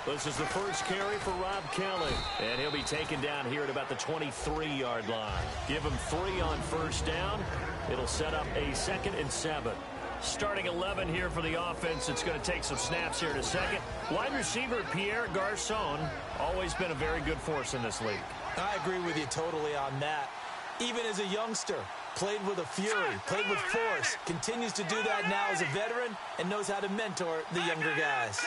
This is the first carry for Rob Kelly, and he'll be taken down here at about the 23-yard line. Give him 3 on first down. It'll set up a 2nd and 7. Starting 11 here for the offense. It's going to take some snaps here in a second. Wide receiver Pierre Garçon, always been a very good force in this league. I agree with you totally on that. Even as a youngster, played with a fury, played with force, continues to do that now as a veteran, and knows how to mentor the younger guys.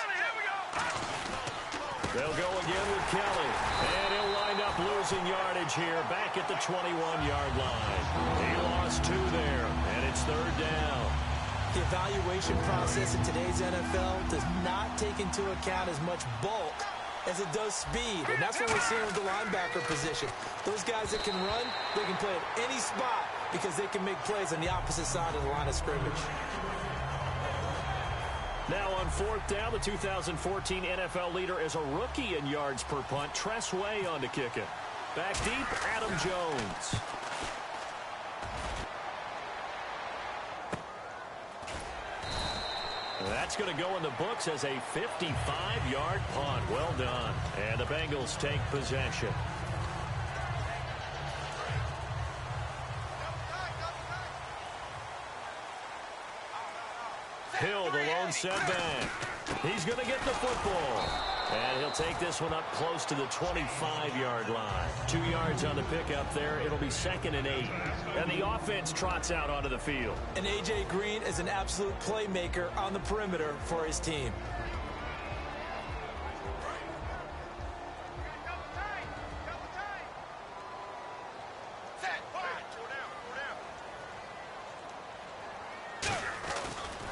They'll go again with Kelly, and he'll wind up losing yardage here back at the 21-yard line. He lost 2 there, and it's 3rd down. The evaluation process in today's NFL does not take into account as much bulk as it does speed, and that's what we're seeing with the linebacker position. Those guys that can run, they can play at any spot because they can make plays on the opposite side of the line of scrimmage. Now on 4th down, the 2014 NFL leader is a rookie in yards per punt. Tress Way on to kick it. Back deep, Adam Jones. That's going to go in the books as a 55-yard punt. Well done. And the Bengals take possession. Hill, the lone setback. He's going to get the football. And he'll take this one up close to the 25-yard line. 2 yards on the pickup there. It'll be 2nd and 8. And the offense trots out onto the field. And A.J. Green is an absolute playmaker on the perimeter for his team.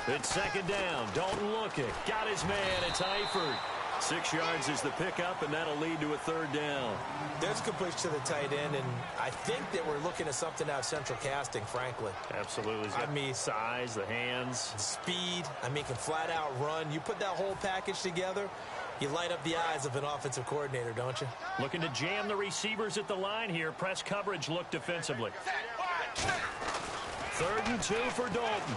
It's 2nd down. Dalton looking. Got his man. It's Eifert. 6 yards is the pickup, and that'll lead to a 3rd down. There's a good push to the tight end, and I think that we're looking at something out of central casting, frankly. Absolutely. I mean, size, the hands. Speed. I mean, can flat out run. You put that whole package together, you light up the eyes of an offensive coordinator, don't you? Looking to jam the receivers at the line here. Press coverage look defensively. 3rd and 2 for Dalton.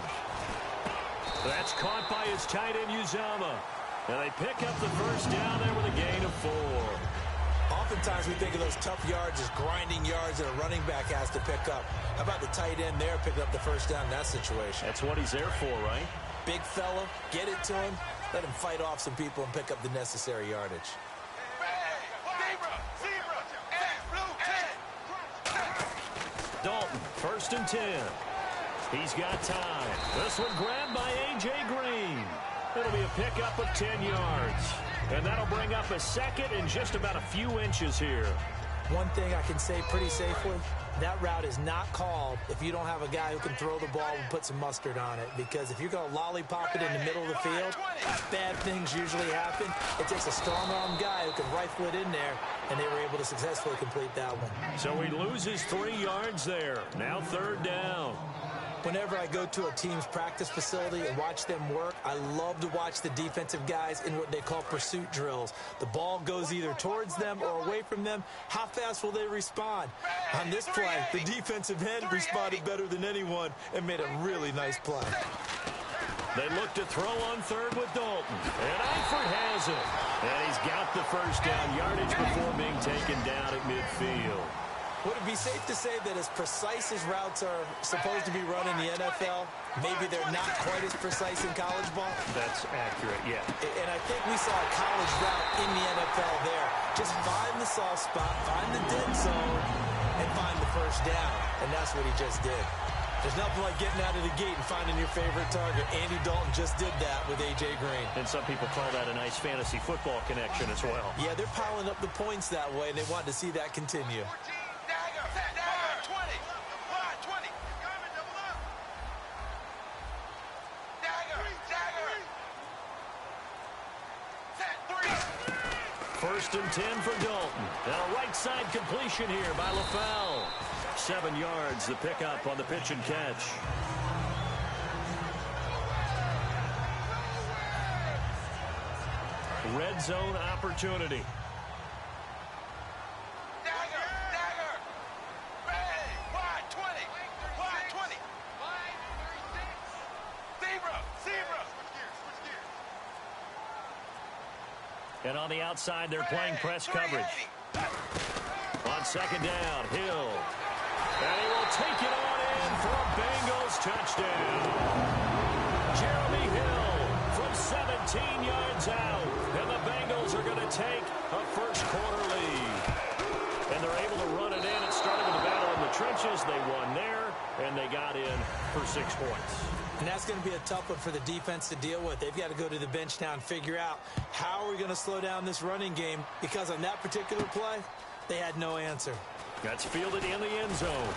That's caught by his tight end, Uzomah. And they pick up the first down there with a gain of 4. Oftentimes we think of those tough yards as grinding yards that a running back has to pick up. How about the tight end there picking up the first down in that situation? That's what he's there for, right? Big fella, get it to him, let him fight off some people and pick up the necessary yardage. Dalton, 1st and 10. He's got time. This one grabbed by A.J. Green. It'll be a pickup of 10 yards. And that'll bring up a 2nd and just about a few inches here. One thing I can say pretty safely, that route is not called if you don't have a guy who can throw the ball and put some mustard on it. Because if you're going to lollipop it in the middle of the field, bad things usually happen. It takes a strong-arm guy who can rifle it in there, and they were able to successfully complete that one. So he loses 3 yards there. Now 3rd down. Whenever I go to a team's practice facility and watch them work, I love to watch the defensive guys in what they call pursuit drills. The ball goes either towards them or away from them. How fast will they respond? On this play, the defensive end responded better than anyone and made a really nice play. They look to throw on 3rd with Dalton. And Eifert has it. And he's got the first down yardage before being taken down at midfield. Would it be safe to say that as precise as routes are supposed to be run in the NFL, maybe they're not quite as precise in college ball? That's accurate, yeah. And I think we saw a college route in the NFL there. Just find the soft spot, find the dead zone, and find the first down. And that's what he just did. There's nothing like getting out of the gate and finding your favorite target. Andy Dalton just did that with A.J. Green. And some people call that a nice fantasy football connection as well. Yeah, they're piling up the points that way, and they want to see that continue. First and 10 for Dalton. And a right side completion here by LaFell. 7 yards, the pickup on the pitch and catch. Red zone opportunity. And on the outside, they're playing press coverage. On second down, Hill. And he will take it on in for a Bengals touchdown. Jeremy Hill from 17 yards out. And the Bengals are going to take a first-quarter lead. And they're able to run it in. It started with a battle in the trenches. They won there, and they got in for 6 points. And that's going to be a tough one for the defense to deal with. They've got to go to the bench now and figure out how are we going to slow down this running game, because on that particular play, they had no answer. That's fielded in the end zone.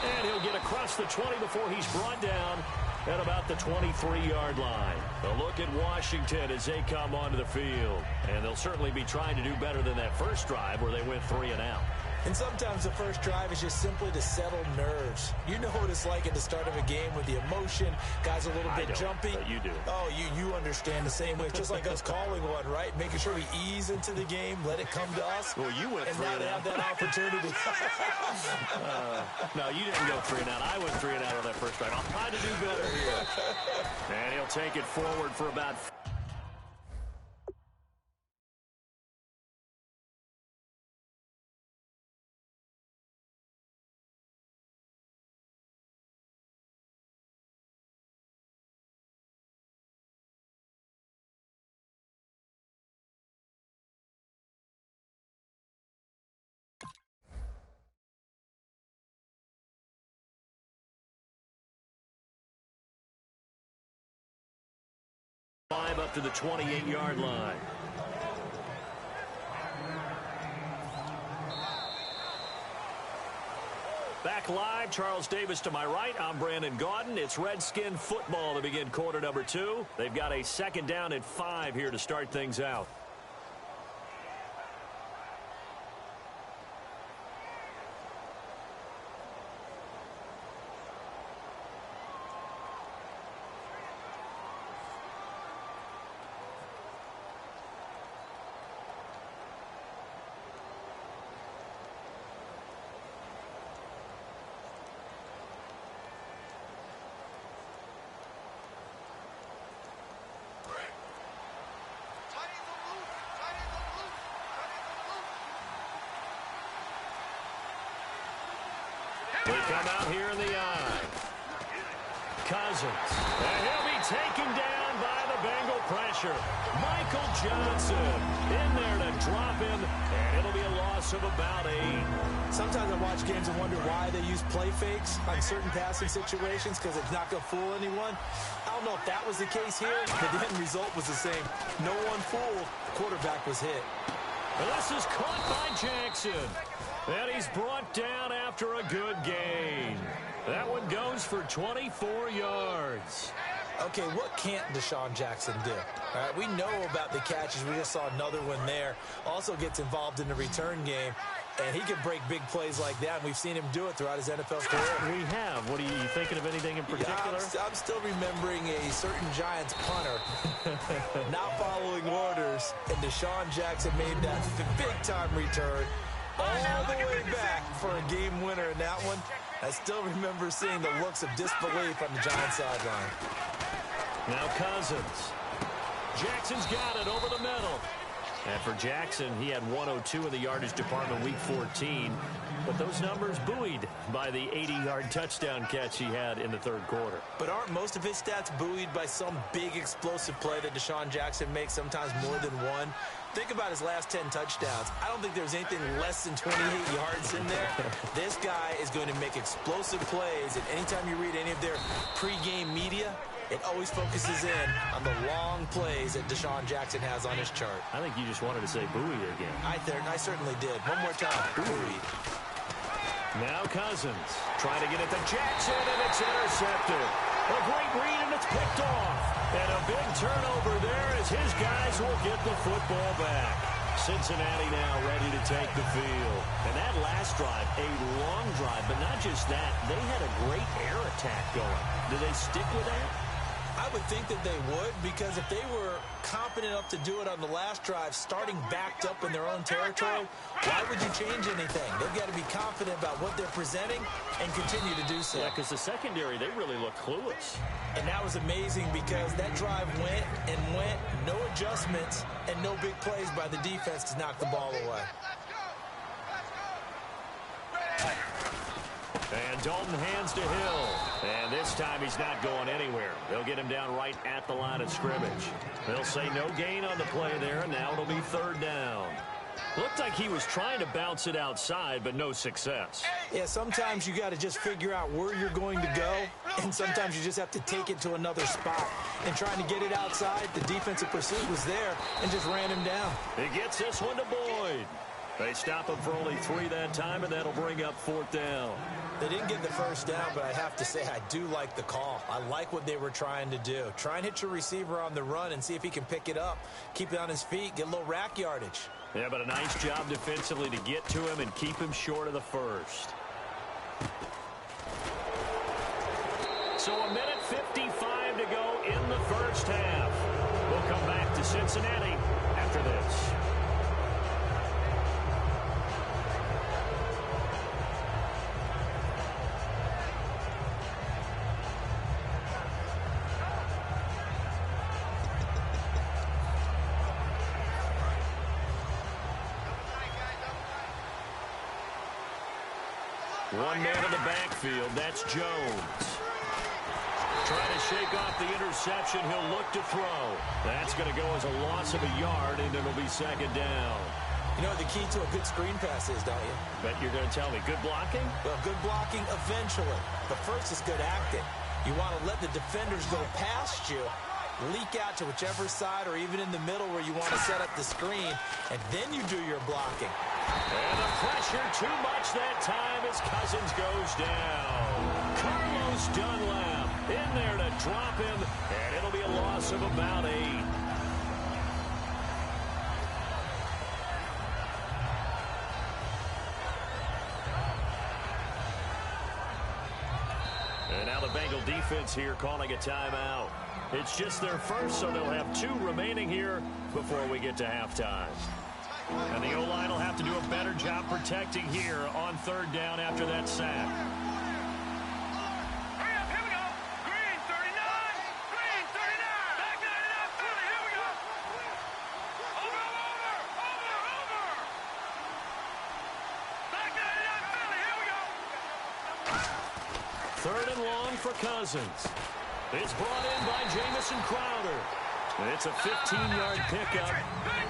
And he'll get across the 20 before he's brought down at about the 23-yard line. A look at Washington as they come onto the field. And they'll certainly be trying to do better than that first drive where they went 3 and out. And sometimes the first drive is just simply to settle nerves. You know what it's like at the start of a game with the emotion. Guys a little bit jumpy. But you do. Oh, you understand the same way. It's just like us calling one, right? Making sure we ease into the game, let it come to us. Well, you went 3 and out. And now they have that opportunity. No, you didn't go 3 and out. I went 3 and out on that first drive. I'll try to do better here. And he'll take it forward for about 5 up to the 28-yard line. Back live, Charles Davis to my right. I'm Brandon Gaudin. It's Redskin football to begin quarter number 2. They've got a second down and 5 here to start things out. They come out here in the eye. Cousins. And he'll be taken down by the Bengal pressure. Michael Johnson in there to drop him, and it'll be a loss of about 8. Sometimes I watch games and wonder why they use play fakes on certain passing situations, because it's not going to fool anyone. I don't know if that was the case here, but the end result was the same. No one fooled. The quarterback was hit. And this is caught by Jackson. And he's brought down after a good gain. That one goes for 24 yards. Okay, what can't Deshaun Jackson do? All right, we know about the catches. We just saw another one there. Also gets involved in the return game. And he can break big plays like that. And we've seen him do it throughout his NFL career. We have. What are you thinking of anything in particular? Yeah, I'm still remembering a certain Giants punter not following orders. And Deshaun Jackson made that big-time return all the way back for a game winner in that one. I still remember seeing the looks of disbelief on the Giants sideline. Now Cousins. Jackson's got it over the middle. And for Jackson, he had 102 in the yardage department week 14. But those numbers buoyed by the 80-yard touchdown catch he had in the third quarter. But aren't most of his stats buoyed by some big explosive play that Deshaun Jackson makes, sometimes more than one? Think about his last 10 touchdowns. I don't think there's anything less than 28 yards in there. This guy is going to make explosive plays. And anytime you read any of their pregame media, it always focuses in on the long plays that Deshaun Jackson has on his chart. I think you just wanted to say buoy again. I certainly did. One more time. Buoy. Now Cousins trying to get it to Jackson, and it's intercepted. A great read, and it's picked off. And a big turnover there as his guys will get the football back. Cincinnati now ready to take the field. And that last drive, a long drive, but not just that. They had a great air attack going. Do they stick with that? I would think that they would, because if they were confident enough to do it on the last drive, starting backed up in their own territory, why would you change anything? They've got to be confident about what they're presenting and continue to do so. Yeah, because the secondary, they really look clueless. And that was amazing because that drive went and went, no adjustment. adjustments and no big plays by the defense to knock the ball away. And Dalton hands to Hill. And this time he's not going anywhere. They'll get him down right at the line of scrimmage. They'll say no gain on the play there, and now it'll be third down. Looked like he was trying to bounce it outside, but no success. Yeah, sometimes you got to just figure out where you're going to go, and sometimes you just have to take it to another spot. And trying to get it outside, the defensive pursuit was there and just ran him down. He gets this one to Boyd. They stop him for only 3 that time, and that'll bring up fourth down. They didn't get the first down, but I have to say I do like the call. I like what they were trying to do. Try and hit your receiver on the run and see if he can pick it up, keep it on his feet, get a little rack yardage. Yeah, but a nice job defensively to get to him and keep him short of the first. So a minute 55 to go in the first half. We'll come back to Cincinnati after this. One man in the backfield, that's Jones. Trying to shake off the interception, he'll look to throw. That's going to go as a loss of a yard, and it'll be second down. You know what the key to a good screen pass is, don't you? Bet you're going to tell me. Good blocking? Well, good blocking eventually. But first is good acting. You want to let the defenders go past you, leak out to whichever side or even in the middle where you want to set up the screen, and then you do your blocking. And the pressure too much that time as Cousins goes down. Carlos Dunlap in there to drop him, and it'll be a loss of about 8. And now the Bengal defense here calling a timeout. It's just their first, so they'll have 2 remaining here before we get to halftime. And the O-line will have to do a better job protecting here on third down after that sack. Hurry up, here we go. Green, 39. Green, 39. Back 99, Philly, here we go. Over. Back 99, Philly, here we go. Third and long for Cousins. It's brought in by Jamison Crowder. It's a 15-yard pickup,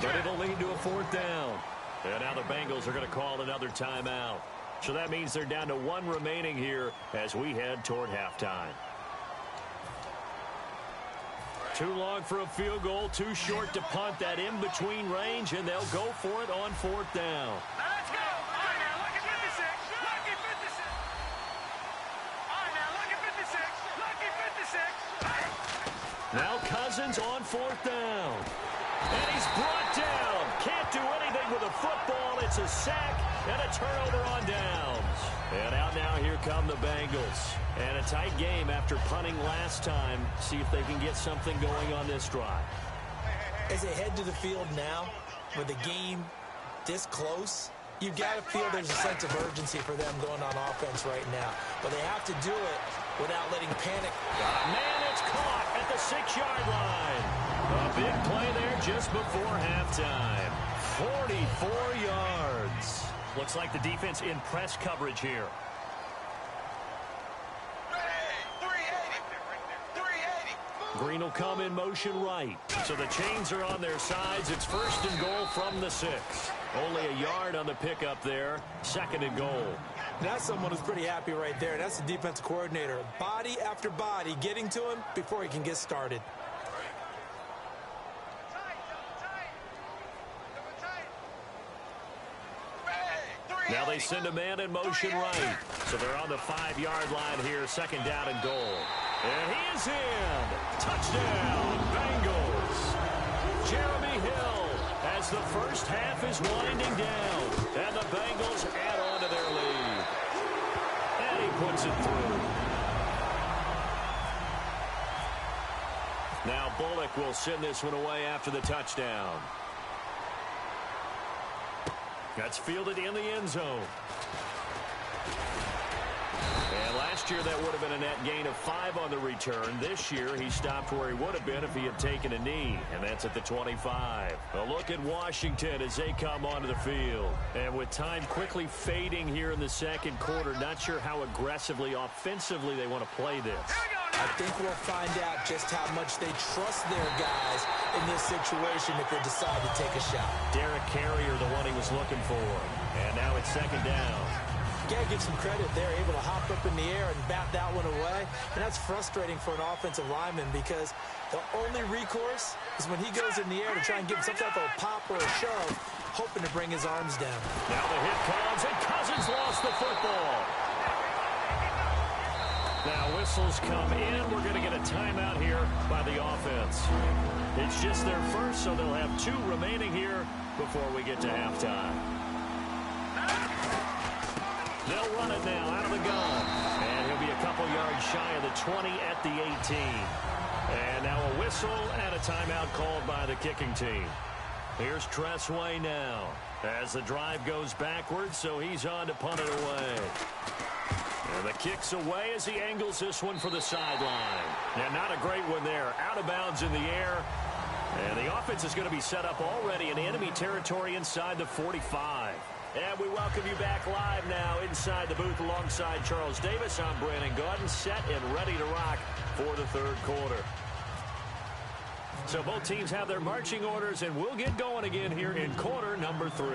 but it'll lead to a fourth down. And now the Bengals are going to call another timeout. So that means they're down to 1 remaining here as we head toward halftime. Too long for a field goal, too short to punt that in-between range, and they'll go for it on fourth down. Now let's go. All right, now, lucky 56. Lucky 56. All right, now, lucky 56. Lucky 56. Now Cousins on fourth down. And he's brought down. Can't do anything with a football. It's a sack and a turnover on downs. And out now, here come the Bengals. And a tight game after punting last time. See if they can get something going on this drive. As they head to the field now, with the game this close, you've got to feel there's a sense of urgency for them going on offense right now. But they have to do it without letting panic. Man, it's caught at the 6-yard line. A big play there just before halftime. 44 yards. Looks like the defense in press coverage here. 380. Green will come in motion right. So the chains are on their sides. It's first and goal from the 6. Only a yard on the pickup there. Second and goal. That's someone who's pretty happy right there. That's the defensive coordinator. Body after body getting to him before he can get started. Now they send a man in motion right. So they're on the 5-yard line here. Second down and goal. And he is in. Touchdown, Bengals. Jeremy Hill as the first half is winding down. And the Bengals add on to their lead. And he puts it through. Now Bullock will send this one away after the touchdown. That's fielded in the end zone. And last Last year, that would have been a net gain of 5 on the return. This year, he stopped where he would have been if he had taken a knee, and that's at the 25. A look at Washington as they come onto the field. And with time quickly fading here in the second quarter, not sure how aggressively, offensively they want to play this. I think we'll find out just how much they trust their guys in this situation if they decide to take a shot. Derek Carrier, the one he was looking for. And now it's second down. Gotta give some credit. They're able to hop up in the air and bat that one away. And that's frustrating for an offensive lineman because the only recourse is when he goes in the air to try and give him some type of a pop or a shove, hoping to bring his arms down. Now the hit comes, and Cousins lost the football. Now whistles come in. We're going to get a timeout here by the offense. It's just their first, so they'll have 2 remaining here before we get to halftime. They'll run it now out of the gun. And he'll be a couple yards shy of the 20 at the 18. And now a whistle and a timeout called by the kicking team. Here's Tressway now as the drive goes backwards, so he's on to punt it away. And the kick's away as he angles this one for the sideline. And not a great one there. Out of bounds in the air. And the offense is going to be set up already in enemy territory inside the 45. And we welcome you back live now inside the booth alongside Charles Davis. I'm Brandon Gaudin, set and ready to rock for the third quarter. So both teams have their marching orders, and we'll get going again here in quarter number 3.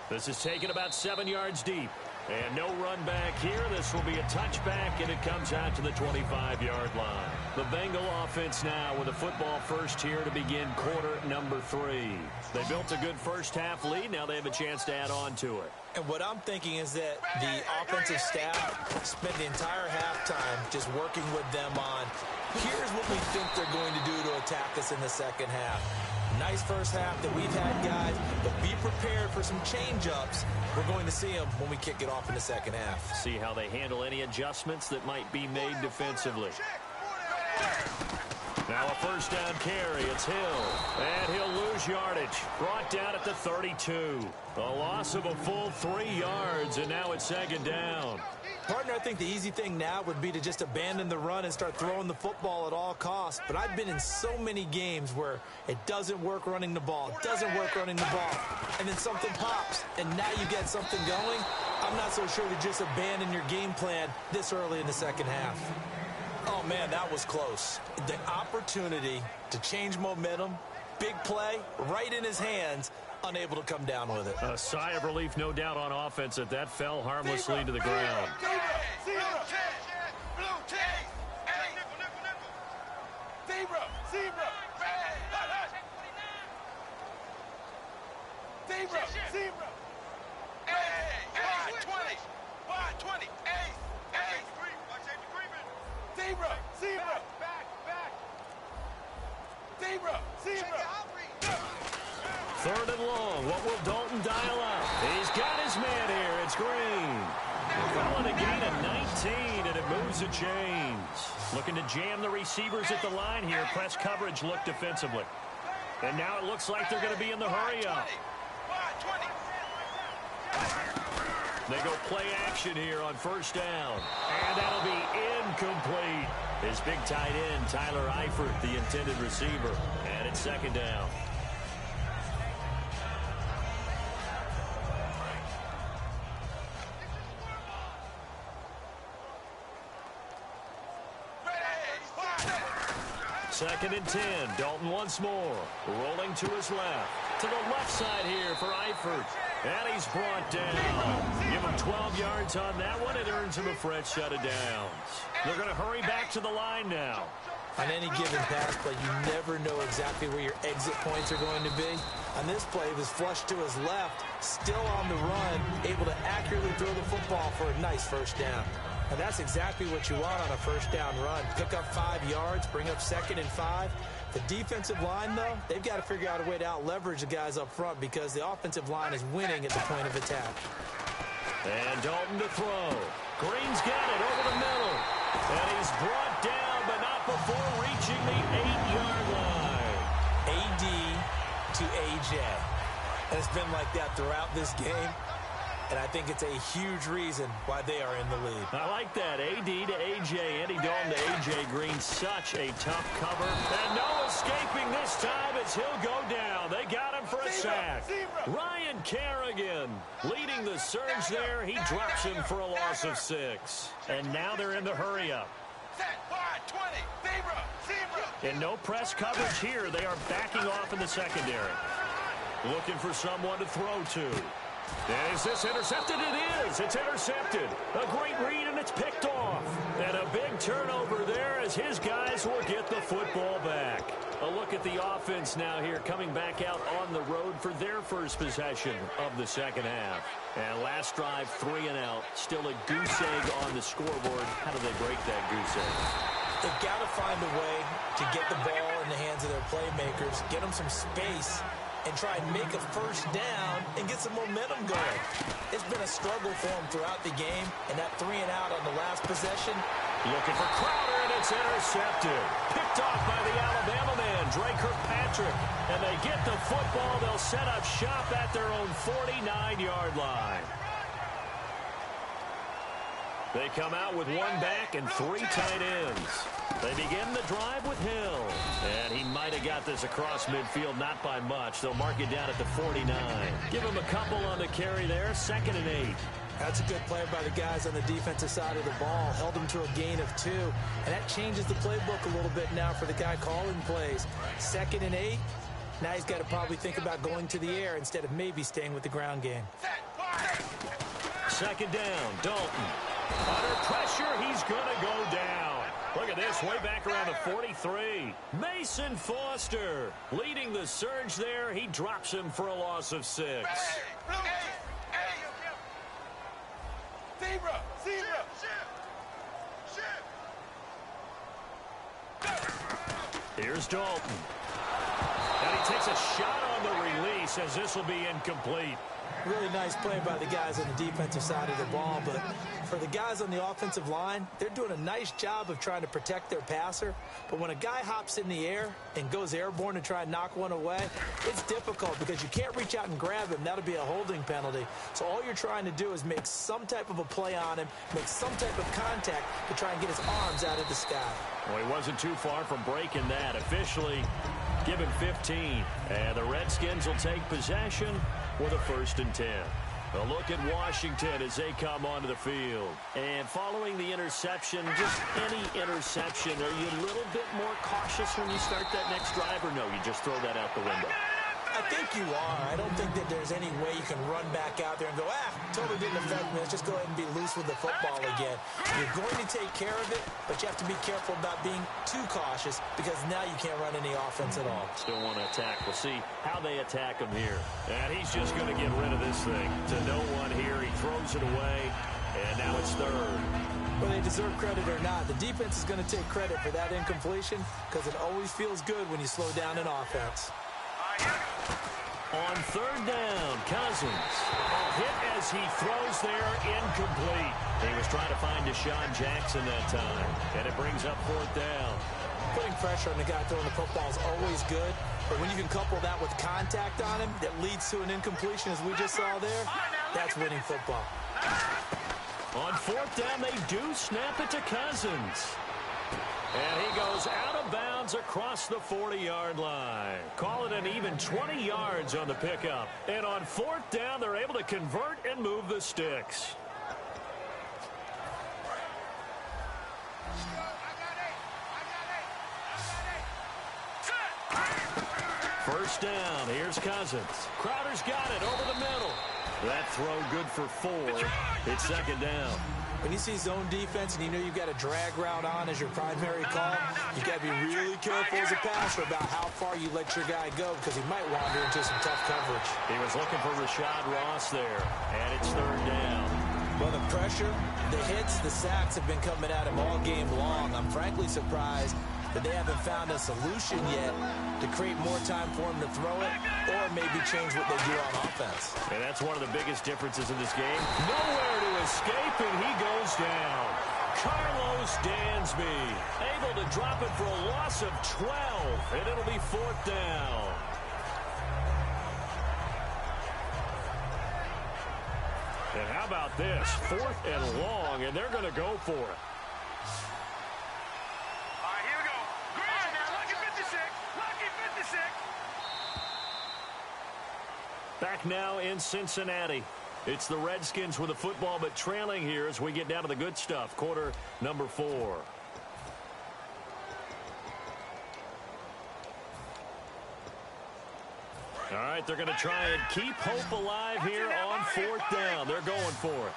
This is taken about 7 yards deep. And no run back here. This will be a touchback, and it comes out to the 25-yard line. The Bengal offense now with a football first here to begin quarter number 3. They built a good first-half lead. Now they have a chance to add on to it. And what I'm thinking is that the offensive staff spent the entire halftime just working with them on, here's what we think they're going to do to attack us in the second half. Nice first half that we've had, guys, but be prepared for some change-ups. We're going to see them when we kick it off in the second half. See how they handle any adjustments that might be made defensively. Now a first down carry. It's Hill. And he'll lose yardage. Brought down at the 32. A loss of a full 3 yards, and now it's second down. Partner, I think the easy thing now would be to just abandon the run and start throwing the football at all costs. But I've been in so many games where it doesn't work running the ball. It doesn't work running the ball. And then something pops, and now you get something going. I'm not so sure to just abandon your game plan this early in the second half. Oh, man, that was close. The opportunity to change momentum, big play, right in his hands, unable to come down with it. A sigh of relief, no doubt, on offense that that fell harmlessly to the ground. Third and long. What will Dalton dial up? He's got his man here. It's Green. Calling a gain of 19, and it moves the chains. Looking to jam the receivers at the line here. Press coverage look defensively. And now it looks like they're going to be in the hurry-up. They go play action here on first down. And that'll be incomplete. His big tight end, Tyler Eifert, the intended receiver. And it's second down. Second and 10. Dalton once more. Rolling to his left. To the left side here for Eifert. And he's brought down. Give him 12 yards on that one. It earns him a fresh set of downs. They're going to hurry back to the line now. On any given pass play, you never know exactly where your exit points are going to be. On this play, it was flushed to his left, still on the run, able to accurately throw the football for a nice first down. And that's exactly what you want on a first down run. Pick up 5 yards, bring up second and 5. The defensive line, though, they've got to figure out a way to out-leverage the guys up front because the offensive line is winning at the point of attack. And Dalton to throw. Green's got it over the middle. And he's brought down, but not before reaching the 8-yard line. AD to AJ. And it's been like that throughout this game. and I think it's a huge reason why they are in the lead. I like that. AD to AJ, Andy Dalton to AJ Green. Such a tough cover. And no escaping this time as he'll go down. They got him for a sack. Ryan Kerrigan leading the surge there. He drops him for a loss of 6. And now they're in the hurry-up. And no press coverage here. They are backing off in the secondary. Looking for someone to throw to. Is this intercepted? It is. It's intercepted. A great read, and it's picked off. And a big turnover there as his guys will get the football back. A look at the offense now here, coming back out on the road for their first possession of the second half. And last drive, 3 and out. Still a goose egg on the scoreboard. How do they break that goose egg? They've got to find a way to get the ball in the hands of their playmakers, get them some space, and try and make a first down and get some momentum going. It's been a struggle for them throughout the game, and that 3 and out on the last possession. Looking for Crowder, and it's intercepted. Picked off by the Alabama man, Dre Kirkpatrick. And they get the football. They'll set up shop at their own 49-yard line. They come out with 1 back and 3 tight ends. They begin the drive with Hill. And he might have got this across midfield, not by much. They'll mark it down at the 49. Give him a couple on the carry there, 2nd and 8. That's a good play by the guys on the defensive side of the ball. Held them to a gain of 2. And that changes the playbook a little bit now for the guy calling plays. 2nd and 8. Now he's got to probably think about going to the air instead of maybe staying with the ground game. 2nd down, Dalton. Under pressure, he's going to go down. Look at this, way back around the 43. Mason Foster leading the surge there. He drops him for a loss of 6. Here's Dalton. And he takes a shot on the release as this will be incomplete. Really nice play by the guys on the defensive side of the ball, but for the guys on the offensive line, they're doing a nice job of trying to protect their passer. But when a guy hops in the air and goes airborne to try and knock one away, it's difficult because you can't reach out and grab him. That'll be a holding penalty. So all you're trying to do is make some type of a play on him, make some type of contact to try and get his arms out of the sky. Well, he wasn't too far from breaking that. Officially given 15. And the Redskins will take possession with a 1st and 10. A look at Washington as they come onto the field. And following the interception, just any interception, are you a little bit more cautious when you start that next drive, or no, you just throw that out the window? I think you are. I don't think that there's any way you can run back out there and go, totally didn't affect me. Let's just go ahead and be loose with the football again. You're going to take care of it, but you have to be careful about being too cautious because now you can't run any offense at all. Still want to attack. We'll see how they attack him here. And he's just going to get rid of this thing. To no one here. He throws it away, and now it's 3rd. Whether they deserve credit or not, the defense is going to take credit for that incompletion because it always feels good when you slow down an offense. On 3rd down, Cousins. A hit as he throws there, incomplete. He was trying to find Deshaun Jackson that time, and it brings up 4th down. Putting pressure on the guy throwing the football is always good, but when you can couple that with contact on him that leads to an incompletion, as we just saw there, that's winning football. On 4th down, they do snap it to Cousins. And he goes out of bounds across the 40-yard line. Call it an even 20 yards on the pickup. And on 4th down, they're able to convert and move the sticks. First down, here's Cousins. Crowder's got it over the middle. That throw good for 4. It's 2nd down. When you see zone defense and you know you've got a drag route on as your primary call, you've got to be really careful as a passer about how far you let your guy go because he might wander into some tough coverage. He was looking for Rashad Ross there, and it's 3rd down. Well, the pressure, the hits, the sacks have been coming at him all game long. I'm frankly surprised that they haven't found a solution yet to create more time for him to throw it or maybe change what they do on offense. And that's one of the biggest differences in this game. Nowhere to escape, and he goes down. Carlos Dansby able to drop it for a loss of 12, and it'll be 4th down. And how about this? 4th and long, and they're going to go for it. All right, here we go. Green. Now, lucky 56. Lucky 56. Back now in Cincinnati. It's the Redskins with the football, but trailing here as we get down to the good stuff. Quarter number 4. All right, they're going to try and keep hope alive here on 4th down. They're going for it.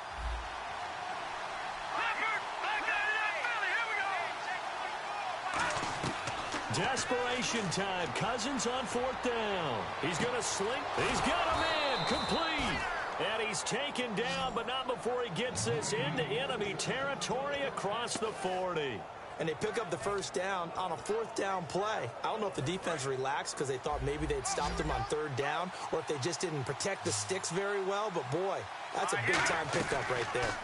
Desperation time. Cousins on 4th down. He's going to slink. He's got a man. Complete. And he's taken down, but not before he gets this into enemy territory across the 40. And they pick up the first down on a 4th down play. I don't know if the defense relaxed because they thought maybe they'd stopped them on 3rd down or if they just didn't protect the sticks very well. But, boy, that's a big-time pickup right there.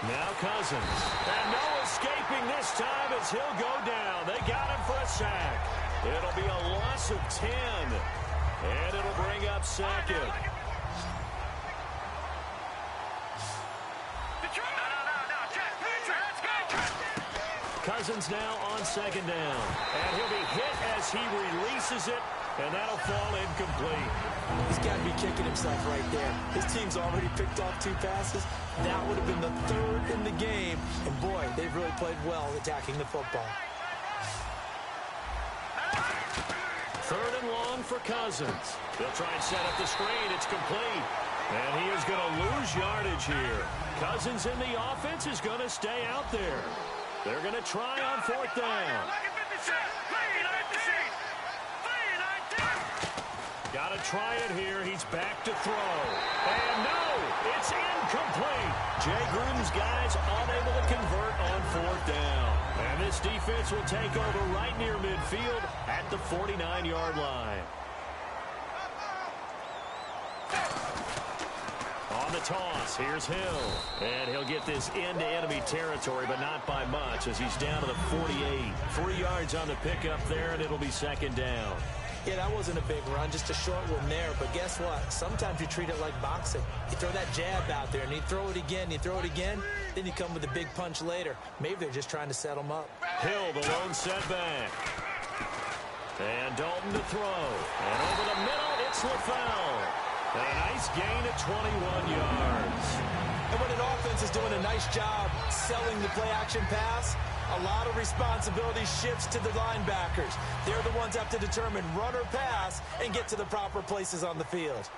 Now Cousins. And no escaping this time as he'll go down. They got him for a sack. It'll be a loss of 10. And it'll bring up 2nd. Cousins now on 2nd down. And he'll be hit as he releases it, and that'll fall incomplete. He's got to be kicking himself right there. His team's already picked off 2 passes. That would have been the 3rd in the game. And, boy, they've really played well attacking the football. 3rd and long for Cousins. They'll try and set up the screen. It's complete. And he is going to lose yardage here. Cousins in the offense is going to stay out there. They're going to try on 4th down. Got to try it here. He's back to throw. And no, it's incomplete. Jay Gruden's guys unable to convert on 4th down. And this defense will take over right near midfield at the 49-yard line. On the toss, here's Hill. And he'll get this into enemy territory, but not by much as he's down to the 48. 3 yards on the pickup there, and it'll be 2nd down. Yeah, that wasn't a big run, just a short one there. But guess what? Sometimes you treat it like boxing. You throw that jab out there, and you throw it again, then you come with a big punch later. Maybe they're just trying to set him up. Hill, the lone setback. And Dalton to throw. And over the middle, it's LaFell. And a nice gain at 21 yards. And when an offense is doing a nice job selling the play-action pass, a lot of responsibility shifts to the linebackers. They're the ones that have to determine run or pass and get to the proper places on the field.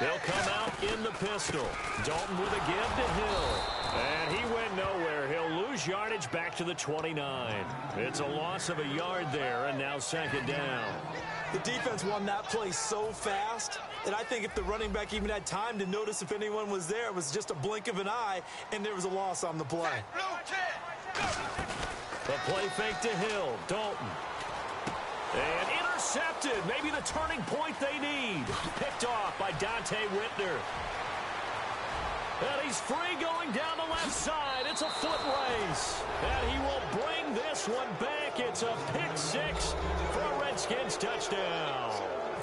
They'll come out in the pistol. Dalton with a give to Hill. And he went nowhere. He'll lose yardage back to the 29. It's a loss of a yard there, and now 2nd down. The defense won that play so fast that I think if the running back even had time to notice if anyone was there, it was just a blink of an eye, and there was a loss on the play. The play fake to Hill. Dalton. And intercepted. Maybe the turning point they need. Picked off by Dante Whitner. And he's free going down the left side. It's a foot race. And he will bring this one back. It's a pick 6 for a Redskins touchdown.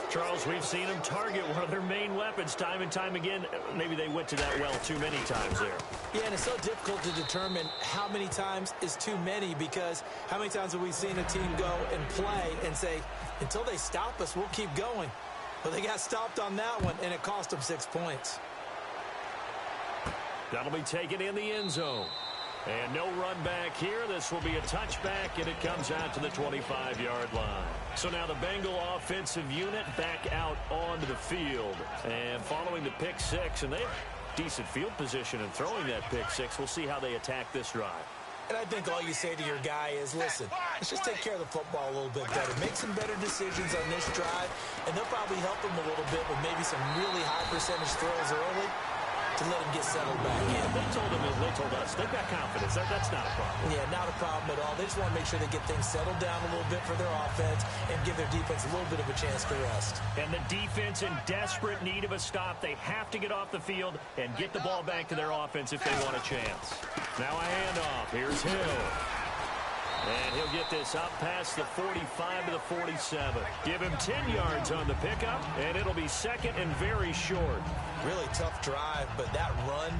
Charles, we've seen them target one of their main weapons time and time again. Maybe they went to that well too many times there. Yeah, and it's so difficult to determine how many times is too many, because how many times have we seen a team go and play and say, until they stop us, we'll keep going. But they got stopped on that one, and it cost them 6 points. That'll be taken in the end zone. And no run back here. This will be a touchback, and it comes out to the 25-yard line. So now the Bengal offensive unit back out onto the field. And following the pick 6, and they have decent field position in throwing that pick 6. We'll see how they attack this drive. And I think all you say to your guy is, listen, let's just take care of the football a little bit better. Make some better decisions on this drive, and they'll probably help him a little bit with maybe some really high percentage throws early to let him get settled back in. They told us they've got confidence. That's not a problem. Yeah, not a problem at all. They just want to make sure they get things settled down a little bit for their offense and give their defense a little bit of a chance to rest. And the defense in desperate need of a stop. They have to get off the field and get the ball back to their offense if they want a chance. Now a handoff. Here's Hill. And he'll get this up past the 45 to the 47. Give him 10 yards on the pickup, and it'll be second and very short. Really tough drive, but that run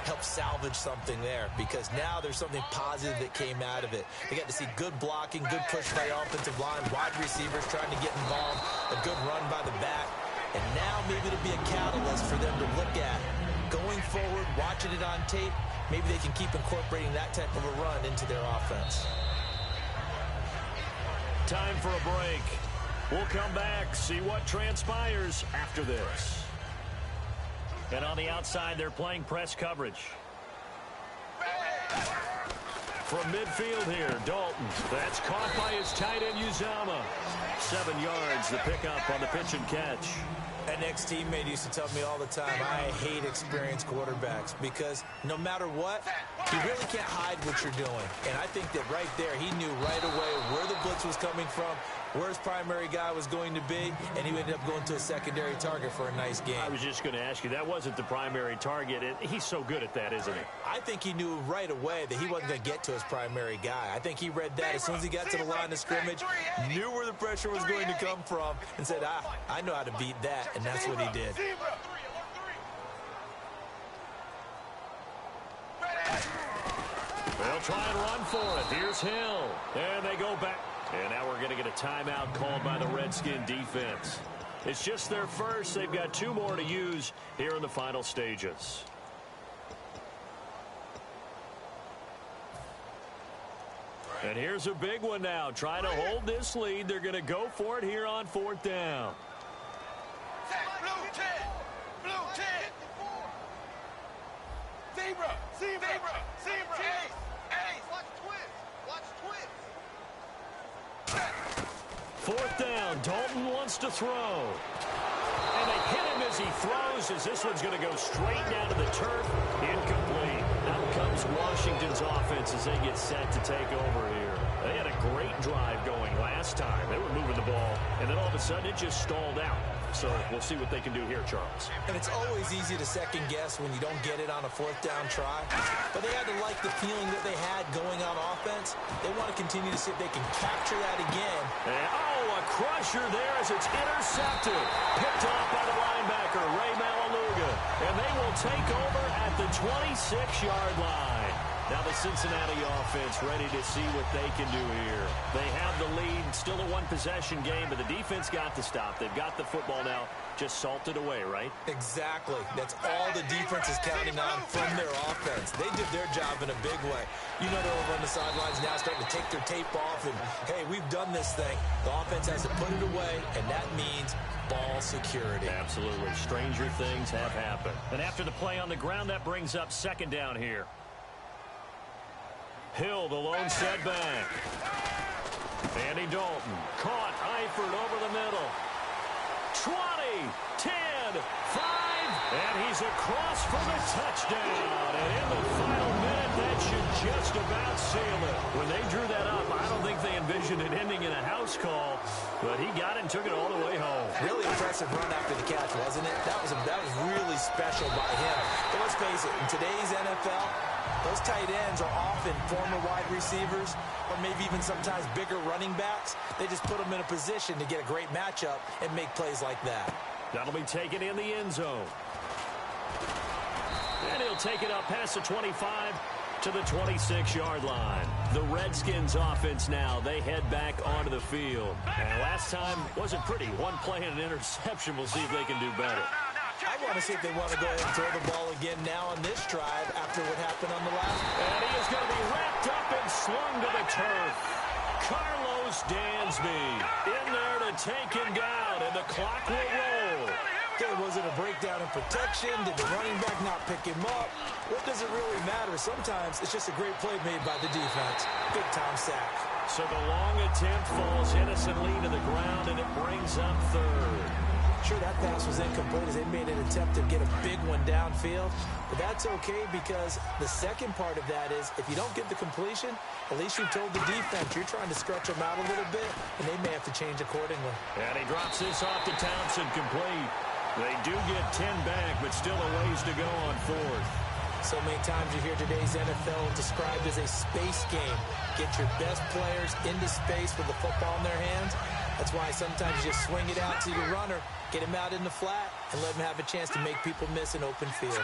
helped salvage something there because now there's something positive that came out of it. They got to see good blocking, good push by the offensive line, wide receivers trying to get involved, a good run by the back, and now maybe it'll be a catalyst for them to look at. Going forward, watching it on tape, maybe they can keep incorporating that type of a run into their offense. Time for a break. We'll come back, see what transpires after this. And on the outside, they're playing press coverage. From midfield here, Dalton. That's caught by his tight end, Uzomah. 7 yards, the pickup on the pitch and catch. An ex-teammate used to tell me all the time, I hate experienced quarterbacks because no matter what, you really can't hide what you're doing. And I think that right there, he knew right away where the blitz was coming from, where his primary guy was going to be, and he ended up going to a secondary target for a nice game. I was just going to ask you, that wasn't the primary target. He's so good at that, isn't he? I think he knew right away that he wasn't going to get to his primary guy. I think he read that as soon as he got to the line of scrimmage, knew where the pressure was going to come from, and said, I know how to beat that, and that's what he did. They'll try and run for it. Here's Hill. And they go back. And now we're going to get a timeout called by the Redskin defense. It's just their first. They've got 2 more to use here in the final stages. And here's a big one now. Trying to hold this lead. They're going to go for it here on 4th down. Blue 10. Blue 10. Zebra. Zebra. Zebra. Ace. Ace. Watch twins. Watch twins. 4th down. Dalton wants to throw. And they hit him as he throws, as this one's going to go straight down to the turf. Incomplete. Out comes Washington's offense as they get set to take over here. They had a great drive going last time. They were moving the ball, and then all of a sudden it just stalled out. So we'll see what they can do here, Charles. And it's always easy to second guess when you don't get it on a 4th down try. But they had to like the feeling that they had going on offense. They want to continue to see if they can capture that again. And, a crusher there as it's intercepted. Picked off by the linebacker, Ray Maliluga. And they will take over at the 26-yard line. Now the Cincinnati offense ready to see what they can do here. They have the lead, still a 1-possession game, but the defense got to stop. They've got the football now, just salted away, right? Exactly. That's all the defense is counting on from their offense. They did their job in a big way. You know they're over on the sidelines now starting to take their tape off and, hey, we've done this thing. The offense has to put it away, and that means ball security. Absolutely. Stranger things have happened. And after the play on the ground, that brings up 2nd down here. Hill, the lone setback. Andy Dalton caught. Eifert over the middle. 20, 10, 5, and he's across for the touchdown. And in the final minute, that should just about seal it. When they drew that up, I don't think they envisioned it ending in a house call, but he got it and took it all the way home. Really impressive run after the catch, wasn't it? That was really special by him. But let's face it, in today's NFL, those tight ends are often former wide receivers or maybe even sometimes bigger running backs. They just put them in a position to get a great matchup and make plays like that. That'll be taken in the end zone. And he'll take it up past the 25 to the 26-yard line. The Redskins offense now, they head back onto the field. And last time wasn't pretty. One play and an interception. We'll see if they can do better. I want to see if they want to go ahead and throw the ball again now on this drive after what happened on the last one. And he is going to be wrapped up and slung to the turf. Carlos Dansby in there to take him down, and the clock will roll. Okay, was it a breakdown in protection? Did the running back not pick him up? What does it really matter? Sometimes it's just a great play made by the defense. Big-time sack. So the long attempt falls innocently to the ground, and it brings up 3rd. Sure, that pass was incomplete as they made an attempt to get a big one downfield. But that's okay because the second part of that is if you don't get the completion, at least you've told the defense you're trying to stretch them out a little bit, and they may have to change accordingly. And he drops this off to Townsend complete. They do get 10 back, but still a ways to go on 4th. So many times you hear today's NFL described as a space game. Get your best players into space with the football in their hands. That's why sometimes you just swing it out to your runner, get him out in the flat, and let him have a chance to make people miss an open field.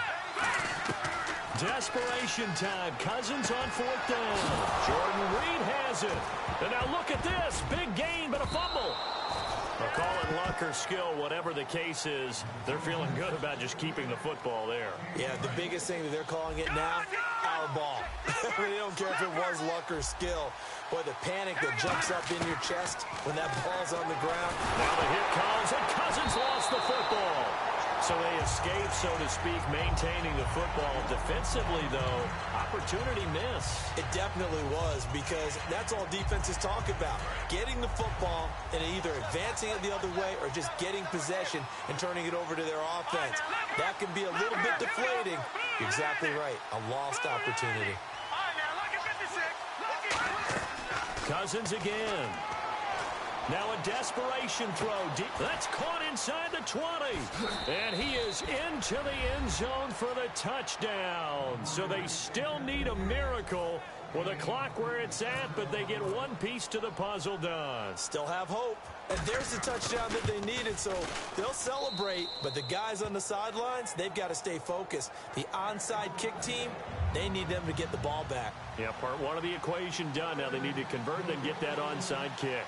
Desperation time. Cousins on 4th down. Jordan Reed has it. And now look at this. Big gain, but a fumble. They'll call it luck or skill, whatever the case is. They're feeling good about just keeping the football there. Yeah, the biggest thing that they're calling it now, our ball. They don't care if it was luck or skill. Boy, the panic that jumps up in your chest when that ball's on the ground. Now the hit comes, and Cousins lost the football. So they escape, so to speak, maintaining the football. Defensively, though, opportunity miss. It definitely was, because that's all defenses talk about. Getting the football and either advancing it the other way or just getting possession and turning it over to their offense. That can be a little bit deflating. You're exactly right. A lost opportunity. Cousins again. Now a desperation throw. That's caught inside the 20. And he is into the end zone for the touchdown. So they still need a miracle with a clock where it's at, but they get one piece to the puzzle done. Still have hope. And there's the touchdown that they needed, so they'll celebrate. But the guys on the sidelines, they've got to stay focused. The onside kick team, they need them to get the ball back. Yeah, part one of the equation done. Now they need to convert and then get that onside kick.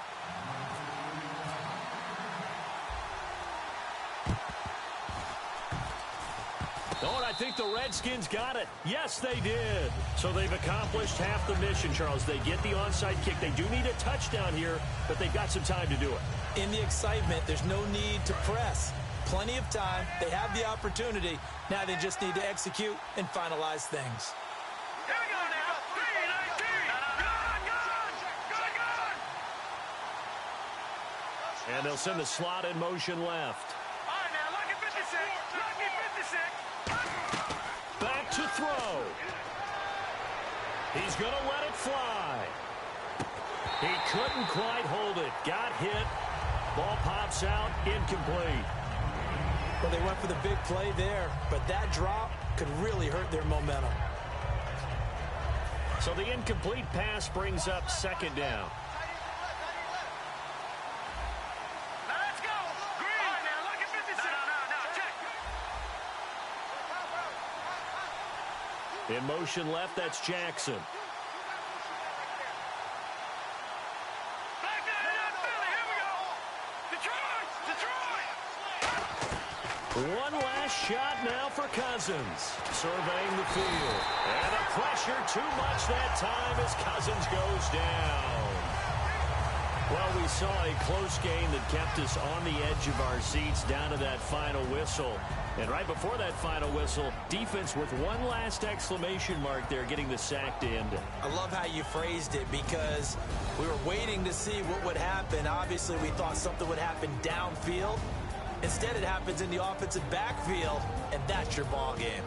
Oh, and I think the Redskins got it. Yes, they did. So they've accomplished half the mission, Charles. They get the onside kick. They do need a touchdown here, but they've got some time to do it. In the excitement, there's no need to press. Plenty of time. They have the opportunity. Now they just need to execute and finalize things. Here we go now. 3-19. Good. And they'll send the slot in motion left. All right, now, lucky 56. Lucky 56. Back to throw. He's going to let it fly. He couldn't quite hold it. Got hit. Ball pops out. Incomplete. Well, they went for the big play there, but that drop could really hurt their momentum. So the incomplete pass brings up 2nd down. Now let's go. Green. All right, now, lucky 56. No, check. In motion left, that's Jackson. Back there, Philly. Here we go. Detroit. One last shot now for Cousins. Surveying the field. And the pressure too much that time as Cousins goes down. Well, we saw a close game that kept us on the edge of our seats down to that final whistle. And right before that final whistle, defense with one last exclamation mark there, getting the sack to end it. I love how you phrased it, because we were waiting to see what would happen. Obviously, we thought something would happen downfield. Instead, it happens in the offensive backfield, and that's your ball game.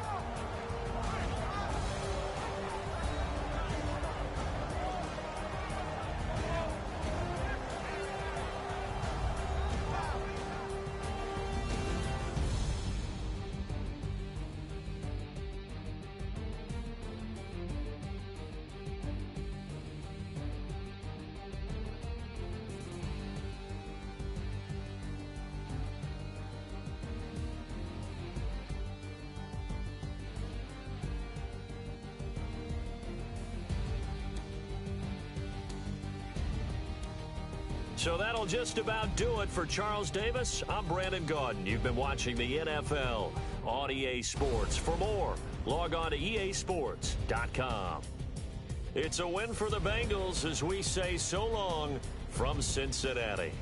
So that'll just about do it for Charles Davis. I'm Brandon Gaudin. You've been watching the NFL on EA Sports. For more, log on to easports.com. It's a win for the Bengals as we say so long from Cincinnati.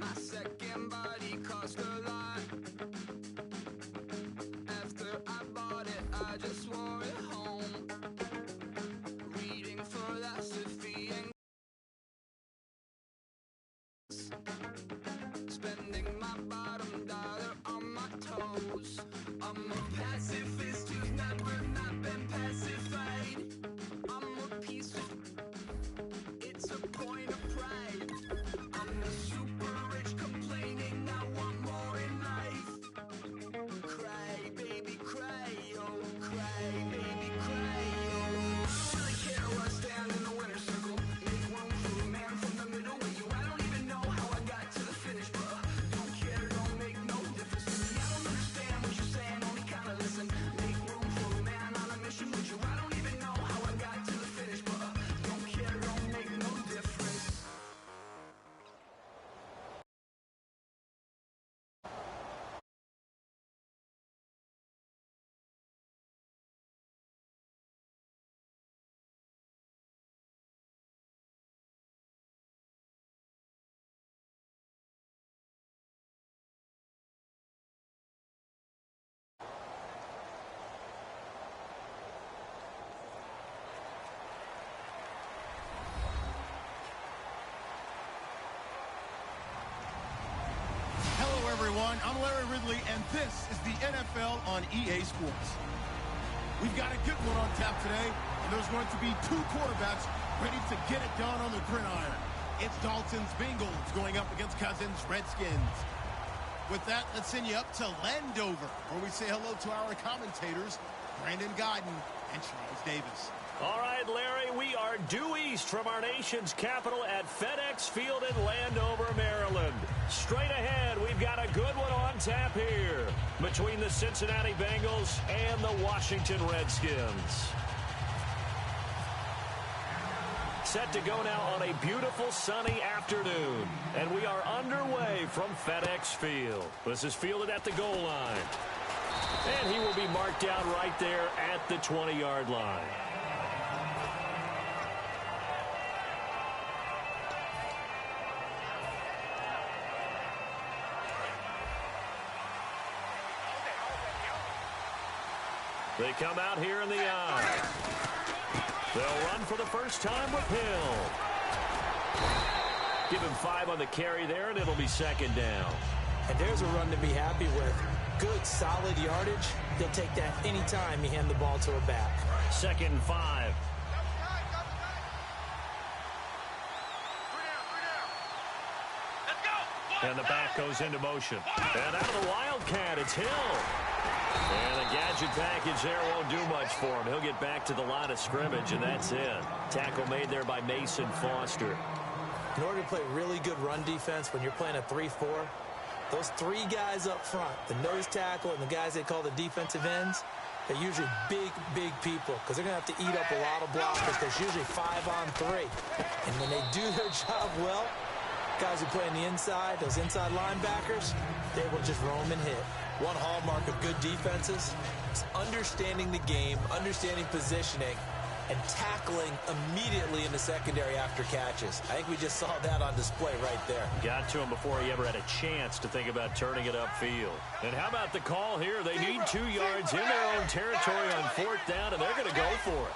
My second body cost a lot. After I bought it, I just wore it home. Reading philosophy and spending my bottom dollar on my toes. I'm a pacifist who's never not been pacified. I'm a piece of... It's a point of pride. I'm the super rich complaining I want more in life. Cry, baby, cry, oh, cry, baby, cry, oh. Really care where I stand in the winner's circle. Make room for a man from the middle with you. I don't even know how I got to the finish, but don't care, don't make no difference to me. I don't understand what you're saying, only kinda listen. Make room for a man on a mission with you. I don't even know how I got to the finish, but don't care, don't make no difference. Hello, everyone. I'm Larry Ridley, and this is the NFL on EA Sports. We've got a good one on tap today, and there's going to be two quarterbacks ready to get it done on the gridiron. It's Dalton's Bengals going up against Cousins' Redskins. With that, let's send you up to Landover, where we say hello to our commentators, Brandon Godden and Charles Davis. All right, Larry, we are due east from our nation's capital at FedEx Field in Landover, Maryland. Straight ahead, we've got a good one on tap here between the Cincinnati Bengals and the Washington Redskins. Set to go now on a beautiful sunny afternoon, and we are underway from FedEx Field. This is fielded at the goal line, and he will be marked down right there at the 20-yard line. They come out here in the eye. They'll run for the first time with Hill. Give him 5 on the carry there, and it'll be second down. And there's a run to be happy with. Good, solid yardage. They'll take that any time you hand the ball to a back. Second and 5. And the back goes into motion. And out of the Wildcat, it's Hill. And the gadget package there won't do much for him. He'll get back to the line of scrimmage, and that's it. Tackle made there by Mason Foster. In order to play really good run defense when you're playing a 3-4, those 3 guys up front, the nose tackle and the guys they call the defensive ends, they're usually big, big people because they're going to have to eat up a lot of blockers. There's usually 5 on 3. And when they do their job well, guys who play on the inside, those inside linebackers, they will just roam and hit. One hallmark of good defenses is understanding the game, understanding positioning, and tackling immediately in the secondary after catches. I think we just saw that on display right there. Got to him before he ever had a chance to think about turning it upfield. And how about the call here? They need 2 yards in their own territory on 4th down, and they're going to go for it.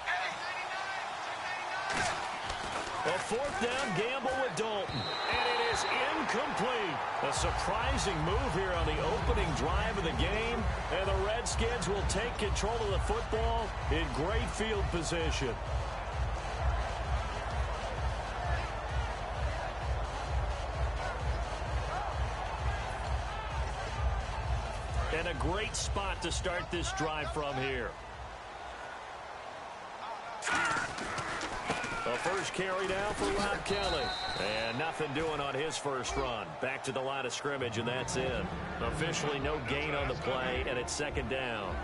A 4th down gamble with Dalton, and it is incomplete. A surprising move here on the opening drive of the game, and the Redskins will take control of the football in great field position. And a great spot to start this drive from here. The first carry down for Rob Kelly. And nothing doing on his first run. Back to the line of scrimmage, and that's it. Officially no gain on the play, and it's second down.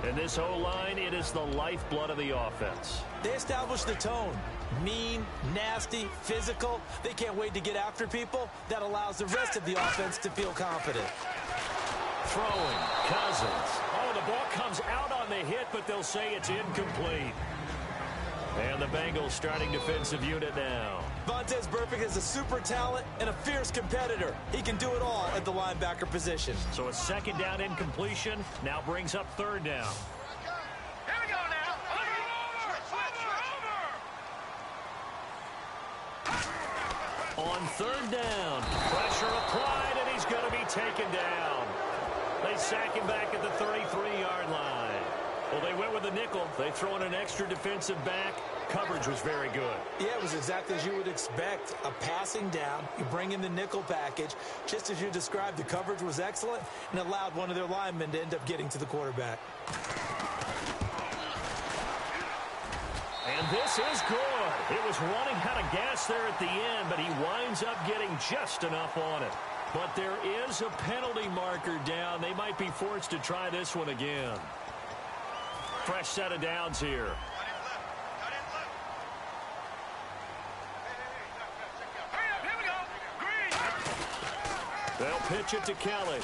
And this whole line, it is the lifeblood of the offense. They established the tone. Mean, nasty, physical. They can't wait to get after people. That allows the rest of the offense to feel confident. Throwing, Cousins. Oh, the ball comes out on the hit, but they'll say it's incomplete. And the Bengals starting defensive unit now. Vontaze Burfict is a super talent and a fierce competitor. He can do it all at the linebacker position. So a second down incompletion now brings up third down. Here we go now. Over. On third down, pressure applied, and he's going to be taken down. They sack him back at the 33-yard line. Well, they went with the nickel. They throw in an extra defensive back. Coverage was very good. Yeah, it was exactly as you would expect. A passing down. You bring in the nickel package. Just as you described, the coverage was excellent and allowed one of their linemen to end up getting to the quarterback. And this is good. It was running out of gas there at the end, but he winds up getting just enough on it. But there is a penalty marker down. They might be forced to try this one again. Fresh set of downs here. They'll pitch it to Kelly.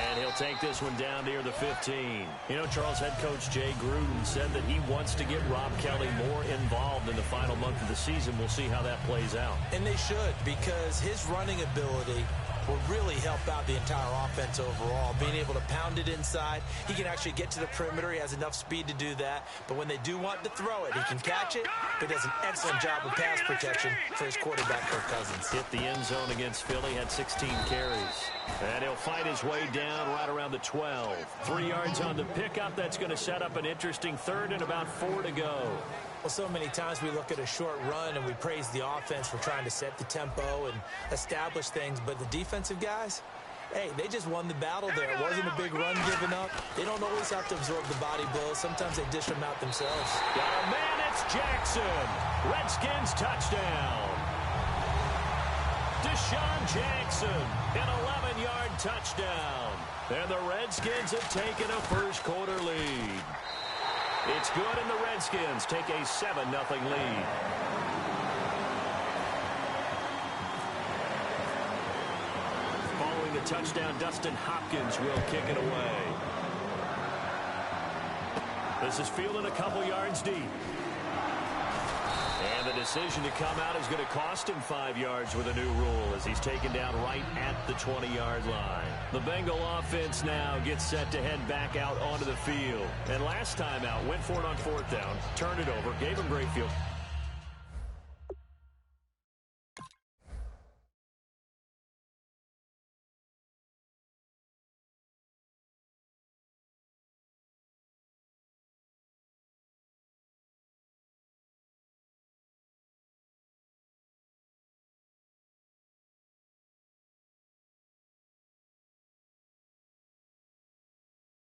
And he'll take this one down near the 15. You know, Charles, head coach Jay Gruden said that he wants to get Rob Kelly more involved in the final month of the season. We'll see how that plays out. And they should, because his running ability will really help out the entire offense overall. Being able to pound it inside, he can actually get to the perimeter. He has enough speed to do that. But when they do want to throw it, he can catch it. But does an excellent job of pass protection for his quarterback, Kirk Cousins. Hit the end zone against Philly, had 16 carries. And he'll fight his way down right around the 12. 3 yards on the pickup. That's going to set up an interesting third and about 4 to go. Well, so many times we look at a short run and we praise the offense for trying to set the tempo and establish things. But the defensive guys, hey, they just won the battle there. It wasn't a big run given up. They don't always have to absorb the body blows. Sometimes they dish them out themselves. Got a man, it's Jackson. Redskins touchdown. Deshaun Jackson, an 11-yard touchdown. And the Redskins have taken a first-quarter lead. It's good, and the Redskins take a 7-0 lead. Following the touchdown, Dustin Hopkins will kick it away. This is fielded a couple yards deep. And the decision to come out is going to cost him 5 yards with a new rule as he's taken down right at the 20-yard line. The Bengal offense now gets set to head back out onto the field. And last time out, went for it on fourth down, turned it over, gave him great field.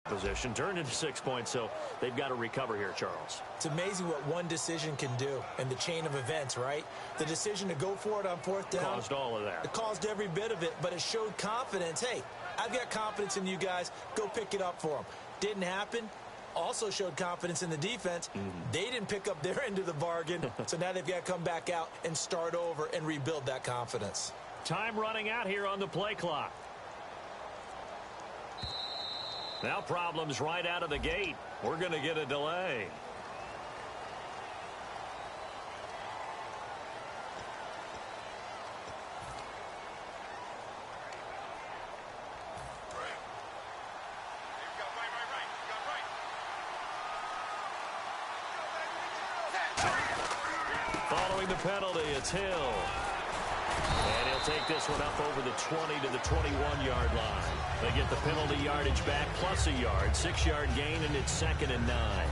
Position turned into 6 points, so they've got to recover here, Charles. It's amazing what one decision can do in the chain of events, right? The decision to go for it on fourth down Caused all of that. It caused every bit of it, but it showed confidence. Hey, I've got confidence in you guys. Go pick it up for them. Didn't happen. Also showed confidence in the defense. They didn't pick up their end of the bargain, so now they've got to come back out and start over and rebuild that confidence. Time running out here on the play clock. Now problems right out of the gate. We're going to get a delay. Following the penalty, it's Hill. And he'll take this one up over the 20 to the 21-yard line. They get the penalty yardage back plus a yard, 6-yard gain, and it's 2nd and 9.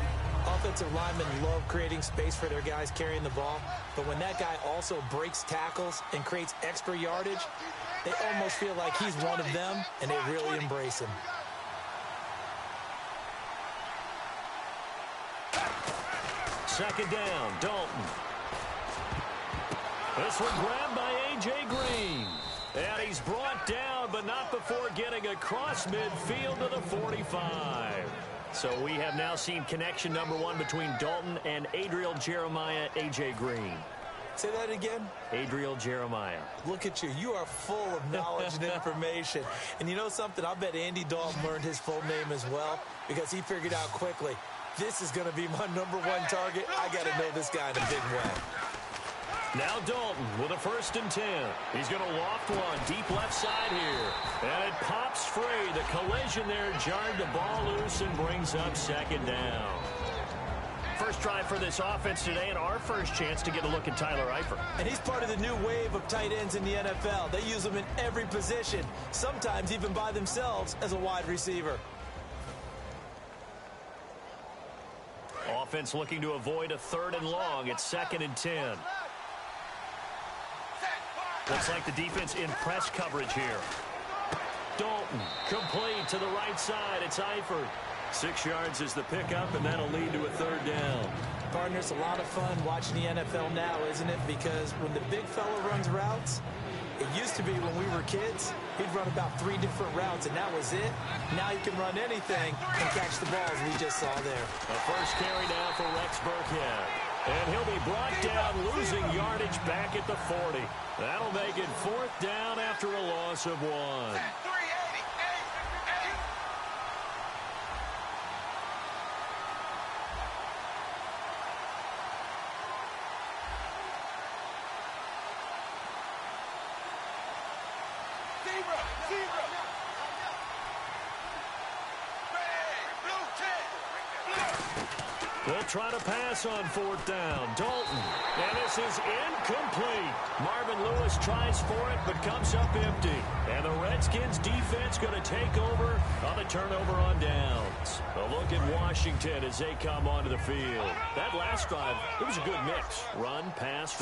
Offensive linemen love creating space for their guys carrying the ball, but when that guy also breaks tackles and creates extra yardage, they almost feel like he's one of them, and they really embrace him. Second down, Dalton. This one grabbed by A.J. Green. And he's brought down, but not before getting across midfield to the 45. So we have now seen connection number 1 between Dalton and Adriel Jeremiah, A.J. Green. Say that again? Adriel Jeremiah. Look at you. You are full of knowledge and information. And you know something? I bet Andy Dalton learned his full name as well because he figured out quickly. This is going to be my #1 target. I got to know this guy in a big way. Now Dalton with a 1st and 10. He's going to loft one deep left side here. And it pops free. The collision there jarred the ball loose and brings up 2nd down. First drive for this offense today, and our first chance to get a look at Tyler Eifert. And he's part of the new wave of tight ends in the NFL. They use them in every position, sometimes even by themselves as a wide receiver. Offense looking to avoid a 3rd and long. It's 2nd and 10. Looks like the defense in press coverage here. Dalton complete to the right side. It's Eifert. 6 yards is the pickup, and that'll lead to a 3rd down. Partner, it's a lot of fun watching the NFL now, isn't it? Because when the big fella runs routes, it used to be when we were kids, he'd run about 3 different routes, and that was it. Now he can run anything and catch the balls we just saw there. A first carry now for Rex Burkhead. And he'll be brought down, losing yardage back at the 40. That'll make it 4th down after a loss of 1. They'll try to pass on 4th down. Dalton. And this is incomplete. Marvin Lewis tries for it, but comes up empty. And the Redskins defense going to take over on the turnover on downs. A look at Washington as they come onto the field. That last drive, it was a good mix. Run, pass,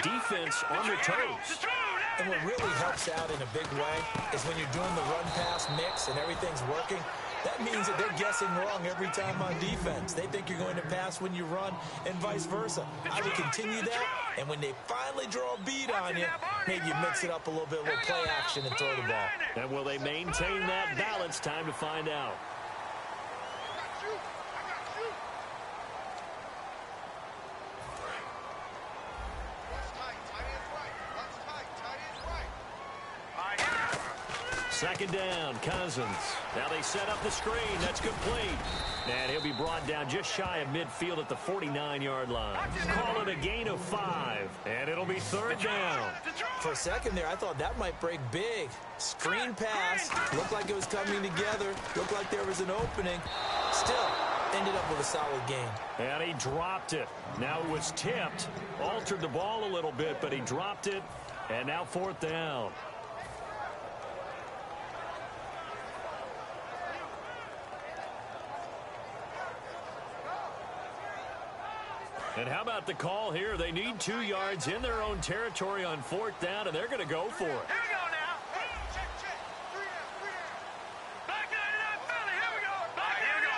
defense on their toes. And what really helps out in a big way is when you're doing the run-pass mix and everything's working, that means that they're guessing wrong every time on defense. They think you're going to pass when you run and vice versa. I would continue that, and when they finally draw a bead on you, maybe you mix it up a little bit, a little play action, and throw the ball. And will they maintain that balance? Time to find out. Second down, Cousins. Now they set up the screen. That's complete. And he'll be brought down just shy of midfield at the 49-yard line. Call it a gain of 5. And it'll be 3rd down. For a second there, I thought that might break big. Screen pass. Looked like it was coming together. Looked like there was an opening. Still, ended up with a solid gain. And he dropped it. Now it was tipped. Altered the ball a little bit, but he dropped it. And now 4th down. And how about the call here? They need 2 yards in their own territory on 4th down, and they're going to go for it. Here we go now. Check. 3 down. Back 99 Philly. Here we go. Back here we go.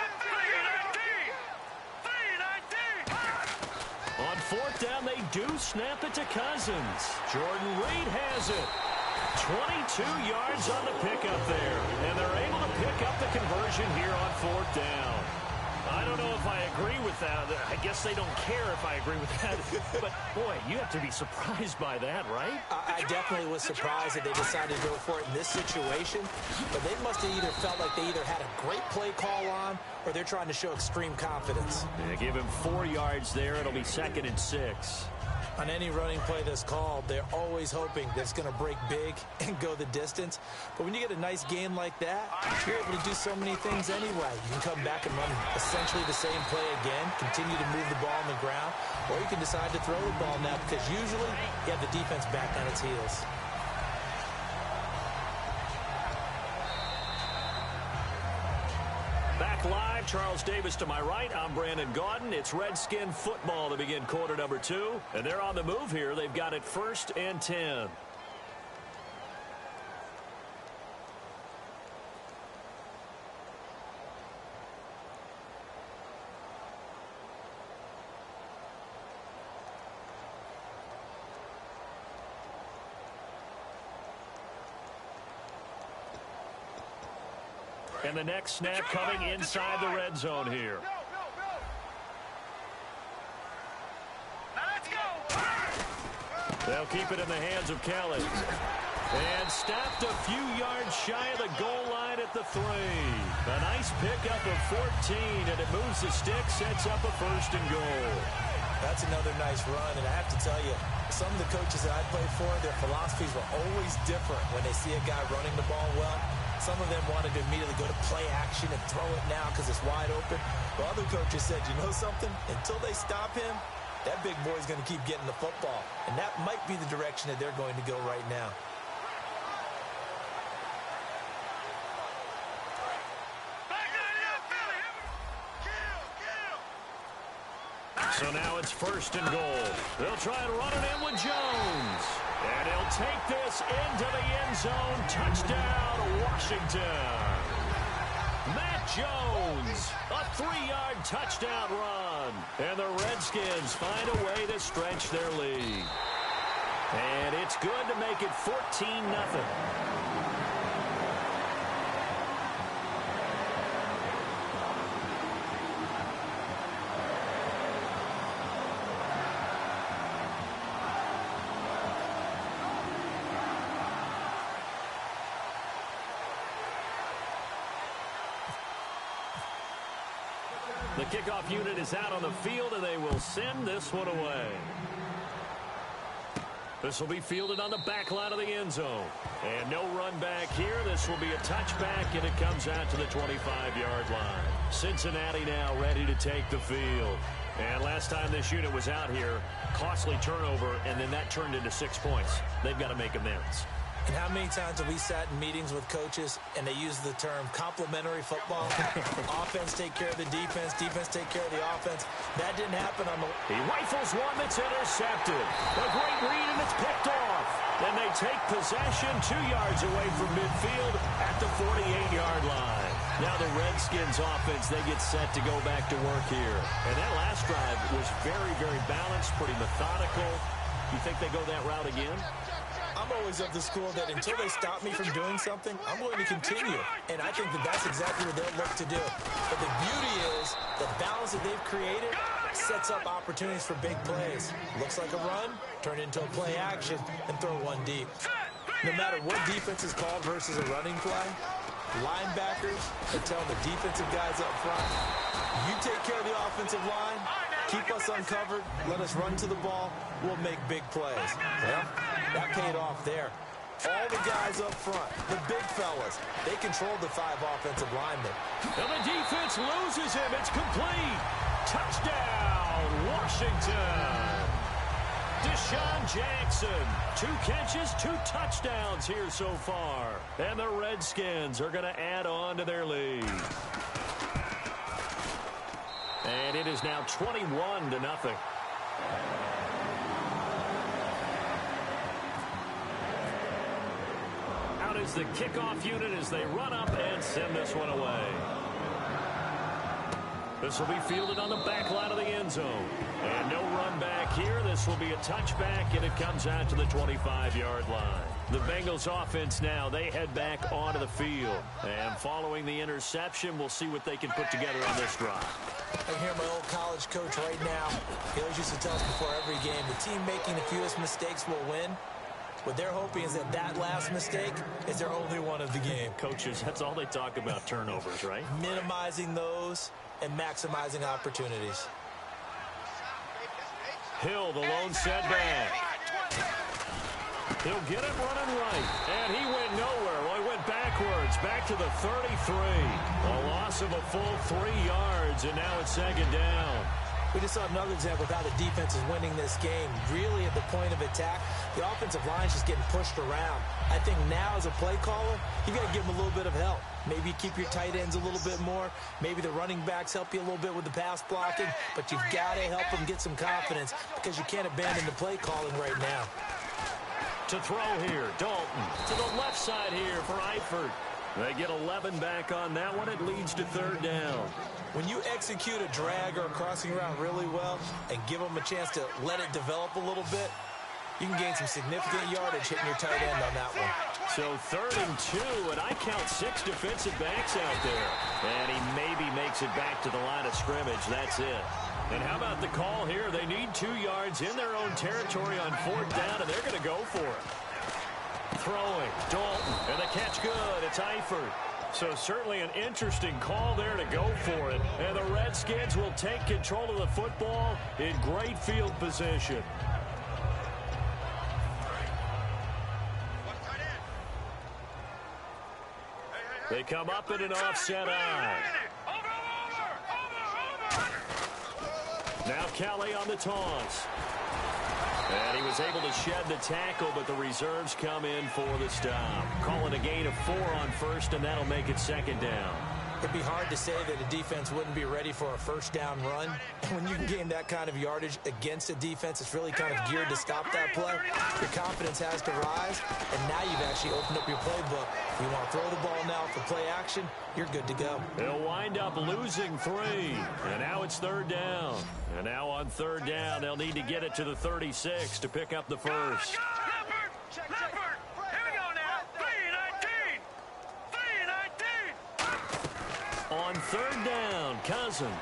319. On 4th down, they do snap it to Cousins. Jordan Reed has it. 22 yards on the pickup there. And they're able to pick up the conversion here on 4th down. I don't know if I agree with that. I guess they don't care if I agree with that. But, boy, you have to be surprised by that, right? I definitely was surprised that they decided to go for it in this situation. But they must have either felt like they either had a great play call on or they're trying to show extreme confidence. They give him 4 yards there. It'll be 2nd and 6. On any running play that's called, they're always hoping that it's going to break big and go the distance. But when you get a nice gain like that, you're able to do so many things anyway. You can come back and run essentially the same play again, continue to move the ball on the ground, or you can decide to throw the ball now because usually you have the defense back on its heels. Back live, Charles Davis to my right. I'm Brandon Gaudin. It's Redskin football to begin quarter number 2. And they're on the move here. They've got it 1st and 10. And the next snap coming inside the red zone here. Now let's go. They'll keep it in the hands of Kelly. And stopped a few yards shy of the goal line at the 3. A nice pickup of 14, and it moves the stick, sets up a 1st and goal. That's another nice run, and I have to tell you, some of the coaches that I played for, their philosophies were always different when they see a guy running the ball well. Some of them wanted to immediately go to play action and throw it now because it's wide open. But other coaches said, you know something? Until they stop him, that big boy's going to keep getting the football. And that might be the direction that they're going to go right now. So now it's 1st and goal. They'll try and run it in with Jones. And he'll take this into the end zone. Touchdown, Washington. Matt Jones, a 3-yard touchdown run. And the Redskins find a way to stretch their lead. And it's good to make it 14-0. The kickoff unit is out on the field, and they will send this one away. This will be fielded on the back line of the end zone. And no run back here. This will be a touchback, and it comes out to the 25-yard line. Cincinnati now ready to take the field. And last time this unit was out here, costly turnover, and then that turned into 6 points. They've got to make amends. And how many times have we sat in meetings with coaches and they use the term complementary football? Offense take care of the defense, defense take care of the offense. That didn't happen on the... He rifles one that's intercepted. A great read, and it's picked off. Then they take possession 2 yards away from midfield at the 48-yard line. Now the Redskins offense, they get set to go back to work here. And that last drive was very, very balanced, pretty methodical. You think they go that route again? I'm always of the school that until they stop me from doing something, I'm going to continue. And I think that that's exactly what they'll look to do. But the beauty is the balance that they've created sets up opportunities for big plays. Looks like a run, turn into a play action, and throw one deep. No matter what defense is called versus a running play, linebackers are telling the defensive guys up front, you take care of the offensive line, keep us uncovered, let us run to the ball, we'll make big plays. Well, that paid off there. All the guys up front, the big fellas, they controlled the 5 offensive linemen. And the defense loses him. It's complete. Touchdown, Washington. Deshaun Jackson, 2 catches, 2 touchdowns here so far. And the Redskins are going to add on to their lead. And it is now 21-0. Out is the kickoff unit as they run up and send this one away. This will be fielded on the back line of the end zone. And no run back here. This will be a touchback, and it comes out to the 25-yard line. The Bengals offense now, they head back onto the field. And following the interception, we'll see what they can put together on this drive. I hear my old college coach right now. He always used to tell us before every game, the team making the fewest mistakes will win. What they're hoping is that last mistake is their only one of the game. Coaches, that's all they talk about, turnovers, right? Minimizing those and maximizing opportunities. Hill, the lone setback. He'll get it running right. And he went nowhere. Well, he went backwards, back to the 33. A loss of a full 3 yards, and now it's 2nd down. We just saw another example of how the defense is winning this game. Really at the point of attack, the offensive line is just getting pushed around. I think now as a play caller, you got to give them a little bit of help. Maybe keep your tight ends a little bit more. Maybe the running backs help you a little bit with the pass blocking. But you've got to help them get some confidence because you can't abandon the play calling right now. To throw here, Dalton. To the left side here for Eifert. They get 11 back on that one. It leads to 3rd down. When you execute a drag or a crossing route really well and give them a chance to let it develop a little bit, you can gain some significant yardage hitting your tight end on that one. So 3rd and 2, and I count 6 defensive backs out there. And he maybe makes it back to the line of scrimmage. That's it. And how about the call here? They need 2 yards in their own territory on 4th down, and they're going to go for it. Throwing, Dalton, and the catch good. It's Eifert. So certainly an interesting call there to go for it. And the Redskins will take control of the football in great field position. They come up in an offset eye. Now Kelly on the toss. And he was able to shed the tackle, but the reserves come in for the stop. Calling a gain of 4 on first, and that'll make it second down. It'd be hard to say that a defense wouldn't be ready for a first down run. And when you can gain that kind of yardage against a defense, it's really kind of geared to stop that play. Your confidence has to rise, and now you've actually opened up your playbook. If you want to throw the ball now for play action, you're good to go. They'll wind up losing 3, and now it's third down. And now on third down, they'll need to get it to the 36 to pick up the first. On third down, Cousins.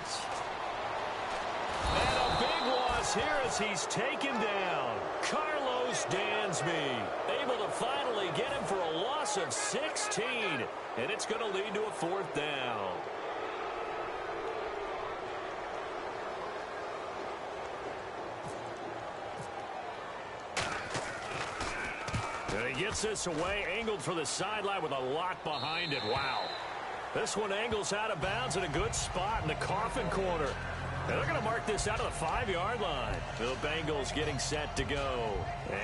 And a big loss here as he's taken down. Carlos Dansby able to finally get him for a loss of 16. And it's going to lead to a fourth down. And he gets this away, angled for the sideline with a lot behind it. Wow. This one angles out of bounds in a good spot in the coffin corner. And they're going to mark this out of the 5-yard line. The Bengals getting set to go.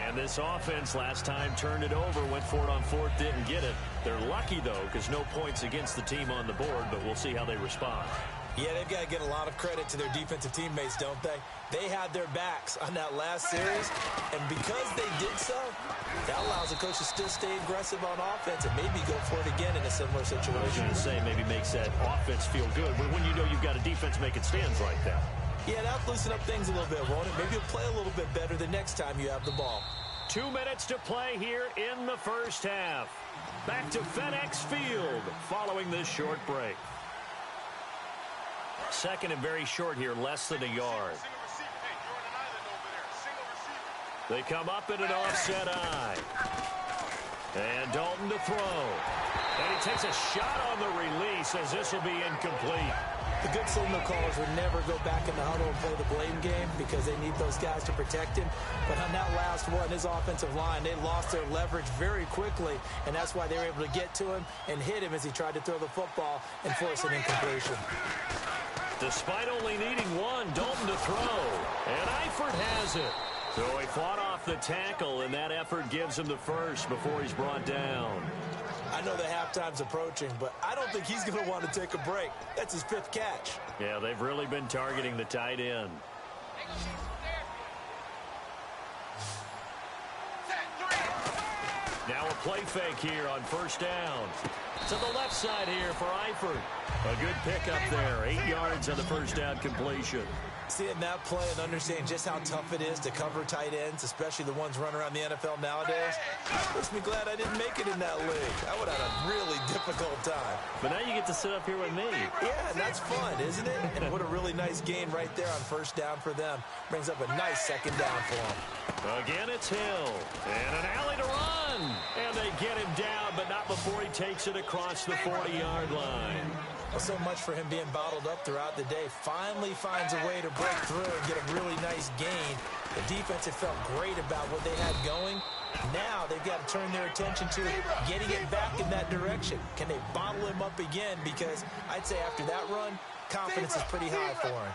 And this offense last time turned it over, went for it on fourth, didn't get it. They're lucky, though, because no points against the team on the board, but we'll see how they respond. Yeah, they've got to get a lot of credit to their defensive teammates, don't they? They had their backs on that last series, and because they did so, that allows the coach to still stay aggressive on offense and maybe go for it again in a similar situation. I was going to say maybe makes that offense feel good, but when you know you've got a defense making stands like that. Yeah, that'll loosen up things a little bit, won't it? Maybe you'll play a little bit better the next time you have the ball. 2 minutes to play here in the first half. Back to FedEx Field following this short break. Second and very short here, less than a yard. They come up in an offset eye. And Dalton to throw. And he takes a shot on the release as this will be incomplete. The good signal callers would never go back in the huddle and play the blame game because they need those guys to protect him. But on that last one, his offensive line, they lost their leverage very quickly, and that's why they were able to get to him and hit him as he tried to throw the football and force an incompletion. Despite only needing one, Dalton to throw. And Eifert has it. So he fought off the tackle, and that effort gives him the first before he's brought down. I know the halftime's approaching, but I don't think he's going to want to take a break. That's his 5th catch. Yeah, they've really been targeting the tight end. Now a play fake here on first down. To the left side here for Eifert. A good pickup there. 8 yards on the first down completion. Seeing that play and understanding just how tough it is to cover tight ends, especially the ones running around the NFL nowadays, makes me glad I didn't make it in that league. I would have had a really difficult time. But now you get to sit up here with me. Yeah, and that's fun, isn't it? And what a really nice gain right there on first down for them. Brings up a nice second down for them. Again, it's Hill. And an alley to run. And they get him down, but not before he takes it across the 40-yard line. Well, so much for him being bottled up throughout the day. Finally finds a way to break through and get a really nice gain. The defense had felt great about what they had going. Now they've got to turn their attention to getting it back in that direction. Can they bottle him up again? Because I'd say after that run, confidence is pretty high for him.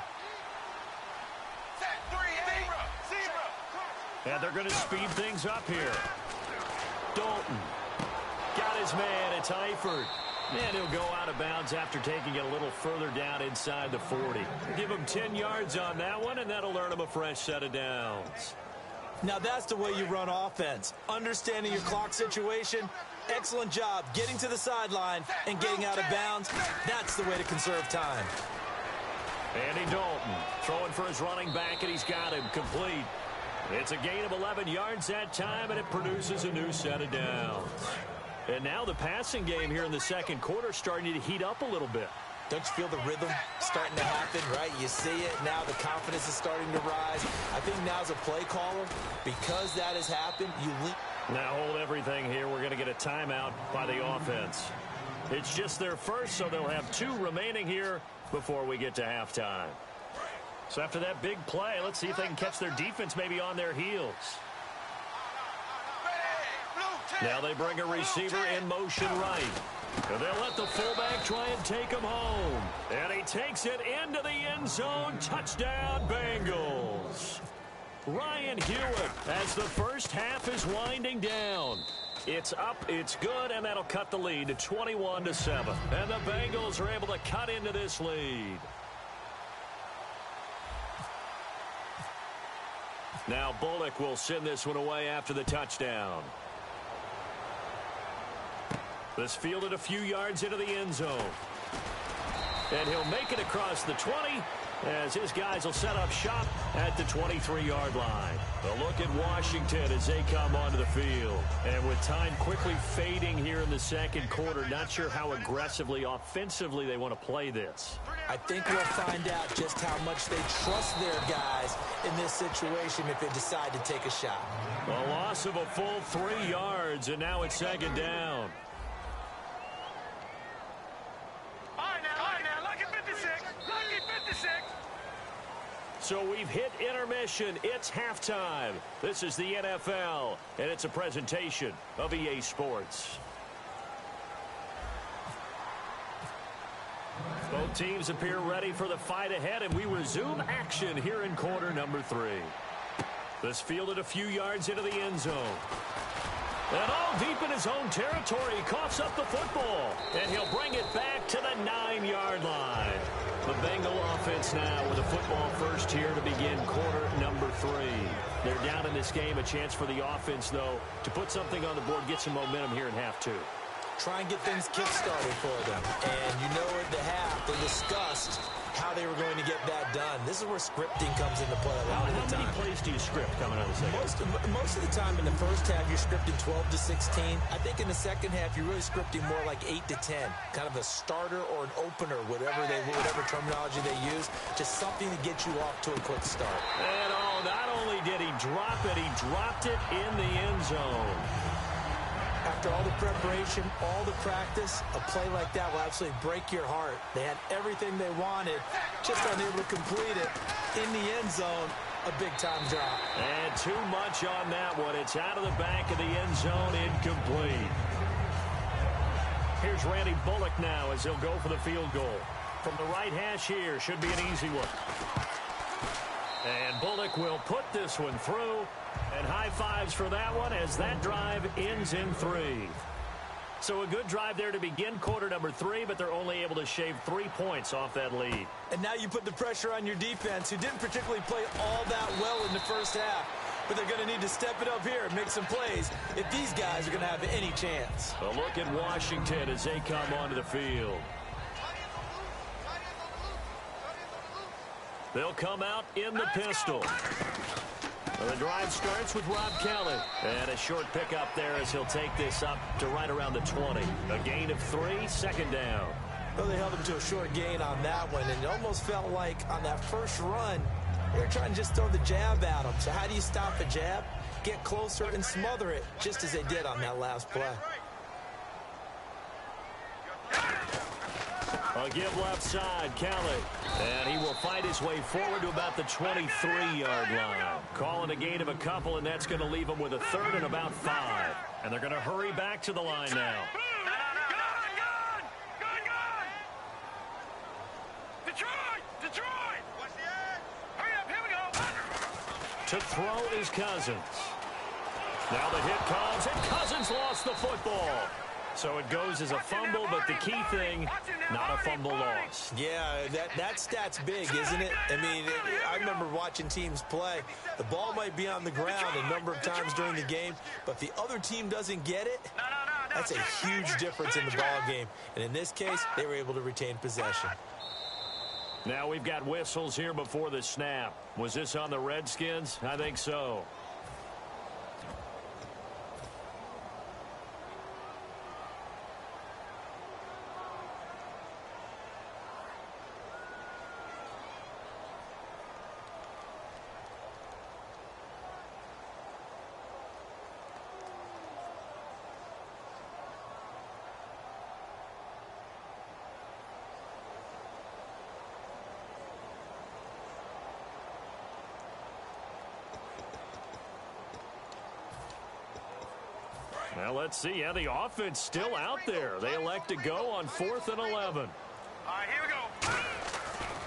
And they're going to speed things up here. Dalton got his man. It's Eifert. And he'll go out of bounds after taking it a little further down inside the 40. Give him 10 yards on that one, and that'll earn him a fresh set of downs. Now that's the way you run offense. Understanding your clock situation. Excellent job getting to the sideline and getting out of bounds. That's the way to conserve time. Andy Dalton throwing for his running back, and he's got him complete. It's a gain of 11 yards that time, and it produces a new set of downs. And now the passing game here in the second quarter starting to heat up a little bit. Don't you feel the rhythm starting to happen, right? You see it now. The confidence is starting to rise. I think now as a play caller, because that has happened, you lean Now hold everything here. We're going to get a timeout by the offense. It's just their first, so they'll have 2 remaining here before we get to halftime. So after that big play, let's see if they can catch their defense maybe on their heels. Now they bring a receiver in motion right. And they'll let the fullback try and take him home. And he takes it into the end zone. Touchdown, Bengals. Ryan Hewitt as the first half is winding down. It's up, it's good, and that'll cut the lead to 21-7. And the Bengals are able to cut into this lead. Now Bullock will send this one away after the touchdown. This fielded a few yards into the end zone. And he'll make it across the 20 as his guys will set up shop at the 23-yard line. A look at Washington as they come onto the field. And with time quickly fading here in the second quarter, not sure how aggressively, offensively they want to play this. I think we'll find out just how much they trust their guys in this situation if they decide to take a shot. A loss of a full 3 yards, and now it's second down. So we've hit intermission. It's halftime. This is the NFL, and it's a presentation of EA Sports. Both teams appear ready for the fight ahead, and we resume action here in quarter number 3. This fielded a few yards into the end zone. And all deep in his own territory, he coughs up the football, and he'll bring it back to the 9-yard line. The Bengal offense now with a football first here to begin quarter number 3. They're down in this game. A chance for the offense, though, to put something on the board, get some momentum here in half 2. Try and get things kick-started for them. And you know at the half, they discussed how they were going to get that done. This is where scripting comes into play a lot of the time. How many plays do you script coming out of the second? Most of the time in the first half, you're scripting 12 to 16. I think in the second half, you're really scripting more like 8 to 10. Kind of a starter or an opener, whatever terminology they use. Just something to get you off to a quick start. And not only did he drop it, he dropped it in the end zone. After all the preparation, all the practice, a play like that will absolutely break your heart. They had everything they wanted, just unable to complete it. In the end zone, a big-time drop. And too much on that one. It's out of the back of the end zone, incomplete. Here's Randy Bullock now as he'll go for the field goal. From the right hash here, should be an easy one. And Bullock will put this one through. And high fives for that one as that drive ends in 3. So a good drive there to begin quarter number 3, but they're only able to shave 3 points off that lead. And now you put the pressure on your defense, who didn't particularly play all that well in the first half. But they're going to need to step it up here and make some plays if these guys are going to have any chance. A look at Washington as they come onto the field. They'll come out in the pistol. Well, the drive starts with Rob Kelly. And a short pickup there as he'll take this up to right around the 20. A gain of 3, second down. Well, they held him to a short gain on that one, and it almost felt like on that first run, they were trying to just throw the jab at him. So how do you stop a jab? Get closer and smother it, just as they did on that last play. A give left side, Kelly. And he will fight his way forward to about the 23-yard line. Calling a gain of a couple, and that's going to leave him with a third and about 5. And they're going to hurry back to the line now. Detroit! What's the edge? Hurry up, here we go. To throw is Cousins. Now the hit comes, and Cousins lost the football. So it goes as a fumble, but the key thing, not a fumble loss. Yeah, that stat's big, isn't it? I mean, I remember watching teams play. The ball might be on the ground a number of times during the game, but if the other team doesn't get it, that's a huge difference in the ball game. And in this case, they were able to retain possession. Now we've got whistles here before the snap. Was this on the Redskins? I think so. Well, let's see. Yeah, the offense still out there. They elect to go on 4th and 11. All right, here we go.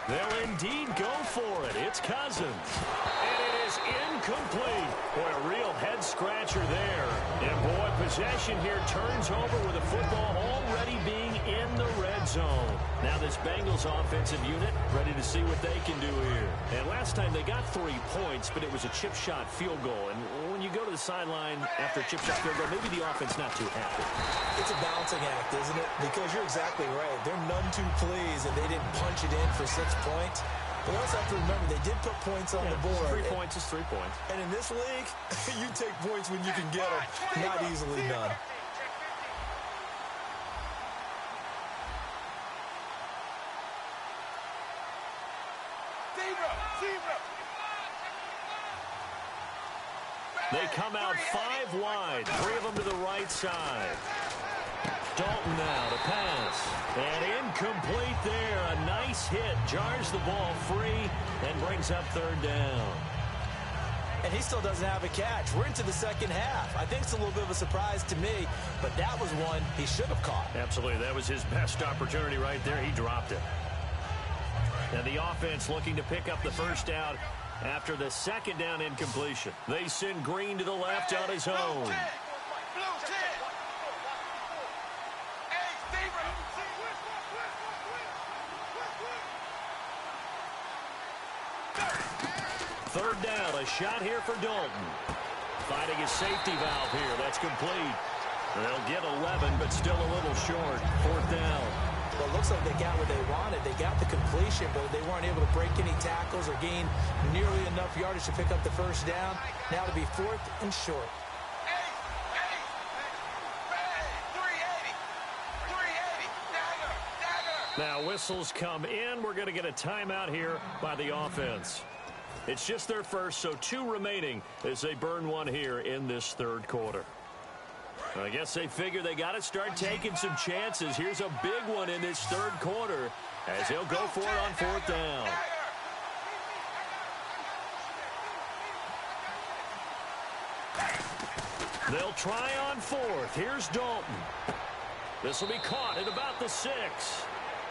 They'll indeed go for it. It's Cousins. And it is incomplete. Boy, a real head-scratcher there. And, boy, possession here turns over with the football already being in the red zone. Now this Bengals offensive unit ready to see what they can do here. And last time they got 3 points, but it was a chip shot field goal. And when you go to the sideline after a chip shot field goal, maybe the offense not too happy. It's a balancing act, isn't it? Because you're exactly right. They're none too pleased that they didn't punch it in for 6 points. But you also have to remember they did put points on the board. 3 points is 3 points. And in this league, you take points when you can get them. Not easily done. They come out 5 wide, 3 of them to the right side. Dalton now to pass. And incomplete there. A nice hit. Jars the ball free and brings up 3rd down. And he still doesn't have a catch. We're into the second half. I think it's a little bit of a surprise to me, but that was one he should have caught. Absolutely. That was his best opportunity right there. He dropped it. And the offense looking to pick up the first down after the 2nd down incompletion. They send Green to the left on his own. Blue 10. Hey, Steve. 3rd down, a shot here for Dalton. Finding his safety valve here. That's complete. They'll get 11, but still a little short. 4th down. Well, it looks like they got what they wanted. They got the completion, but they weren't able to break any tackles or gain nearly enough yardage to pick up the first down. Now to be 4th and short. Now whistles come in. We're going to get a timeout here by the offense. It's just their first, so 2 remaining as they burn one here in this 3rd quarter. I guess they figure they got to start taking some chances. Here's a big one in this 3rd quarter as he'll go for it on 4th down. They'll try on 4th. Here's Dalton. This will be caught at about the 6.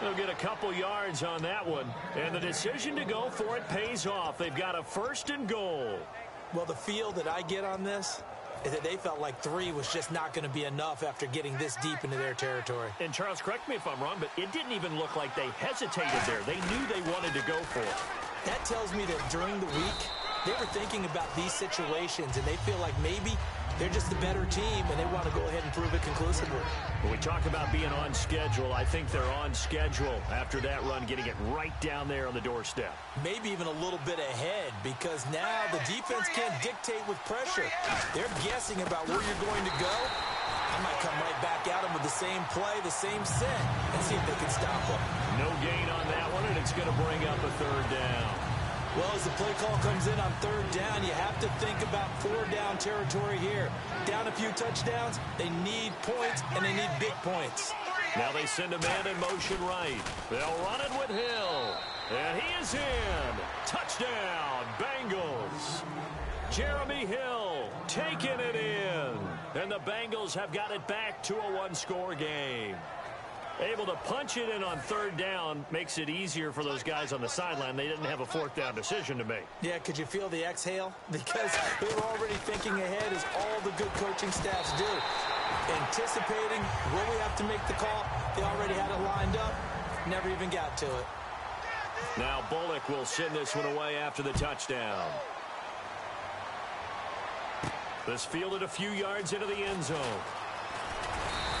They'll get a couple yards on that one. And the decision to go for it pays off. They've got a 1st and goal. Well, the feel that I get on this is that they felt like 3 was just not going to be enough after getting this deep into their territory. And Charles, correct me if I'm wrong, but it didn't even look like they hesitated there. They knew they wanted to go for it. That tells me that during the week, they were thinking about these situations, and they feel like maybe they're just the better team, and they want to go ahead and prove it conclusively. When we talk about being on schedule, I think they're on schedule after that run, getting it right down there on the doorstep. Maybe even a little bit ahead, because now the defense can't dictate with pressure. They're guessing about where you're going to go. I might come right back at them with the same play, the same set, and see if they can stop them. No gain on that one, and it's going to bring up a 3rd down. Well, as the play call comes in on 3rd down, you have to think about 4-down territory here. Down a few touchdowns, they need points, and they need big points. Now they send a man in motion right. They'll run it with Hill. And he is in. Touchdown, Bengals. Jeremy Hill taking it in. And the Bengals have got it back to a 1-score game. Able to punch it in on 3rd down makes it easier for those guys on the sideline. They didn't have a 4th down decision to make. Yeah, could you feel the exhale? Because they were already thinking ahead, as all the good coaching staffs do. Anticipating where we have to make the call. They already had it lined up. Never even got to it. Now Bullock will send this one away after the touchdown. This fielded a few yards into the end zone.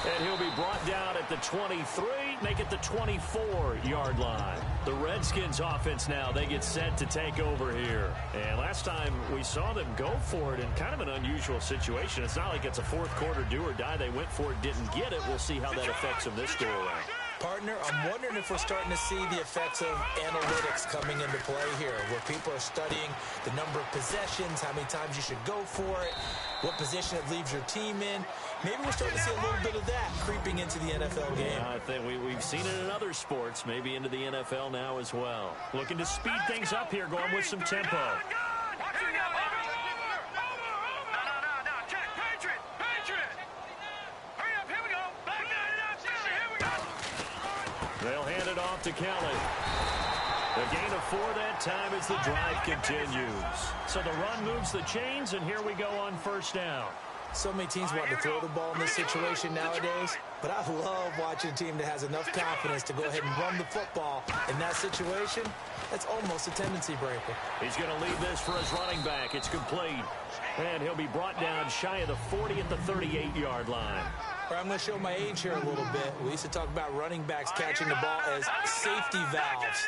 And he'll be brought down at the 23, make it the 24-yard line. The Redskins offense now, they get set to take over here. And last time we saw them go for it in kind of an unusual situation. It's not like it's a 4th quarter do or die. They went for it, didn't get it. We'll see how that affects them this go-around. Partner, I'm wondering if we're starting to see the effects of analytics coming into play here, where people are studying the number of possessions, how many times you should go for it, what position it leaves your team in. Maybe we're starting to see a little bit of that creeping into the NFL game. I think we've seen it in other sports, maybe into the NFL now as well. Looking to speed things up here, going with some tempo. off to Kelly. A gain of 4 that time as the drive continues. So the run moves the chains, and here we go on first down. So many teams want to throw the ball in this situation nowadays, but I love watching a team that has enough confidence to go ahead and run the football. In that situation, that's almost a tendency breaker. He's going to lead this for his running back. It's complete. And he'll be brought down shy of the 40 at the 38-yard line. I'm going to show my age here a little bit. We used to talk about running backs catching the ball as safety valves.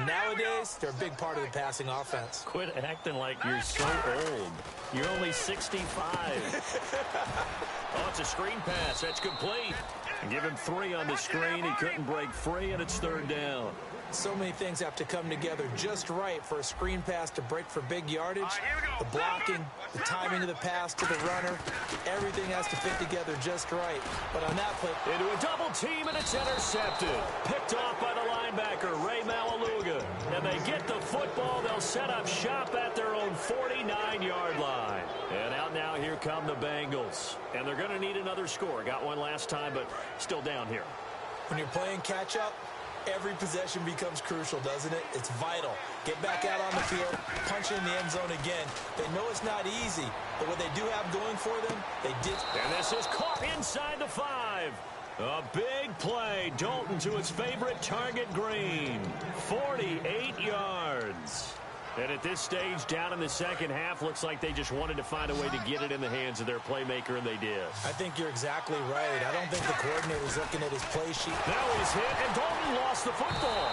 Nowadays, they're a big part of the passing offense. Quit acting like you're so old. You're only 65. Oh, it's a screen pass. That's complete. And give him 3 on the screen. He couldn't break free, and it's 3rd down. So many things have to come together just right for a screen pass to break for big yardage. The blocking, the timing of the pass to the runner, everything has to fit together just right. But on that play, into a double team, and it's intercepted. Picked off by the linebacker, Ray Malaluga. And they get the football. They'll set up shop at their own 49-yard line. And out now, here come the Bengals. And they're going to need another score. Got one last time, but still down here. When you're playing catch-up, every possession becomes crucial, doesn't it? It's vital. Get back out on the field, punch it in the end zone again. They know it's not easy, but what they do have going for them, they did. And this is caught inside the 5. A big play. Dalton to his favorite target, Green. 48 yards. And at this stage, down in the second half, looks like they just wanted to find a way to get it in the hands of their playmaker, and they did. I think you're exactly right. I don't think the coordinator was looking at his play sheet. Now he's hit, and Dalton lost the football.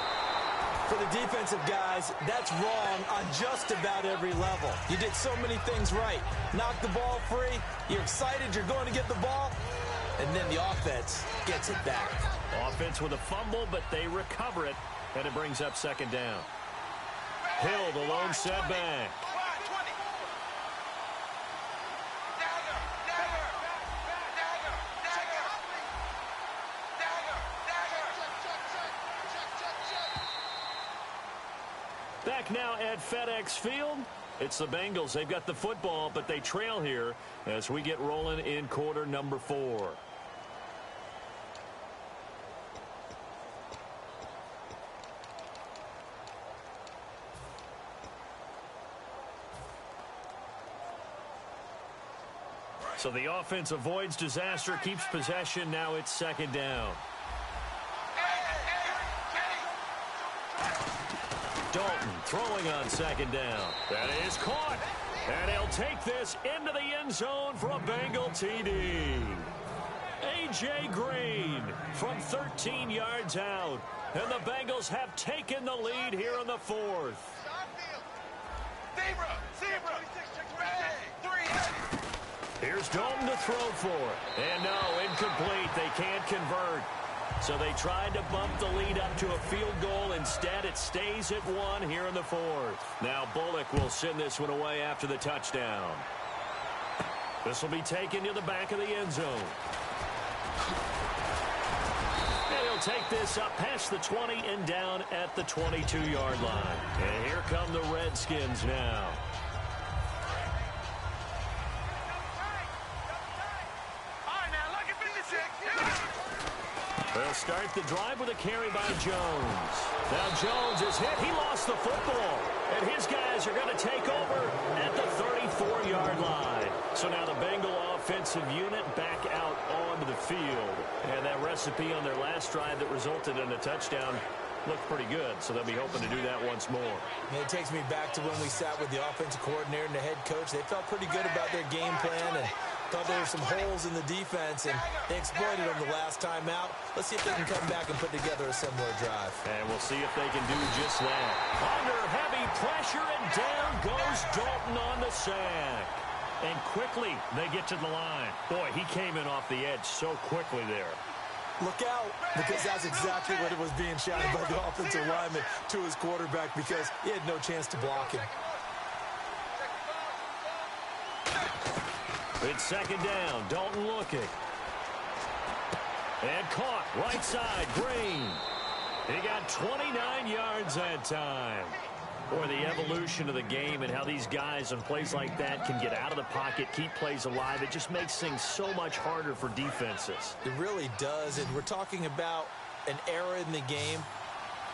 For the defensive guys, that's wrong on just about every level. You did so many things right. Knock the ball free. You're excited you're going to get the ball. And then the offense gets it back. Offense with a fumble, but they recover it, and it brings up 2nd down. Hill, the lone setback. Back now at FedEx Field. It's the Bengals. They've got the football, but they trail here as we get rolling in quarter number 4. So the offense avoids disaster, keeps possession. Now it's 2nd down. Dalton throwing on 2nd down. That is caught. And he'll take this into the end zone for a Bengal TD. A.J. Green from 13 yards out. And the Bengals have taken the lead here in the 4th. Here's Dalton to throw for. And no, incomplete. They can't convert. So they tried to bump the lead up to a field goal. Instead, it stays at 1 here in the 4th. Now Bullock will send this one away after the touchdown. This will be taken to the back of the end zone. And he'll take this up past the 20 and down at the 22-yard line. And here come the Redskins now. They'll start the drive with a carry by Jones. Now Jones is hit. He lost the football. And his guys are going to take over at the 34-yard line. So now the Bengal offensive unit back out onto the field. And that recipe on their last drive that resulted in a touchdown looked pretty good. So they'll be hoping to do that once more. And it takes me back to when we sat with the offensive coordinator and the head coach. They felt pretty good about their game plan and thought there were some holes in the defense, and they exploited them the last time out. Let's see if they can come back and put together a similar drive. And we'll see if they can do just that. Under heavy pressure, and down goes Dalton on the sack. And quickly, they get to the line. Boy, he came in off the edge so quickly there. Look out, because that's exactly what it was being shouted by the offensive lineman to his quarterback, because he had no chance to block him. It's 2nd down. Dalton looking. And caught. Right side. Green. He got 29 yards that time. Boy, the evolution of the game and how these guys on plays like that can get out of the pocket, keep plays alive. It just makes things so much harder for defenses. It really does. And we're talking about an era in the game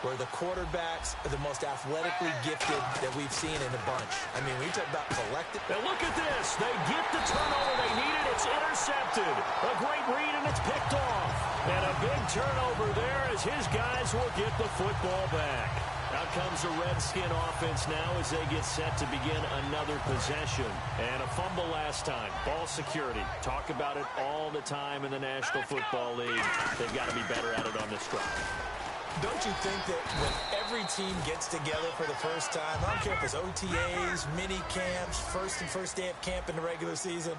where the quarterbacks are the most athletically gifted that we've seen in a bunch. I mean, when you talk about collective. And look at this. They get the turnover they needed. It's intercepted. A great read, and it's picked off. And a big turnover there as his guys will get the football back. Out comes the Redskin offense now as they get set to begin another possession. And a fumble last time. Ball security. Talk about it all the time in the National Football League. They've got to be better at it on this drive. Don't you think that when every team gets together for the first time, I don't care if it's OTAs, mini camps, first day of camp in the regular season,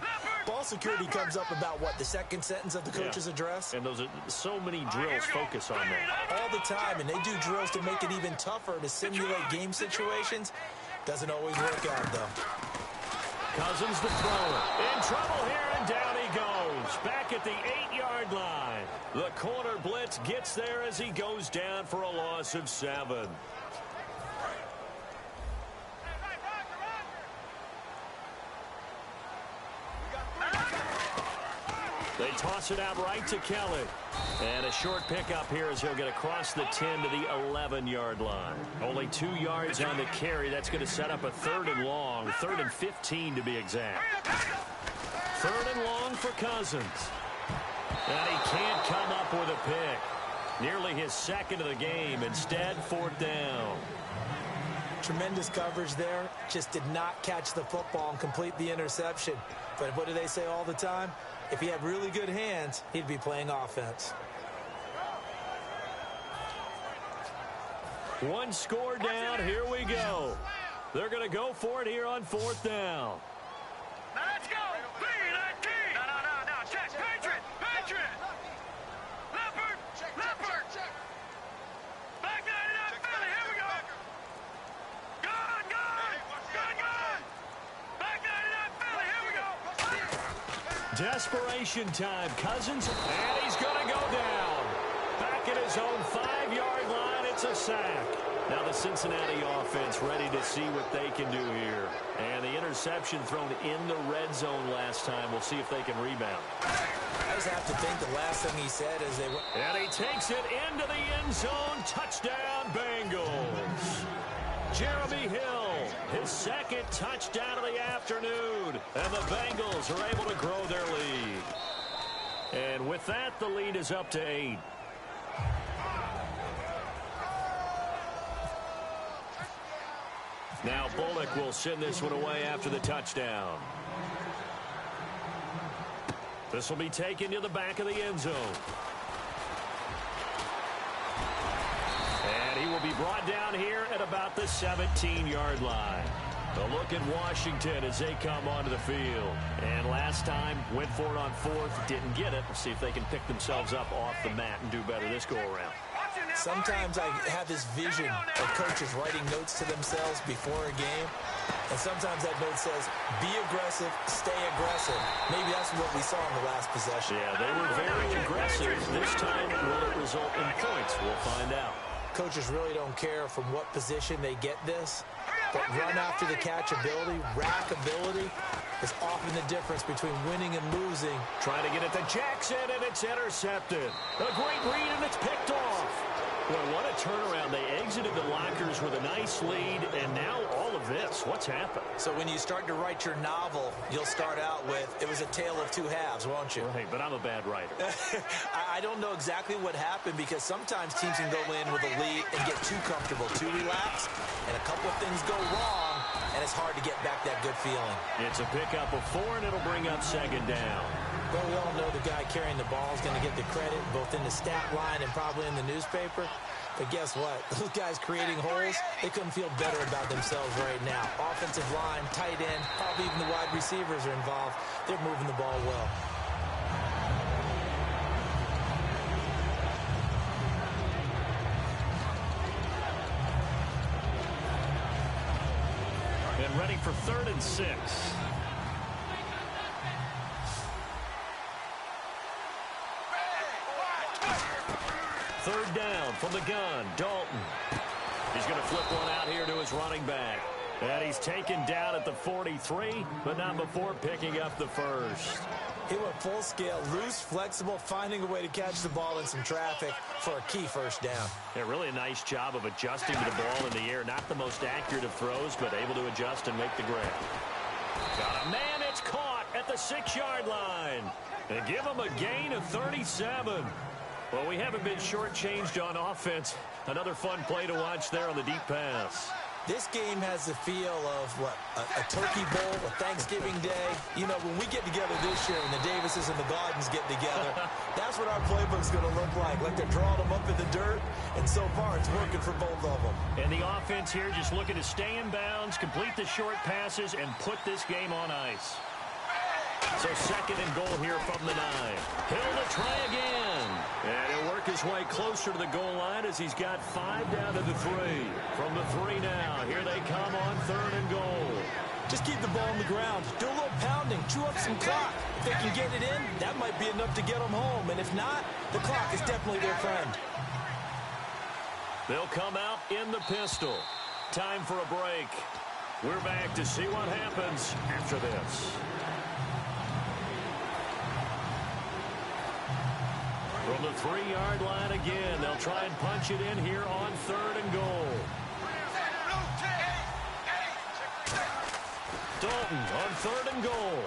ball security comes up about, what, the second sentence of the coach's address? And those are so many drills focus on that. All the time, and they do drills to make it even tougher to simulate game situations. Doesn't always work out, though. Cousins the thrower. In trouble here, and down he goes. Back at the 8-yard line. The corner blitz gets there as he goes down for a loss of 7. They toss it out right to Kelly. And a short pickup here as he'll get across the 10 to the 11-yard line. Only 2 yards on the carry. That's going to set up a 3rd and long. 3rd and 15 to be exact. 3rd and long for Cousins. And he can't come up with a pick. Nearly his 2nd of the game. Instead, 4th down. Tremendous coverage there. Just did not catch the football and complete the interception. But what do they say all the time? If he had really good hands, he'd be playing offense. One score down. Here we go. They're going to go for it here on 4th down. Now let's go. B-19. No. Check. Patriot. Leopard. Back 99 Philly. Here we go. Gun. Back 99 Philly. Here we go. Desperation time. Cousins, and he's going to go down. Back at his own 5-yard line, it's a sack. Now the Cincinnati offense ready to see what they can do here. And the interception thrown in the red zone last time. We'll see if they can rebound. I just have to think the last thing he said is they were... And he takes it into the end zone. Touchdown, Bengals. Jeremy Hill, his 2nd touchdown of the afternoon. And the Bengals are able to grow their lead. And with that, the lead is up to 8. Now Bullock will send this one away after the touchdown. This will be taken to the back of the end zone. And he will be brought down here at about the 17-yard line. A look at Washington as they come onto the field. And last time, went for it on 4th, didn't get it. We'll see if they can pick themselves up off the mat and do better this go-around. Sometimes I have this vision of coaches writing notes to themselves before a game. And sometimes that note says, be aggressive, stay aggressive. Maybe that's what we saw in the last possession. Yeah, they were very aggressive. This time, will it result in points? We'll find out. Coaches really don't care from what position they get this. But run after the catch ability, rack ability, is often the difference between winning and losing. Trying to get it to Jackson, and it's intercepted. A great read, and it's picked off. Boy, what a turnaround. They exited the lockers with a nice lead, and now all of this. What's happened? So when you start to write your novel, you'll start out with, it was a tale of 2 halves, won't you? Right, but I'm a bad writer. I don't know exactly what happened because sometimes teams can go in with a lead and get too comfortable, too relaxed, and a couple of things go wrong, and it's hard to get back that good feeling. It's a pickup of 4, and it'll bring up 2nd down. Well, we all know the guy carrying the ball is going to get the credit both in the stat line and probably in the newspaper. But guess what? Those guys creating holes, they couldn't feel better about themselves right now. Offensive line, tight end, probably even the wide receivers are involved. They're moving the ball well. And ready for 3rd and 6. Third down from the gun, Dalton. He's going to flip one out here to his running back. And he's taken down at the 43, but not before picking up the first. He went full scale, loose, flexible, finding a way to catch the ball in some traffic for a key first down. Yeah, really a nice job of adjusting to the ball in the air. Not the most accurate of throws, but able to adjust and make the grab. Got a man, it's caught at the 6-yard line. And give him a gain of 37. Well, we haven't been shortchanged on offense. Another fun play to watch there on the deep pass. This game has the feel of, a turkey bowl, a Thanksgiving day. You know, when we get together this year and the Davises and the Gardens get together, that's what our playbook's going to look like they're drawing them up in the dirt, and so far it's working for both of them. And the offense here just looking to stay in bounds, complete the short passes, and put this game on ice. So 2nd and goal here from the 9. Hill to try again. And he'll work his way closer to the goal line as he's got 5 down to the 3. From the 3 now, here they come on 3rd and goal. Just keep the ball on the ground. Do a little pounding. Chew up some clock. If they can get it in, that might be enough to get them home. And if not, the clock is definitely their friend. They'll come out in the pistol. Time for a break. We're back to see what happens after this. From the 3-yard line again, they'll try and punch it in here on 3rd and goal. Dalton on 3rd and goal.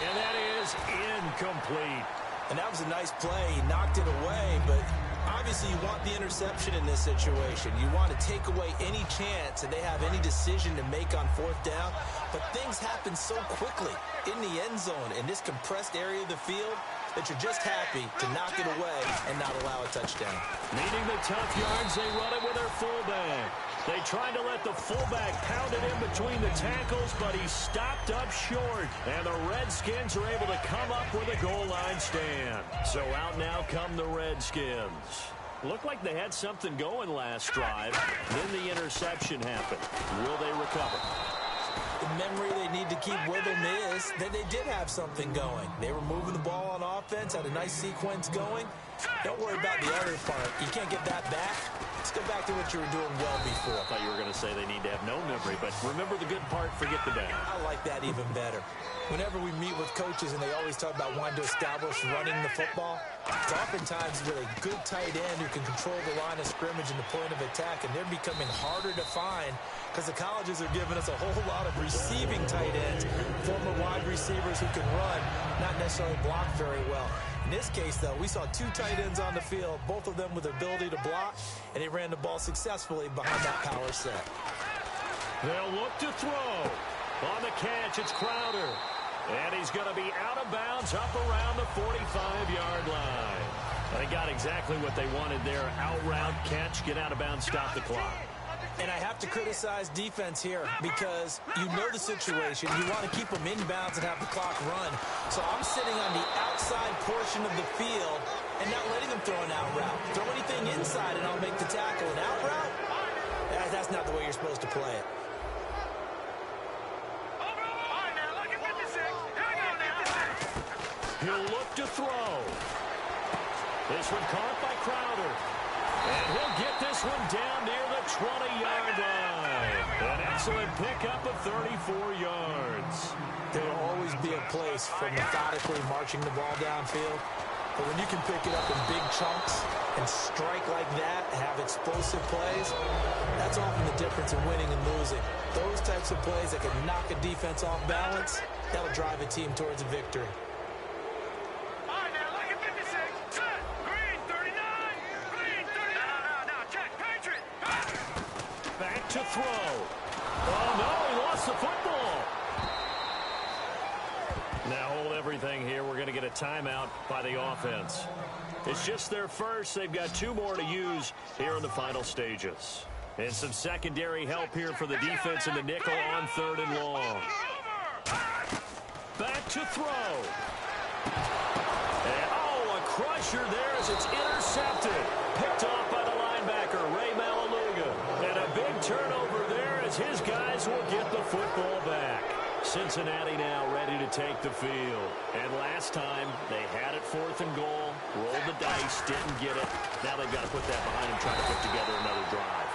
And that is incomplete. And that was a nice play. He knocked it away, but obviously you want the interception in this situation. You want to take away any chance that they have any decision to make on 4th down. But things happen so quickly in the end zone in this compressed area of the field that you're just happy to knock it away and not allow a touchdown. Needing the tough yards, they run it with their fullback. They tried to let the fullback pound it in between the tackles, but he stopped up short. And the Redskins are able to come up with a goal line stand. So out now come the Redskins. Looked like they had something going last drive. Then the interception happened. Will they recover? The memory they need to keep with them is that they did have something going. They were moving the ball on offense, had a nice sequence going. Don't worry about the other part. You can't get that back. Let's go back to what you were doing well before. I thought you were going to say they need to have no memory, but remember the good part, forget the bad. I like that even better. Whenever we meet with coaches and they always talk about wanting to establish running the football, it's oftentimes with a good tight end who can control the line of scrimmage and the point of attack, and they're becoming harder to find because the colleges are giving us a whole lot of receiving tight ends, former wide receivers who can run, not necessarily block very well. In this case, though, we saw 2 tight ends on the field, both of them with the ability to block, and they ran the ball successfully behind that power set. They'll look to throw. On the catch, it's Crowder. And he's going to be out of bounds up around the 45-yard line. They got exactly what they wanted there. Out route catch, get out of bounds, stop the clock. And I have to criticize defense here because you know the situation. You want to keep them inbounds and have the clock run. So I'm sitting on the outside portion of the field and not letting them throw an out route. Throw anything inside and I'll make the tackle. An out route? That's not the way you're supposed to play it. He'll look to throw. This one caught by Crowder. And he'll get this one down near the 20-yard line. An excellent pickup of 34 yards. There will always be a place for methodically marching the ball downfield. But when you can pick it up in big chunks and strike like that and have explosive plays, that's often the difference in winning and losing. Those types of plays that can knock a defense off balance, that'll drive a team towards a victory. To throw. Oh, no, he lost the football. Now hold everything here. We're going to get a timeout by the offense. It's just their first. They've got 2 more to use here in the final stages. And some secondary help here for the defense in the nickel on 3rd and long. Back to throw. And, oh, a crusher there as it's intercepted. Picked off by the linebacker, Ray Maliluga. And a big turnover there as his guys will get the football back. Cincinnati now ready to take the field. And last time, they had it 4th and goal, rolled the dice, didn't get it. Now they've got to put that behind them, try to put together another drive.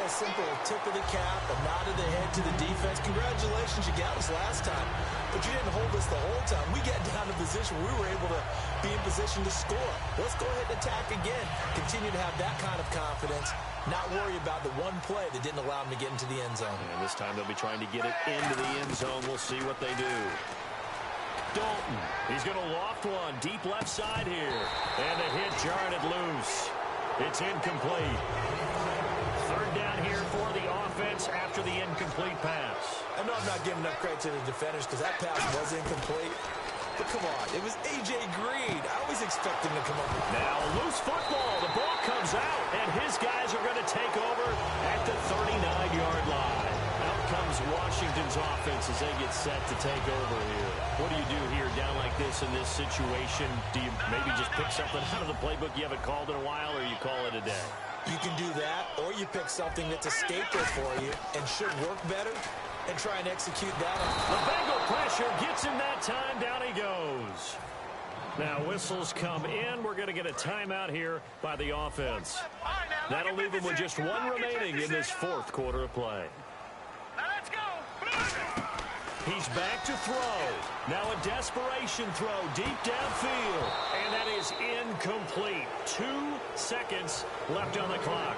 a simple tip of the cap, a nod of the head to the defense. Congratulations, you got us last time, but you didn't hold us the whole time. We got down to position where we were able to be in position to score. Let's go ahead and attack again. Continue to have that kind of confidence, not worry about the one play that didn't allow them to get into the end zone. And this time they'll be trying to get it into the end zone. We'll see what they do. Dalton, he's going to loft one deep left side here. And the hit jarred it loose. It's incomplete. Third down here for the offense after the incomplete pass. I know I'm not giving enough credit to the defenders because that pass was incomplete. But come on, it was A.J. Green. I always expect him to come up with Now loose football. The ball comes out, and his guys are going to take over at the 39-yard line. Out comes Washington's offense as they get set to take over here. What do you do here down like this in this situation? Do you maybe just pick something out of the playbook you haven't called in a while, or you call it a day? You can do that, or you pick something that's a scapegoat for you and should work better and try and execute that. The Bengal pressure gets him that time. Down he goes. Now whistles come in. We're going to get a timeout here by the offense. That'll leave him with just one remaining in this fourth quarter of play. Now let's go. He's back to throw. Now a desperation throw deep downfield. And that is incomplete. 2 seconds left on the clock.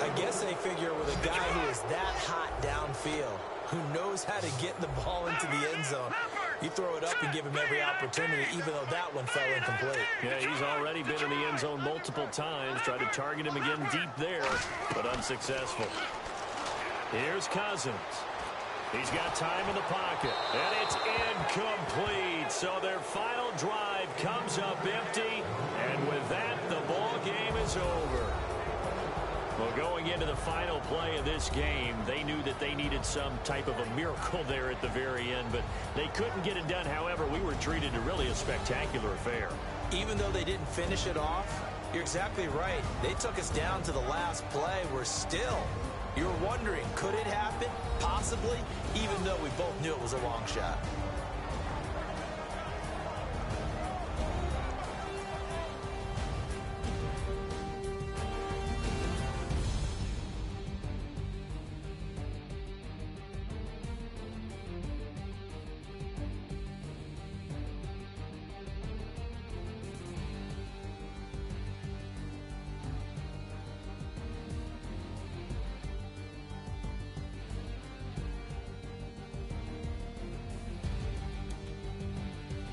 I guess they figure with a guy who is that hot downfield, who knows how to get the ball into the end zone, you throw it up and give him every opportunity, even though that one fell incomplete. Yeah, he's already been in the end zone multiple times. Tried to target him again deep there, but unsuccessful. Here's Cousins. He's got time in the pocket, and it's incomplete. So their final drive comes up empty, and with that, the ball game is over. Well, going into the final play of this game, they knew that they needed some type of a miracle there at the very end, but they couldn't get it done. However, we were treated to really a spectacular affair. Even though they didn't finish it off, you're exactly right. They took us down to the last play. We're still, you're wondering, could it happen? Possibly, even though we both knew it was a long shot.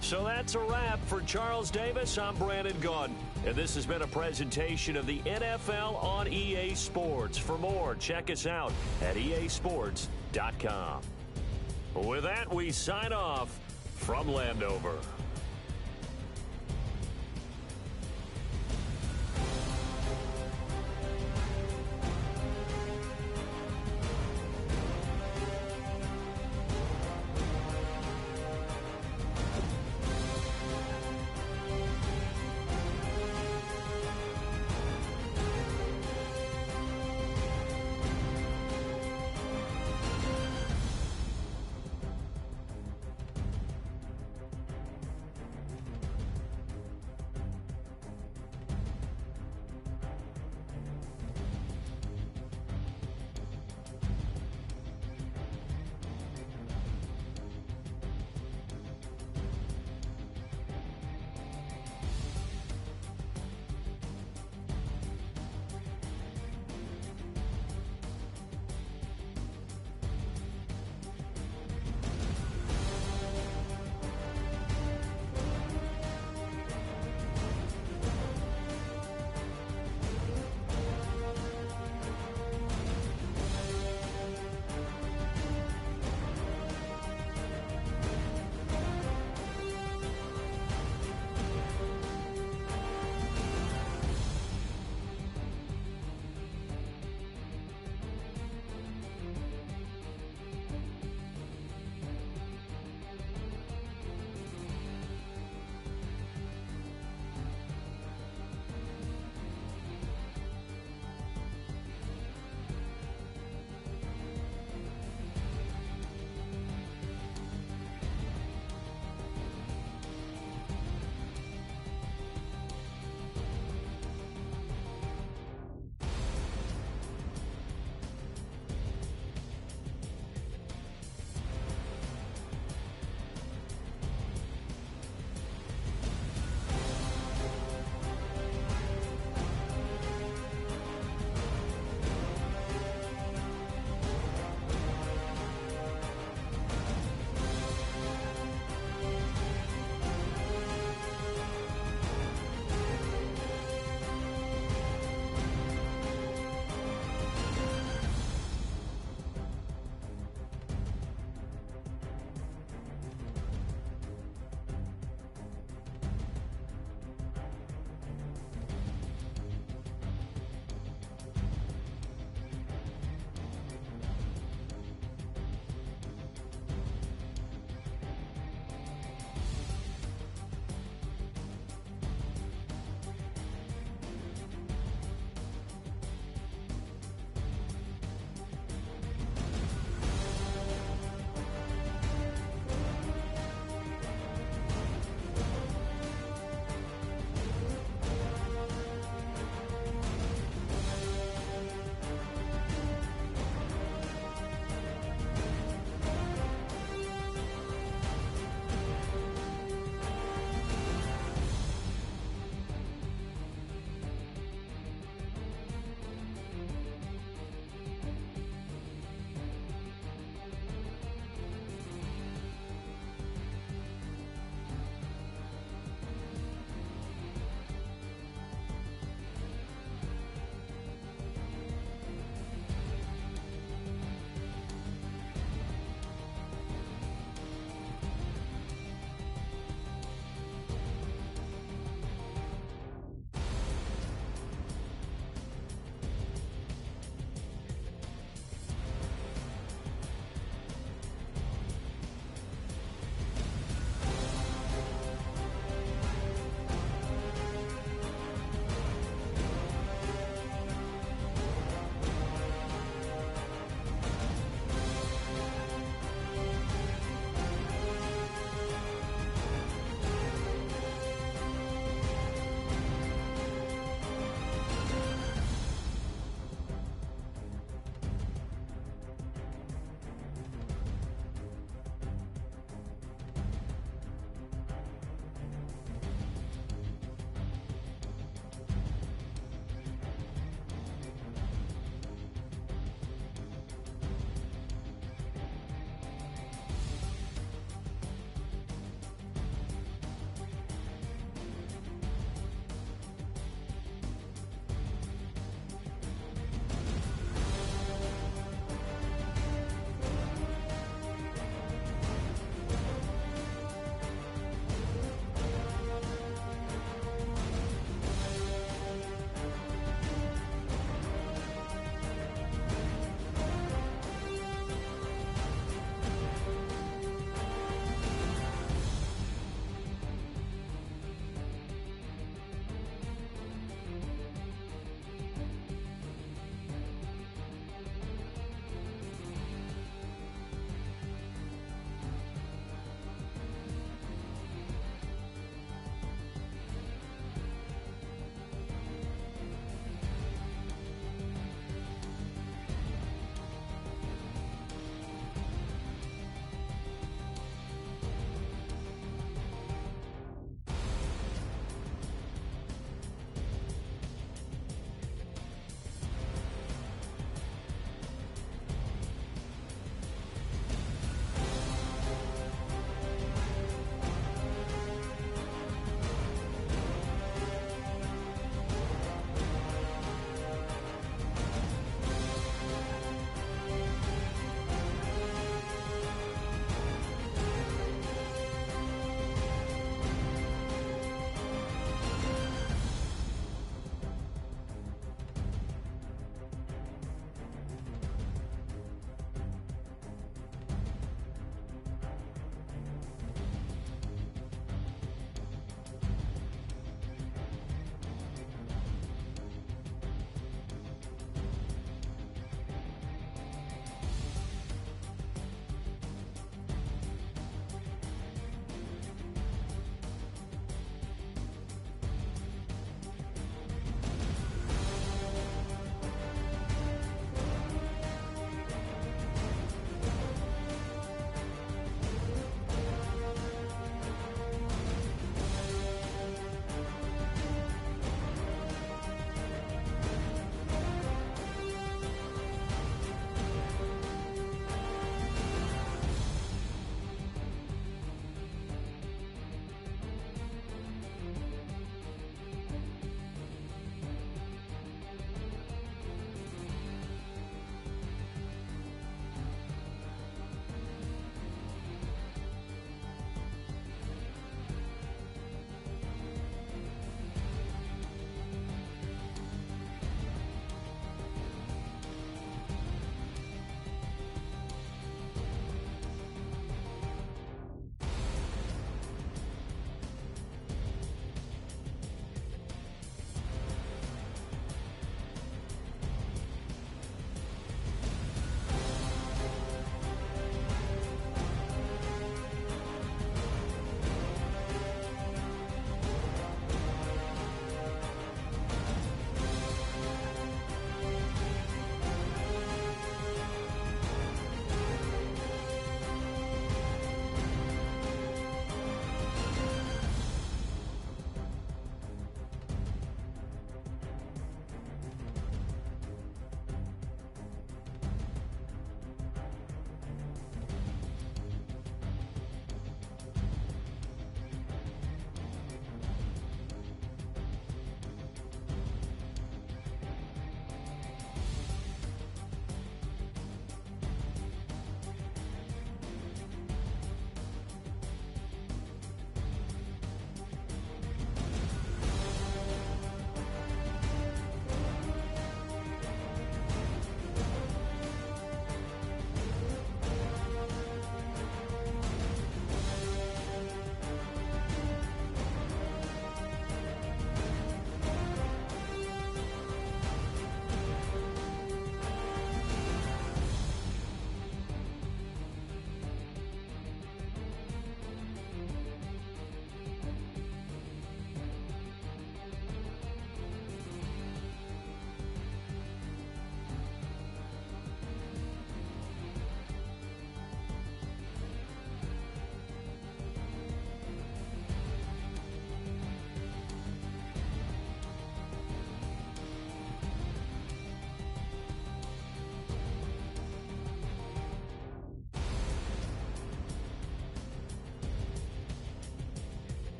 So that's a wrap for Charles Davis. I'm Brandon Gaudin, and this has been a presentation of the NFL on EA Sports. For more, check us out at easports.com. With that, we sign off from Landover.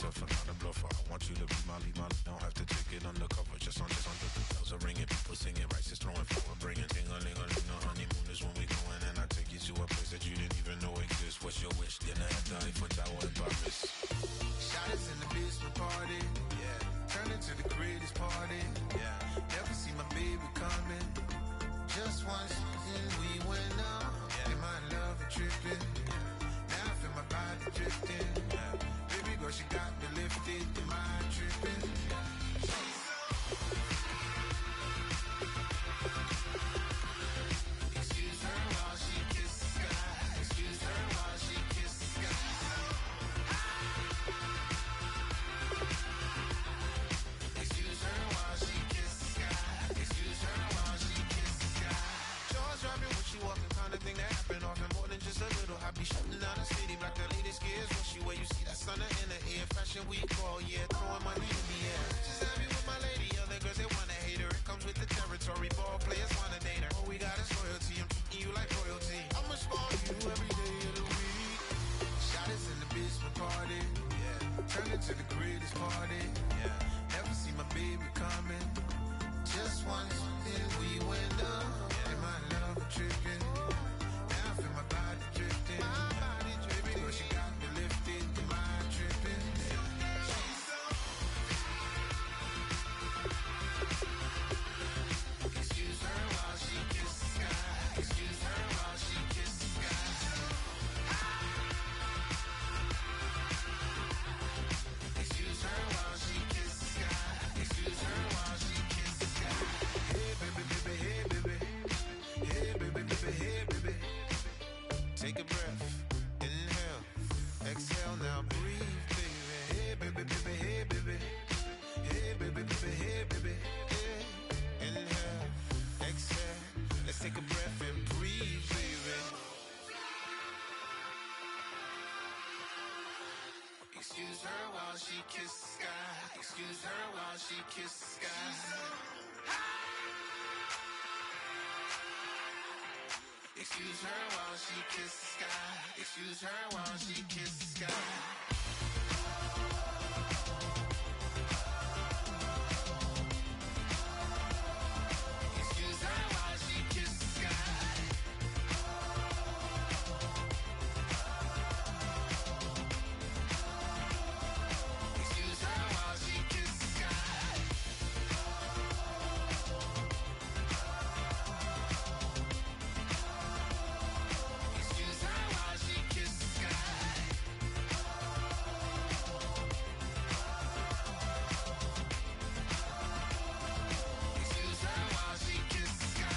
tougher, not a bluffer. I want you to be my lead, don't have to take it undercover. Just under the bells are ringing, people singing, rice is throwing, flower bringing. Ding-a-ling-a-ling, the honeymoon is when we going, and I take you to a place that you didn't even know exists. What's your wish? Dinner at the Eiffel Tower in Paris. Shot us in the basement party, yeah. Turn into the greatest party, yeah. Never see my baby coming. Just once, and we went up. Yeah. In my love and tripping. Now I feel my body drifting. Yeah. Baby girl, she got me lifted. In my tripping. She's so. Excuse her while she kisses the sky. Excuse her while she kisses the sky. Excuse her while she kisses the sky. Excuse her while she kisses the sky. Jaws dropping when she walking, kind of thing that happen often more than just a little. I be shutting down the city, black the latest gears. When she wear, you see that sun in the air. Fashion week all year, throwing money in the air. Just happy with my lady, other girls they wanna hate her. It comes with the territory, ball players wanna date her. All we got is loyalty, I'm treating you like royalty. I'ma spoil you every day of the week. Shot us in the basement party, yeah. Turn into the greatest party, yeah. Never see my baby coming. Just once, then we went up. And my love was tripping. Now I feel my body drifting. My body dripping. Girl, she got me lifted. My tripping. She's so. Excuse her while she kisses the sky. Excuse her while she kisses the sky. Excuse her while she kisses the sky. Excuse her while she kisses the sky. Hey baby, baby, hey baby. Hey baby, baby, hey baby. Take a breath, inhale, exhale, now breathe, baby. Hey baby, baby, hey baby. Hey baby, baby, hey baby. Hey, inhale, exhale. Let's take a breath and breathe, baby. Excuse her while she kisses the sky. Excuse her while she kisses the sky. Excuse her while she kisses the sky. Excuse her while she kisses the sky. Excuse her while she kisses the sky. Excuse her while she kisses the sky. Excuse her while she kisses the sky. Excuse her while she kisses the sky.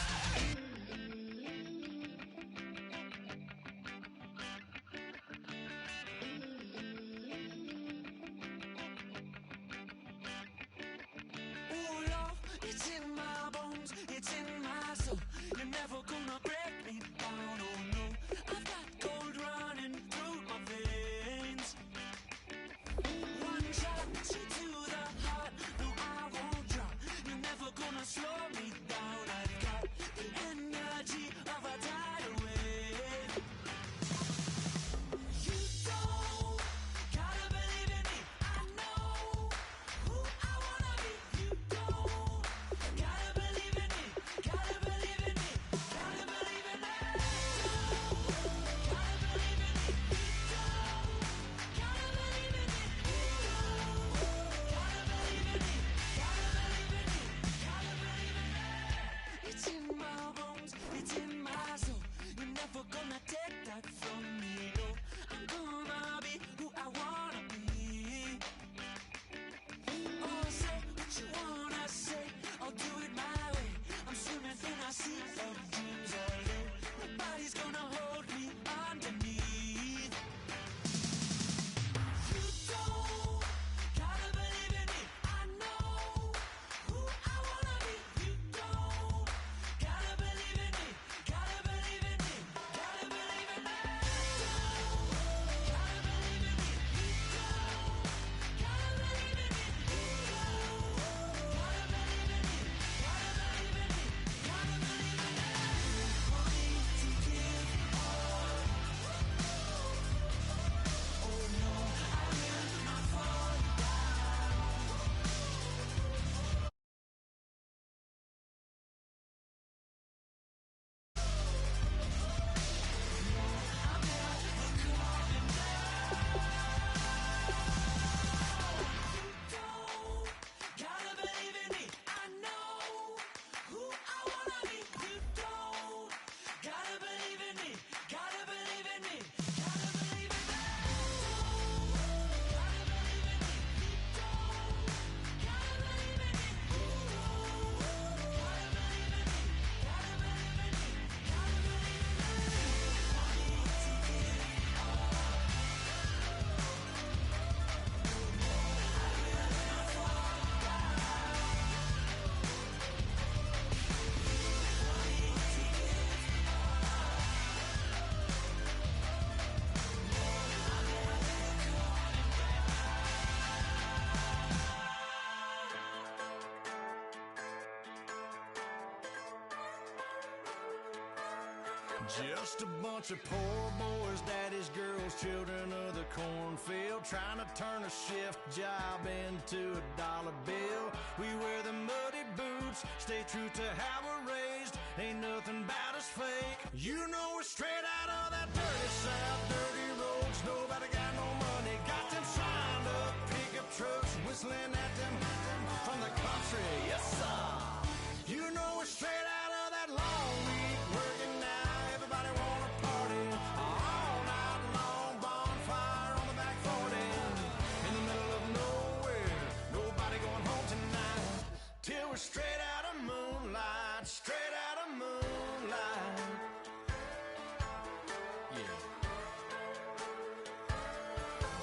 Ooh, love, it's in my bones, it's in my soul. You're never gonna break me down, oh no. I've got gold running through my veins. One shot, straight to the heart. No, I won't drop. You're never gonna slow me down. I've got the energy of a tidal wave. You don't gotta believe in me. I know who I wanna be. You don't gotta believe in me. Gotta believe in me. Gotta believe in me. Gotta believe in me. You don't gotta believe in me. You don't gotta believe in me. Gotta believe in me. Gotta believe in me. It's in my bones. It's in my soul. You're never gonna take that from me. No, I'm gonna be who I wanna be. Oh, say what you wanna say. I'll do it my way. I'm swimming in a sea of dreams all day. Nobody's gonna hold me underneath. You don't gotta believe in me. I know who I wanna be. You don't gotta believe in me. Gotta believe in me. Gotta believe in me. Gotta believe in me. You don't gotta believe in me. You don't gotta believe in me. Gotta believe in me. Gotta believe in me. For me to give all Just a bunch of poor boys, daddy's girls, children of the cornfield, trying to turn a shift job into a dollar bill. We wear the muddy boots, stay true to how we're raised. Ain't nothing about us fake. You know we're straight out of that dirty south, dirty roads. Nobody got no money, got them signed up pickup trucks, whistling at them from the country. Yes, sir. You know we're straight out of that long week working now. Everybody wanna party all night long, bonfire on the back 40 in the middle of nowhere. Nobody going home tonight till we're straight out of moonlight, straight out of moonlight. Yeah.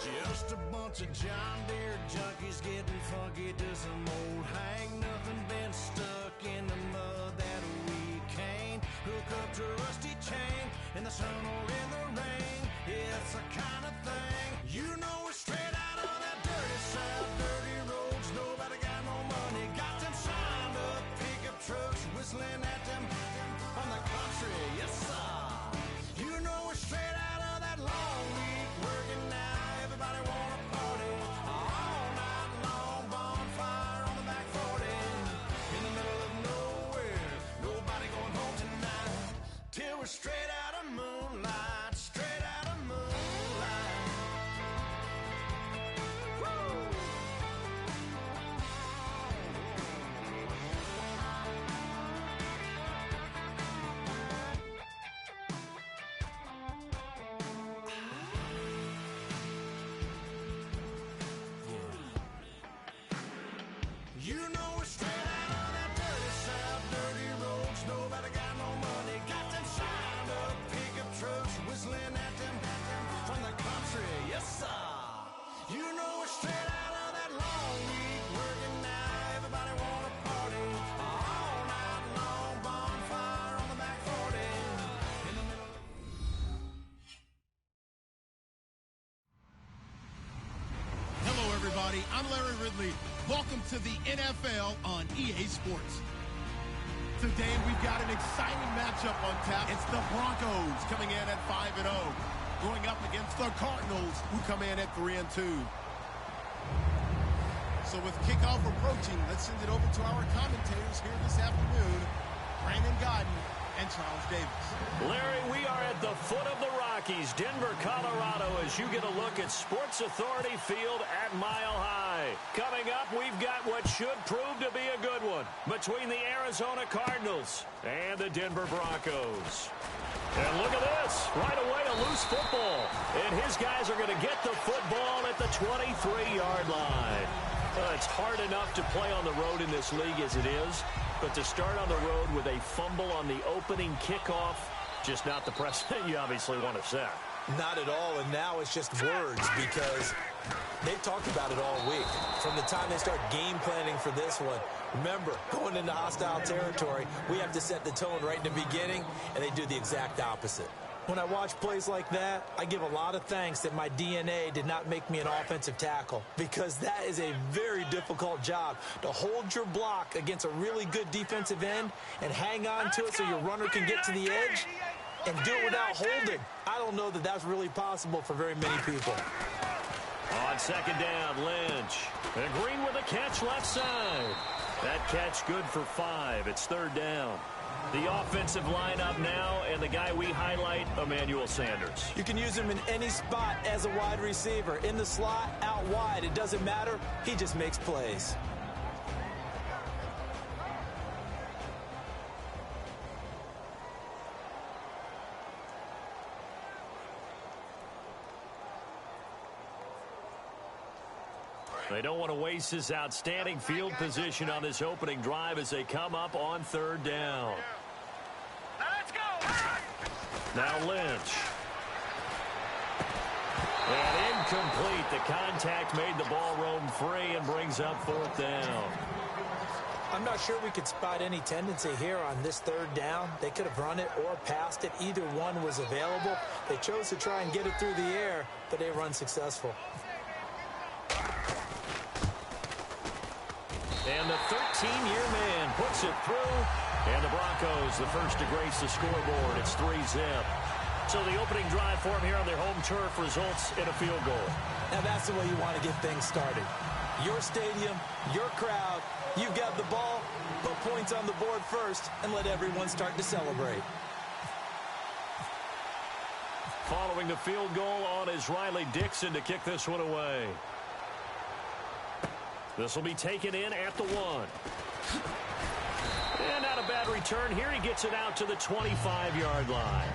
Just a bunch of John Deere junkies getting funky to some old hang. Nothing been stuck in the mud that we can't hook up to a rusty chain in the sun or in the rain. Yeah, it's the kind of thing. You know we're straight out of that dirty south, dirty roads. Nobody got no money, got them signed up pickup trucks, whistling at them from the country. Yes, sir. You know we're straight out of that long week working now. Everybody wanna party all night long, bonfire on the back 40 in the middle of nowhere. Nobody going home tonight till we're straight out of moonlight, straight out of moonlight. Woo! You know we're straight out of that dirty south, dirty roads. Nobody got no money, got them signed up pickup trucks, whistling at them from the country. Yes, sir. You know we're straight out of that long week working now. Everybody wanna party all night long, bonfire on the back 40 in the middle. Hello, everybody. I'm Larry Ridley. Welcome to the NFL on EA Sports. Today, we've got an exciting matchup on tap. It's the Broncos coming in at 5-0, going up against the Cardinals, who come in at 3-2. So with kickoff approaching, let's send it over to our commentators here this afternoon, Brandon Gaudin and Charles Davis. Larry, we are at the foot of the Rockies, Denver, Colorado, as you get a look at Sports Authority Field at Mile High. Coming up, we've got what should prove to be a good one between the Arizona Cardinals and the Denver Broncos. And look at this. Right away, a loose football. And his guys are going to get the football at the 23-yard line. It's hard enough to play on the road in this league as it is, but to start on the road with a fumble on the opening kickoff, just not the precedent you obviously want to set. Not at all, and now it's just words because they've talked about it all week. From the time they start game planning for this one, remember, going into hostile territory, we have to set the tone right in the beginning, and they do the exact opposite. When I watch plays like that, I give a lot of thanks that my DNA did not make me an offensive tackle, because that is a very difficult job, to hold your block against a really good defensive end and hang on to it so your runner can get to the edge and do it without holding. I don't know that that's really possible for very many people. On second down, Lynch. And Green with a catch left side. That catch good for 5. It's third down. The offensive lineup now, and the guy we highlight, Emmanuel Sanders. You can use him in any spot as a wide receiver. In the slot, out wide, it doesn't matter. He just makes plays. They don't want to waste this outstanding field position on this opening drive as they come up on third down. Now let's go. Now Lynch. And incomplete. The contact made the ball roam free and brings up fourth down. I'm not sure we could spot any tendency here on this third down. They could have run it or passed it. Either one was available. They chose to try and get it through the air, but they run successful. And the 13-year man puts it through. And the Broncos, the first to grace the scoreboard. It's 3-zip. So the opening drive for them here on their home turf results in a field goal. Now that's the way you want to get things started. Your stadium, your crowd, you've got the ball, put points on the board first, and let everyone start to celebrate. Following the field goal on is Riley Dixon to kick this one away. This will be taken in at the 1. And not a bad return here. He gets it out to the 25-yard line.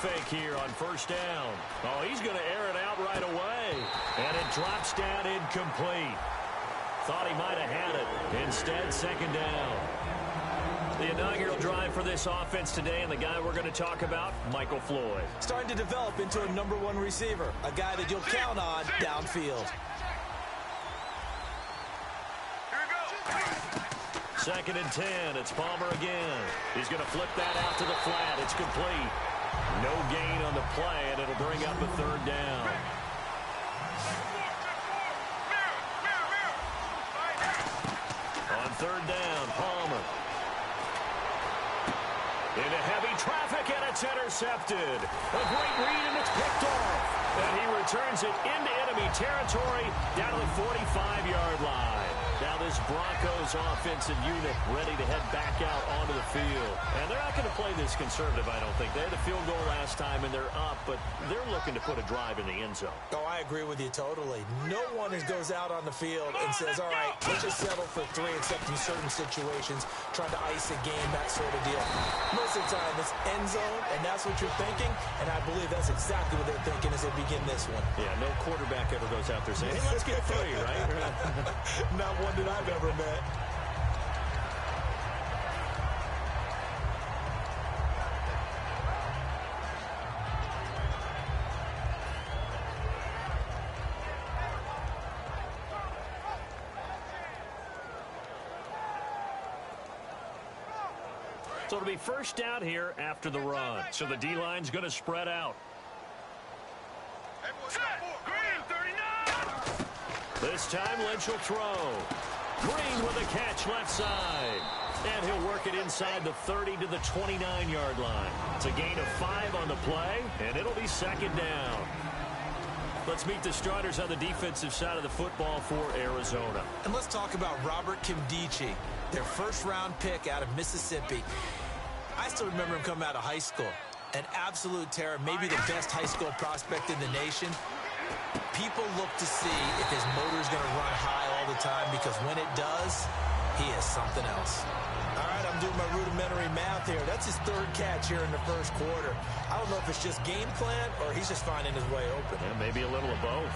Fake here on first down. Oh, he's going to air it out right away. And it drops down incomplete. Thought he might have had it. Instead, second down. The inaugural drive for this offense today, and the guy we're going to talk about, Michael Floyd. Starting to develop into a #1 receiver, a guy that you'll count on downfield. Second and 10. It's Palmer again. He's going to flip that out to the flat. It's complete. No gain on the play, and it'll bring up a third down. On third down, Palmer. Into heavy traffic, and it's intercepted. A great read, and it's picked off. And he returns it into enemy territory down to the 45-yard line. Now this Broncos offensive unit ready to head back out onto the field. And they're not going to play this conservative, I don't think. They had a field goal last time, and they're up, but they're looking to put a drive in the end zone. Oh, I agree with you totally. No one goes out on the field and says, all right, let's just settle for 3, except in certain situations, trying to ice a game, that sort of deal. Most of the time, it's end zone, and that's what you're thinking, and I believe that's exactly what they're thinking as they begin this one. Yeah, no quarterback ever goes out there saying, hey, let's get 3, right? Not one that I've ever met. So it'll be first down here after the run. So the D-line's going to spread out. This time Lynch will throw. Green with a catch left side. And he'll work it inside the 30 to the 29-yard line. It's a gain of 5 on the play, and it'll be second down. Let's meet the starters on the defensive side of the football for Arizona. And let's talk about Robert Kimdichie, their first-round pick out of Mississippi. I still remember him coming out of high school. An absolute terror, maybe the best high school prospect in the nation. People look to see if his motor's going to run high all the time, because when it does, he is something else. All right, I'm doing my rudimentary math here. That's his 3rd catch here in the first quarter. I don't know if it's just game plan or he's just finding his way open. Yeah, maybe a little of both.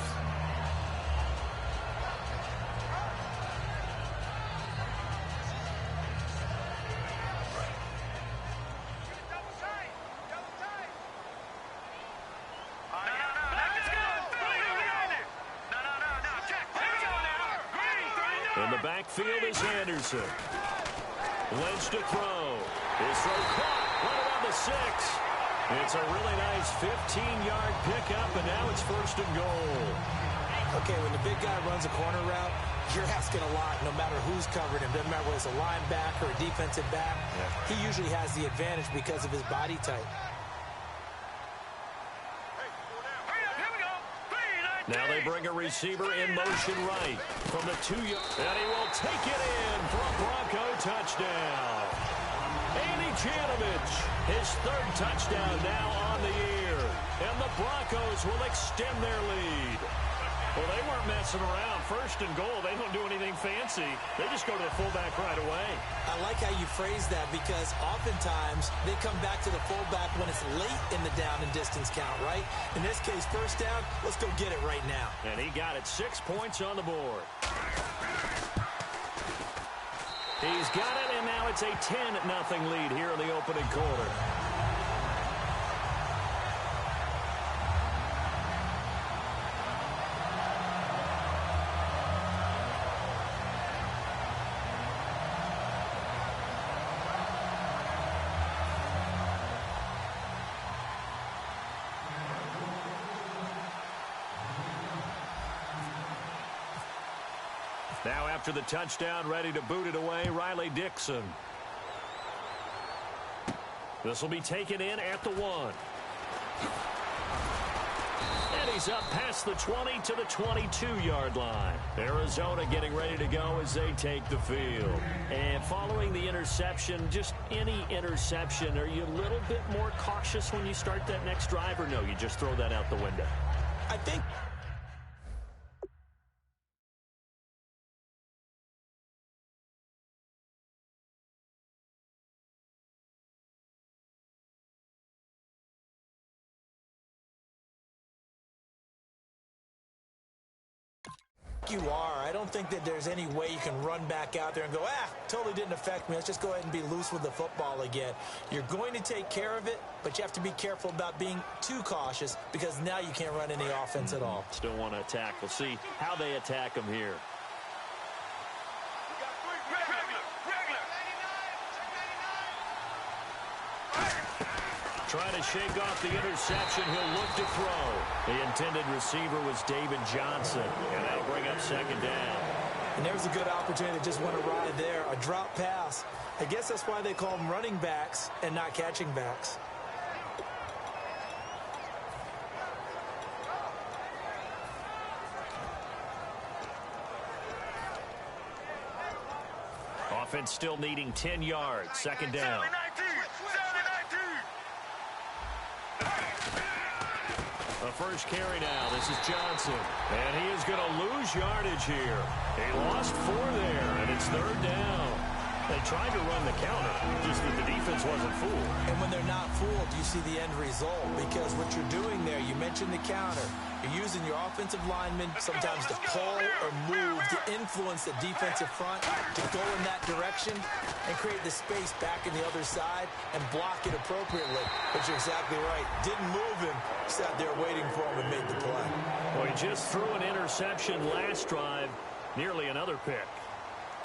In the backfield is Anderson. Lynch to throw. His throw caught right around the 6. It's a really nice 15-yard pickup, and now it's first and goal. Okay, when the big guy runs a corner route, you're asking a lot no matter who's covering him. Doesn't matter whether it's a linebacker or a defensive back. Yeah. He usually has the advantage because of his body type. Now they bring a receiver in motion right from the 2-yard. And he will take it in for a Bronco touchdown. Andy Janovich, his 3rd touchdown now on the year. And the Broncos will extend their lead. Well, they weren't messing around. First and goal, they don't do anything fancy. They just go to the fullback right away. I like how you phrase that, because oftentimes they come back to the fullback when it's late in the down and distance count, right? In this case, first down, let's go get it right now. And he got it. 6 points on the board. He's got it, and now it's a 10-0 lead here in the opening quarter. Now after the touchdown, ready to boot it away, Riley Dixon. This will be taken in at the 1. And he's up past the 20 to the 22-yard line. Arizona getting ready to go as they take the field. And following the interception, just any interception, are you a little bit more cautious when you start that next drive, or no, you just throw that out the window? I think you are. I don't think that there's any way you can run back out there and go, totally didn't affect me. Let's just go ahead and be loose with the football again. You're going to take care of it, but you have to be careful about being too cautious because now you can't run any offense at all. Still want to attack. We'll see how they attack them here. Trying to shake off the interception. He'll look to throw. The intended receiver was David Johnson, and that'll bring up second down. And there's a good opportunity to just want to ride there. A drop pass. I guess that's why they call them running backs and not catching backs. Offense still needing 10 yards. Second down. The first carry now. This is Johnson. And he is going to lose yardage here. He lost 4 there, and it's third down. They tried to run the counter, just that the defense wasn't fooled. And when they're not fooled, you see the end result. Because what you're doing there, you mentioned the counter. You're using your offensive linemen sometimes to pull or move to influence the defensive front to go in that direction and create the space back in the other side and block it appropriately. But you're exactly right. Didn't move him. Sat there waiting for him and made the play. Well, he just threw an interception last drive. Nearly another pick.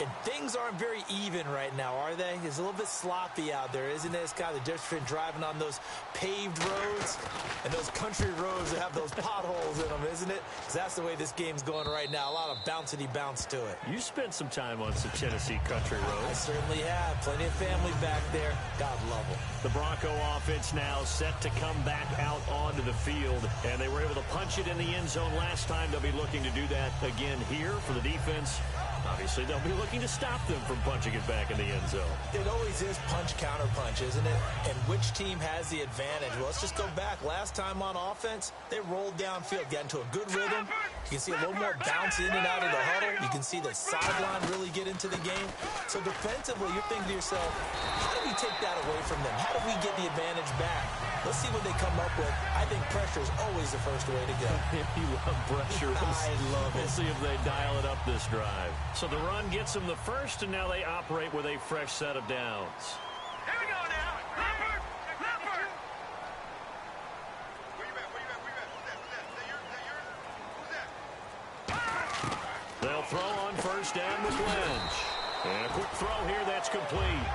And things aren't very even right now, are they? It's a little bit sloppy out there, isn't it? It's kind of the difference between driving on those paved roads and those country roads that have those potholes in them, isn't it? Because that's the way this game's going right now. A lot of bouncy bounce to it. You spent some time on some Tennessee country roads. I certainly have. Plenty of family back there. God love them. The Bronco offense now set to come back out onto the field, and they were able to punch it in the end zone last time. They'll be looking to do that again here for the defense. Obviously, they'll be looking to stop them from punching it back in the end zone. It always is punch-counter-punch, isn't it? And which team has the advantage? Well, let's just go back. Last time on offense, they rolled downfield, got into a good rhythm. You can see a little more bounce in and out of the huddle. You can see the sideline really get into the game. So defensively, you're thinking to yourself, how do we take that away from them? How do we get the advantage back? Let's see what they come up with. I think pressure is always the first way to go. You love pressure. I love it. We'll see if they dial it up this drive. So the run gets them the first, and now they operate with a fresh set of downs. Here we go now. Leopard! Leopard! Where you at? Where you at? Where you at? Who's that? Is that yours? Is that yours? Who's that? They'll throw on first down with Lynch. And a quick throw here. That's complete.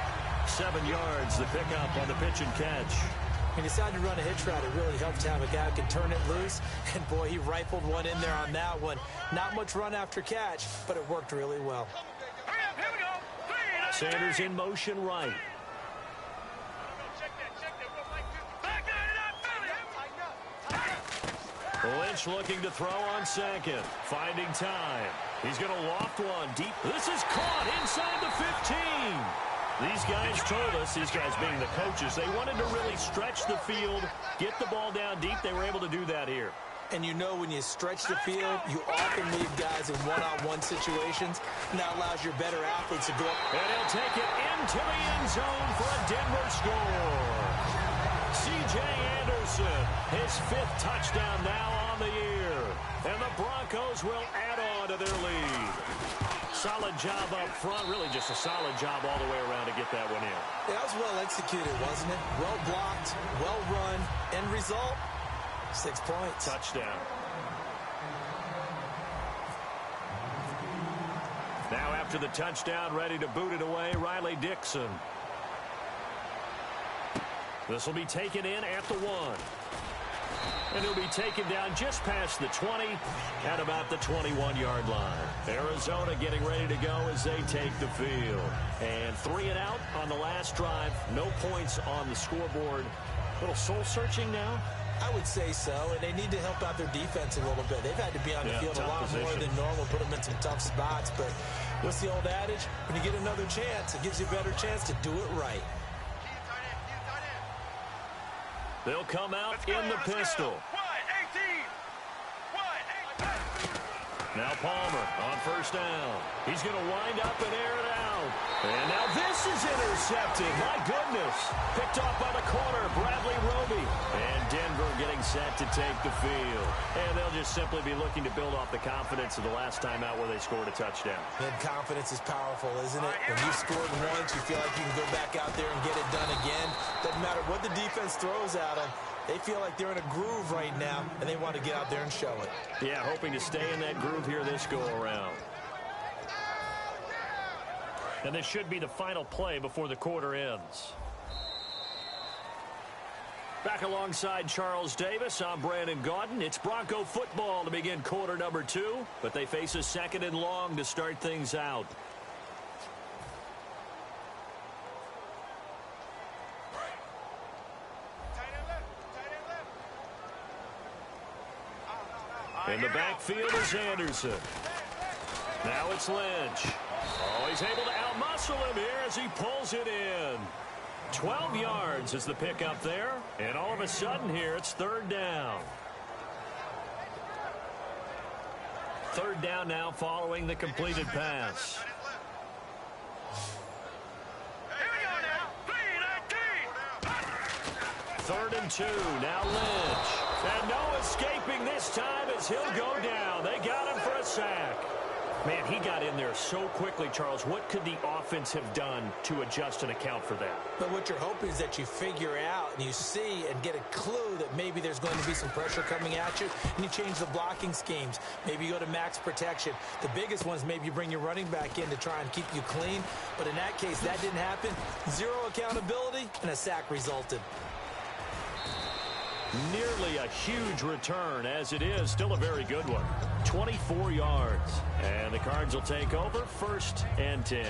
7 yards, the pickup on the pitch and catch. He decided to run a hitch route. It really helped to have a guy who can turn it loose. And, boy, he rifled one in there on that one. Not much run after catch, but it worked really well. Hurry up, here we go. Sanders in motion right. Check that. We'll make this. Back it up, Lynch looking to throw on second. Finding time. He's going to loft one deep. This is caught inside the 15. These guys told us, these guys being the coaches, they wanted to really stretch the field, get the ball down deep. They were able to do that here. And you know when you stretch the field, you often leave guys in one-on-one situations, and that allows your better athletes to go up. And he'll take it into the end zone for a Denver score. C.J. Anderson, his 5th touchdown now on the year. And the Broncos will add on to their lead. Solid job up front, really just a solid job all the way around to get that one in. Yeah, that was well executed, wasn't it? Well blocked, well run. End result, 6 points. Touchdown. Now after the touchdown, ready to boot it away, Riley Dixon. This will be taken in at the 1. And he'll be taken down just past the 20 at about the 21-yard line. Arizona getting ready to go as they take the field. And 3 and out on the last drive. No points on the scoreboard. A little soul-searching now? I would say so, and they need to help out their defense a little bit. They've had to be on the field a lot more than normal, put them in some tough spots. But what's the old adage? When you get another chance, it gives you a better chance to do it right. They'll come out in the pistol. Now Palmer on first down. He's going to wind up and air it out. And now this is intercepted. My goodness. Picked off by the corner, Bradley Roby. And Denver getting set to take the field. And they'll just simply be looking to build off the confidence of the last time out where they scored a touchdown. And confidence is powerful, isn't it? When you've scored once, you feel like you can go back out there and get it done again. Doesn't matter what the defense throws at them. They feel like they're in a groove right now, and they want to get out there and show it. Yeah, hoping to stay in that groove here this go-around. And this should be the final play before the quarter ends. Back alongside Charles Davis, I'm Brandon Gaudin. It's Bronco football to begin quarter number 2, but they face a 2nd and long to start things out. In the backfield is Anderson. Now it's Lynch. Oh, he's able to outmuscle him here as he pulls it in. 12 yards is the pickup there. And all of a sudden here, it's 3rd down. 3rd down now following the completed pass. Third and 2. Now Lynch. And no escaping this time as he'll go down. They got him for a sack. Man, he got in there so quickly, Charles. What could the offense have done to adjust and account for that? But what you're hoping is that you figure out and you see and get a clue that maybe there's going to be some pressure coming at you, and you change the blocking schemes. Maybe you go to max protection. The biggest one is maybe you bring your running back in to try and keep you clean. But in that case, that didn't happen. 0 accountability, and a sack resulted. Nearly a huge return, as it is still a very good one. 24 yards. And the Cards will take over 1st and 10.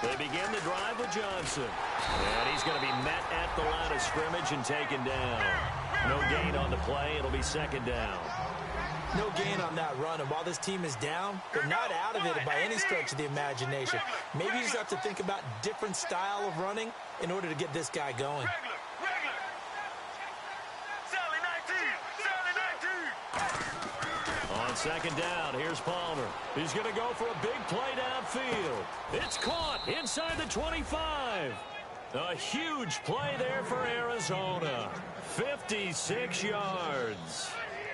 They begin the drive with Johnson. And he's going to be met at the line of scrimmage and taken down. No gain on the play. It'll be 2nd down. No gain on that run. And while this team is down, they're not out of it by any stretch of the imagination. Maybe you just have to think about different style of running in order to get this guy going. On 2nd down, here's Palmer. He's going to go for a big play downfield. It's caught inside the 25. A huge play there for Arizona. 56 yards.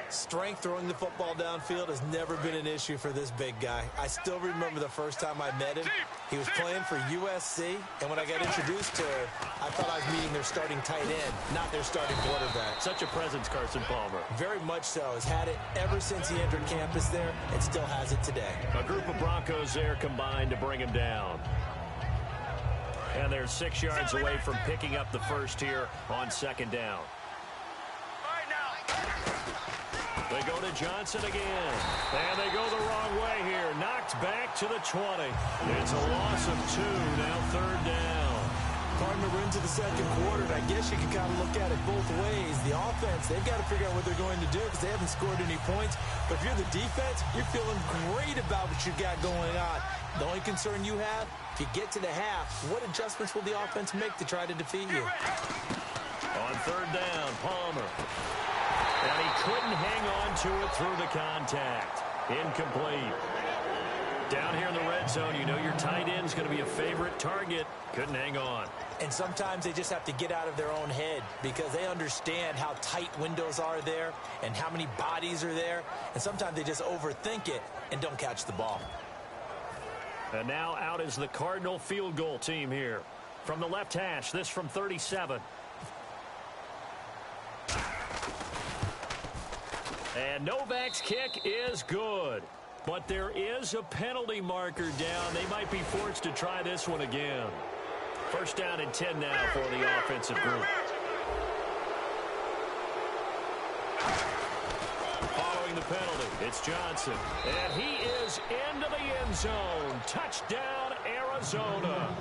Strength throwing the football downfield has never been an issue for this big guy. I still remember the first time I met him. He was playing for USC, and when I got introduced to him, I thought I was meeting their starting tight end, not their starting quarterback. Such a presence, Carson Palmer. Very much so. Has had it ever since he entered campus there, and still has it today. A group of Broncos there combined to bring him down. And they're 6 yards away from picking up the first here on 2nd down. They go to Johnson again. And they go the wrong way here. Knocked back to the 20. It's a loss of 2. Now 3rd down. Partner, we're into the 2nd quarter, and I guess you can kind of look at it both ways. The offense, they've got to figure out what they're going to do because they haven't scored any points. But if you're the defense, you're feeling great about what you got going on. The only concern you have, if you get to the half, what adjustments will the offense make to try to defeat you? On 3rd down, Palmer. And he couldn't hang on to it through the contact. Incomplete. Down here in the red zone, you know your tight end's going to be a favorite target. Couldn't hang on. And sometimes they just have to get out of their own head because they understand how tight windows are there and how many bodies are there. And sometimes they just overthink it and don't catch the ball. And now out is the Cardinal field goal team here. From the left hash, this from 37. And Novak's kick is good. But there is a penalty marker down. They might be forced to try this one again. First down and 10 now for the offensive group. Following the penalty, it's Johnson. And he is into the end zone. Touchdown, Arizona.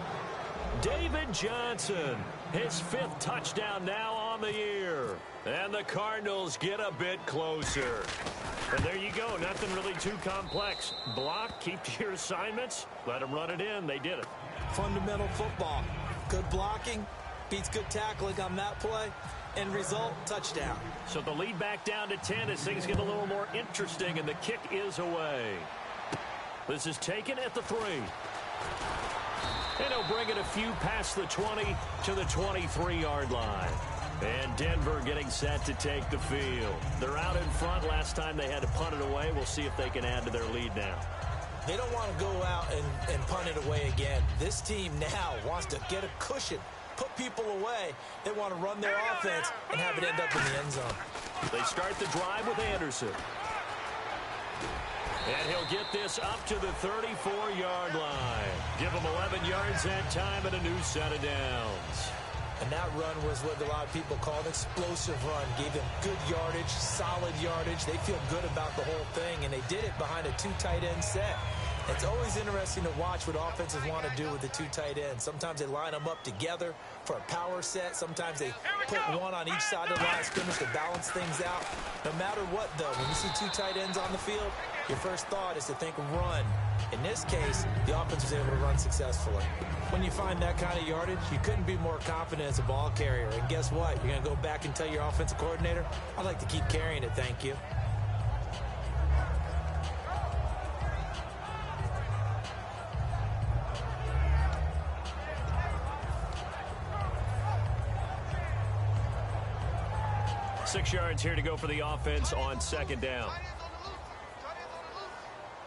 David Johnson, his 5th touchdown now on the year. And the Cardinals get a bit closer. And there you go. Nothing really too complex. Block, keep to your assignments, let them run it in. They did it. Fundamental football. Good blocking beats good tackling on that play. End result, touchdown. So the lead back down to 10 as things get a little more interesting, and the kick is away. This is taken at the 3. And he'll bring it a few past the 20 to the 23-yard line. And Denver getting set to take the field. They're out in front. Last time they had to punt it away. We'll see if they can add to their lead now. They don't want to go out and punt it away again. This team now wants to get a cushion, put people away. They want to run their offense and have it end up in the end zone. They start the drive with Anderson. And he'll get this up to the 34-yard line. Give him 11 yards that time and a new set of downs. And that run was what a lot of people call an explosive run. Gave them good yardage, solid yardage. They feel good about the whole thing, and they did it behind a 2 tight end set. It's always interesting to watch what offenses want to do with the 2 tight ends. Sometimes they line them up together for a power set. Sometimes they put one on each side of the line of scrimmage to balance things out. No matter what, though, when you see 2 tight ends on the field, your first thought is to think run. In this case, the offense was able to run successfully. When you find that kind of yardage, you couldn't be more confident as a ball carrier. And guess what? You're going to go back and tell your offensive coordinator, I'd like to keep carrying it, thank you. Six yards here to go for the offense on second down. All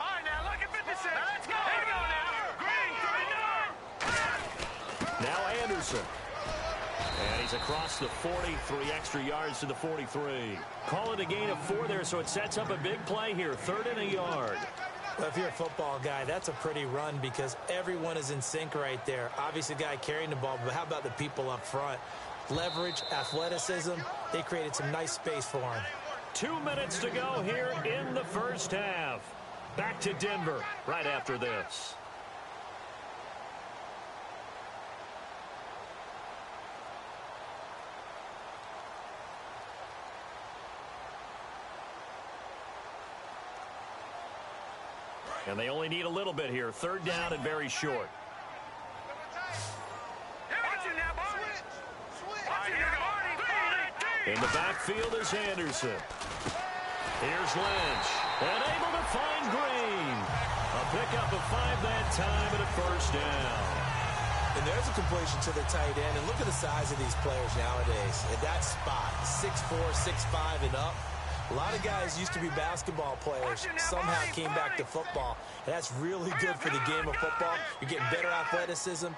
right, now look at 56. Let's go. Here we go now. Green, 39. Now Anderson. And he's across the 40, 3 extra yards to the 43. Call it a gain of 4 there, so it sets up a big play here. 3rd and a yard. Well, if you're a football guy, that's a pretty run because everyone is in sync right there. Obviously, the guy carrying the ball, but how about the people up front? Leverage, athleticism, they created some nice space for him. 2 minutes to go here in the first half. Back to Denver right after this. And they only need a little bit here. 3rd down and very short. In the backfield is Anderson. Here's Lynch. And able to find Green. A pickup of 5 that time and a first down. And there's a completion to the tight end. And look at the size of these players nowadays. At that spot, 6'4", 6'5", and up. A lot of guys used to be basketball players, somehow came back to football. And that's really good for the game of football. You're getting better athleticism,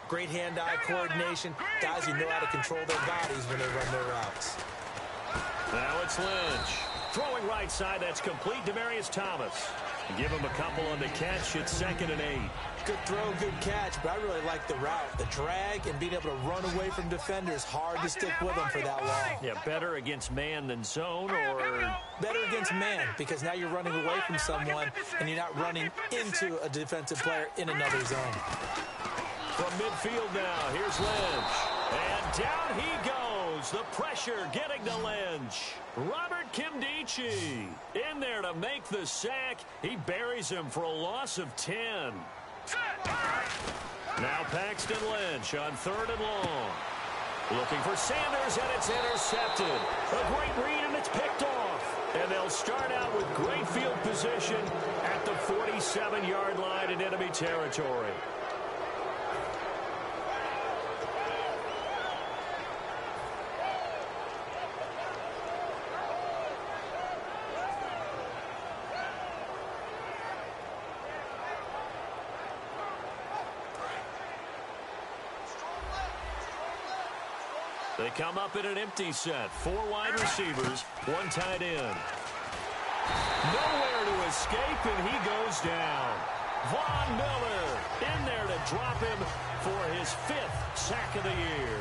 great hand-eye coordination, guys who know how to control their bodies when they run their routes. Now it's Lynch. Throwing right side, that's complete. Demaryius Thomas. Give him a couple on the catch. It's 2nd and 8. Good throw, good catch, but I really like the route. The drag and being able to run away from defenders, hard to stick with them for that long. Yeah, better against man than zone, or better against man, because now you're running away from someone and you're not running into a defensive player in another zone. From midfield now, here's Lynch. And down he goes. The pressure getting to Lynch. Robert Nkemdiche in there to make the sack. He buries him for a loss of 10. Now Paxton Lynch on 3rd and long. Looking for Sanders, and it's intercepted. A great read, and it's picked off. And they'll start out with great field position at the 47-yard line in enemy territory. They come up in an empty set. 4 wide receivers, 1 tight end. Nowhere to escape, and he goes down. Von Miller in there to drop him for his 5th sack of the year.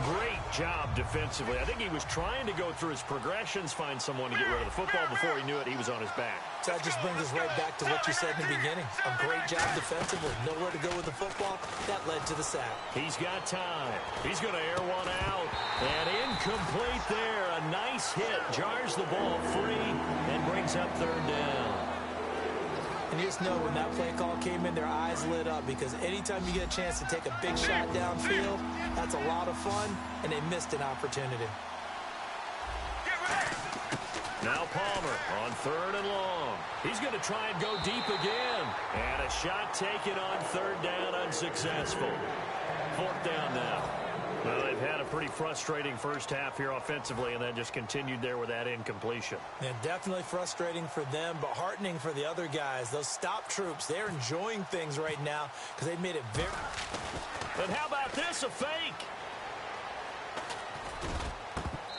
Great job defensively. I think he was trying to go through his progressions, find someone to get rid of the football. Before he knew it, he was on his back. So that just brings us right back to what you said in the beginning. A great job defensively. Nowhere to go with the football. That led to the sack. He's got time. He's going to air one out. And incomplete there. A nice hit. Jars the ball free and brings up 3rd down. And you just know when that play call came in, their eyes lit up, because anytime you get a chance to take a big shot downfield, that's a lot of fun, and they missed an opportunity. Now Palmer on 3rd and long. He's going to try and go deep again. And a shot taken on 3rd down, unsuccessful. 4th down now. Well, they've had a pretty frustrating first half here offensively, and then just continued there with that incompletion. Yeah, definitely frustrating for them, but heartening for the other guys. Those stop troops, they're enjoying things right now because they made it very... And how about this, a fake?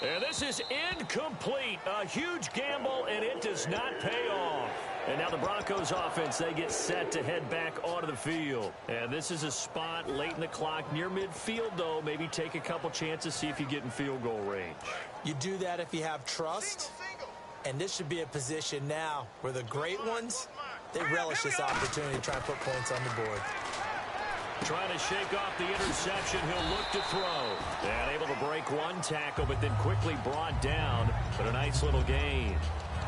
And this is incomplete. A huge gamble, and it does not pay off. And now the Broncos offense, they get set to head back onto the field. And this is a spot late in the clock near midfield, though. Maybe take a couple chances, see if you get in field goal range. You do that if you have trust. And this should be a position now where the great ones, they relish this opportunity to try and put points on the board. Trying to shake off the interception. He'll look to throw. And able to break one tackle, but then quickly brought down. But a nice little gain.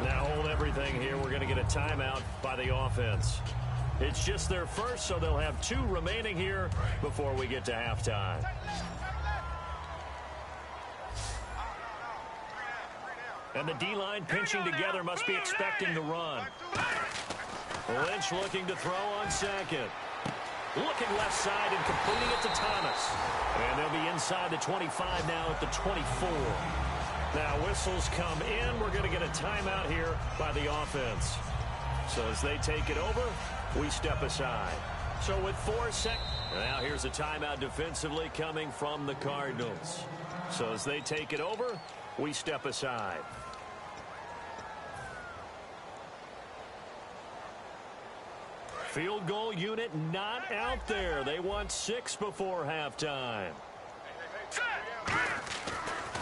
Now hold everything here. We're going to get a timeout by the offense. It's just their first, so they'll have 2 remaining here before we get to halftime. And the D-line pinching together, must be expecting the run. Lynch looking to throw on 2nd. Looking left side and completing it to Thomas. And they'll be inside the 25 now at the 24. Now whistles come in. We're going to get a timeout here by the offense. So as they take it over, we step aside. So with 4 seconds, now here's a timeout defensively coming from the Cardinals. So as they take it over, we step aside. Field goal unit not out there. They want 6 before halftime.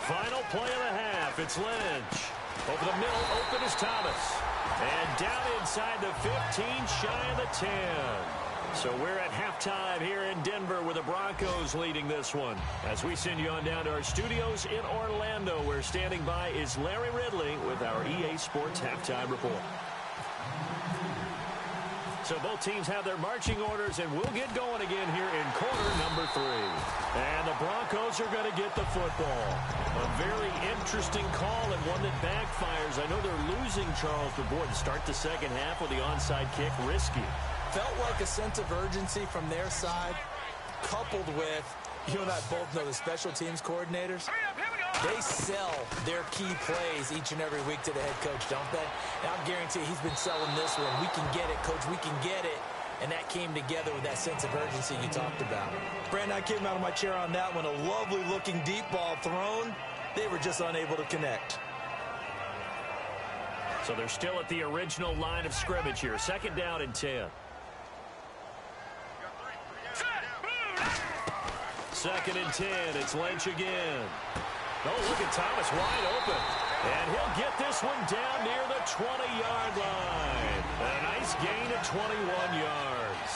Final play of the half. It's Lynch. Over the middle, open is Thomas. And down inside the 15, shy of the 10. So we're at halftime here in Denver with the Broncos leading this one. As we send you on down to our studios in Orlando, where standing by is Larry Ridley with our EA Sports Halftime Report. So both teams have their marching orders, and we'll get going again here in quarter number 3. And the Broncos are going to get the football. A very interesting call and one that backfires. I know they're losing Charles, but boy, to start the second half with the onside kick, risky. Felt like a sense of urgency from their side, coupled with, you and I both know the special teams coordinators. They sell their key plays each and every week to the head coach, don't they? And I'm guaranteeing he's been selling this one. We can get it, coach. We can get it. And that came together with that sense of urgency you talked about. Brandon, I came out of my chair on that one. A lovely-looking deep ball thrown. They were just unable to connect. So they're still at the original line of scrimmage here. 2nd down and 10. 2nd and 10. It's Lynch again. Oh, look at Thomas wide open. And he'll get this one down near the 20-yard line. A nice gain of 21 yards.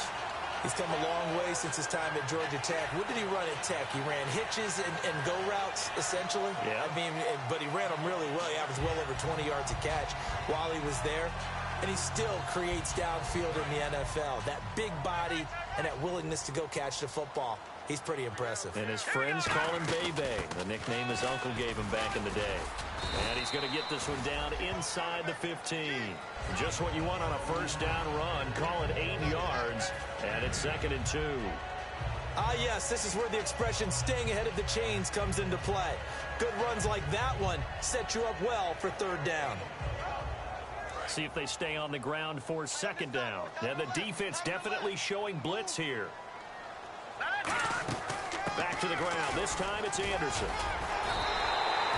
He's come a long way since his time at Georgia Tech. What did he run at Tech? He ran hitches and go routes, essentially. Yeah. I mean, but he ran them really well. He averaged well over 20 yards a catch while he was there. And he still creates downfield in the NFL. That big body and that willingness to go catch the football. He's pretty impressive. And his friends call him Bebe, the nickname his uncle gave him back in the day. And he's going to get this one down inside the 15. Just what you want on a first down run. Call it 8 yards, and it's 2nd and 2. Ah, yes, this is where the expression staying ahead of the chains comes into play. Good runs like that one set you up well for 3rd down. See if they stay on the ground for 2nd down. And the defense definitely showing blitz here. Back to the ground. This time it's Anderson.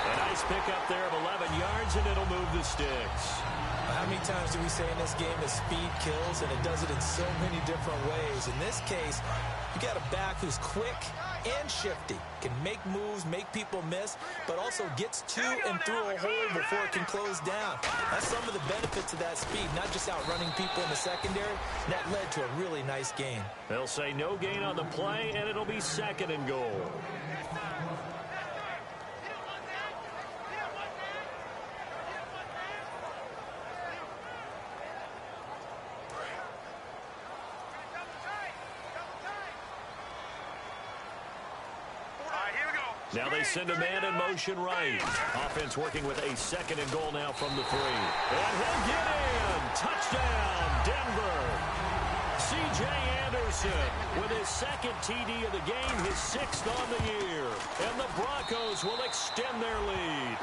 A nice pickup there of 11 yards, and it'll move the sticks. How many times do we say in this game that speed kills, and it does it in so many different ways? In this case, you got a back who's quick and shifty, can make moves, make people miss, but also gets to and through a hole before it can close down. That's some of the benefits of that speed, not just outrunning people in the secondary. And that led to a really nice gain. They'll say no gain on the play, and it'll be 2nd and goal. Now they send a man in motion right. Offense working with a 2nd and goal now from the 3. And he'll get in. Touchdown, Denver. C.J. Anderson with his 2nd TD of the game, his 6th on the year. And the Broncos will extend their lead.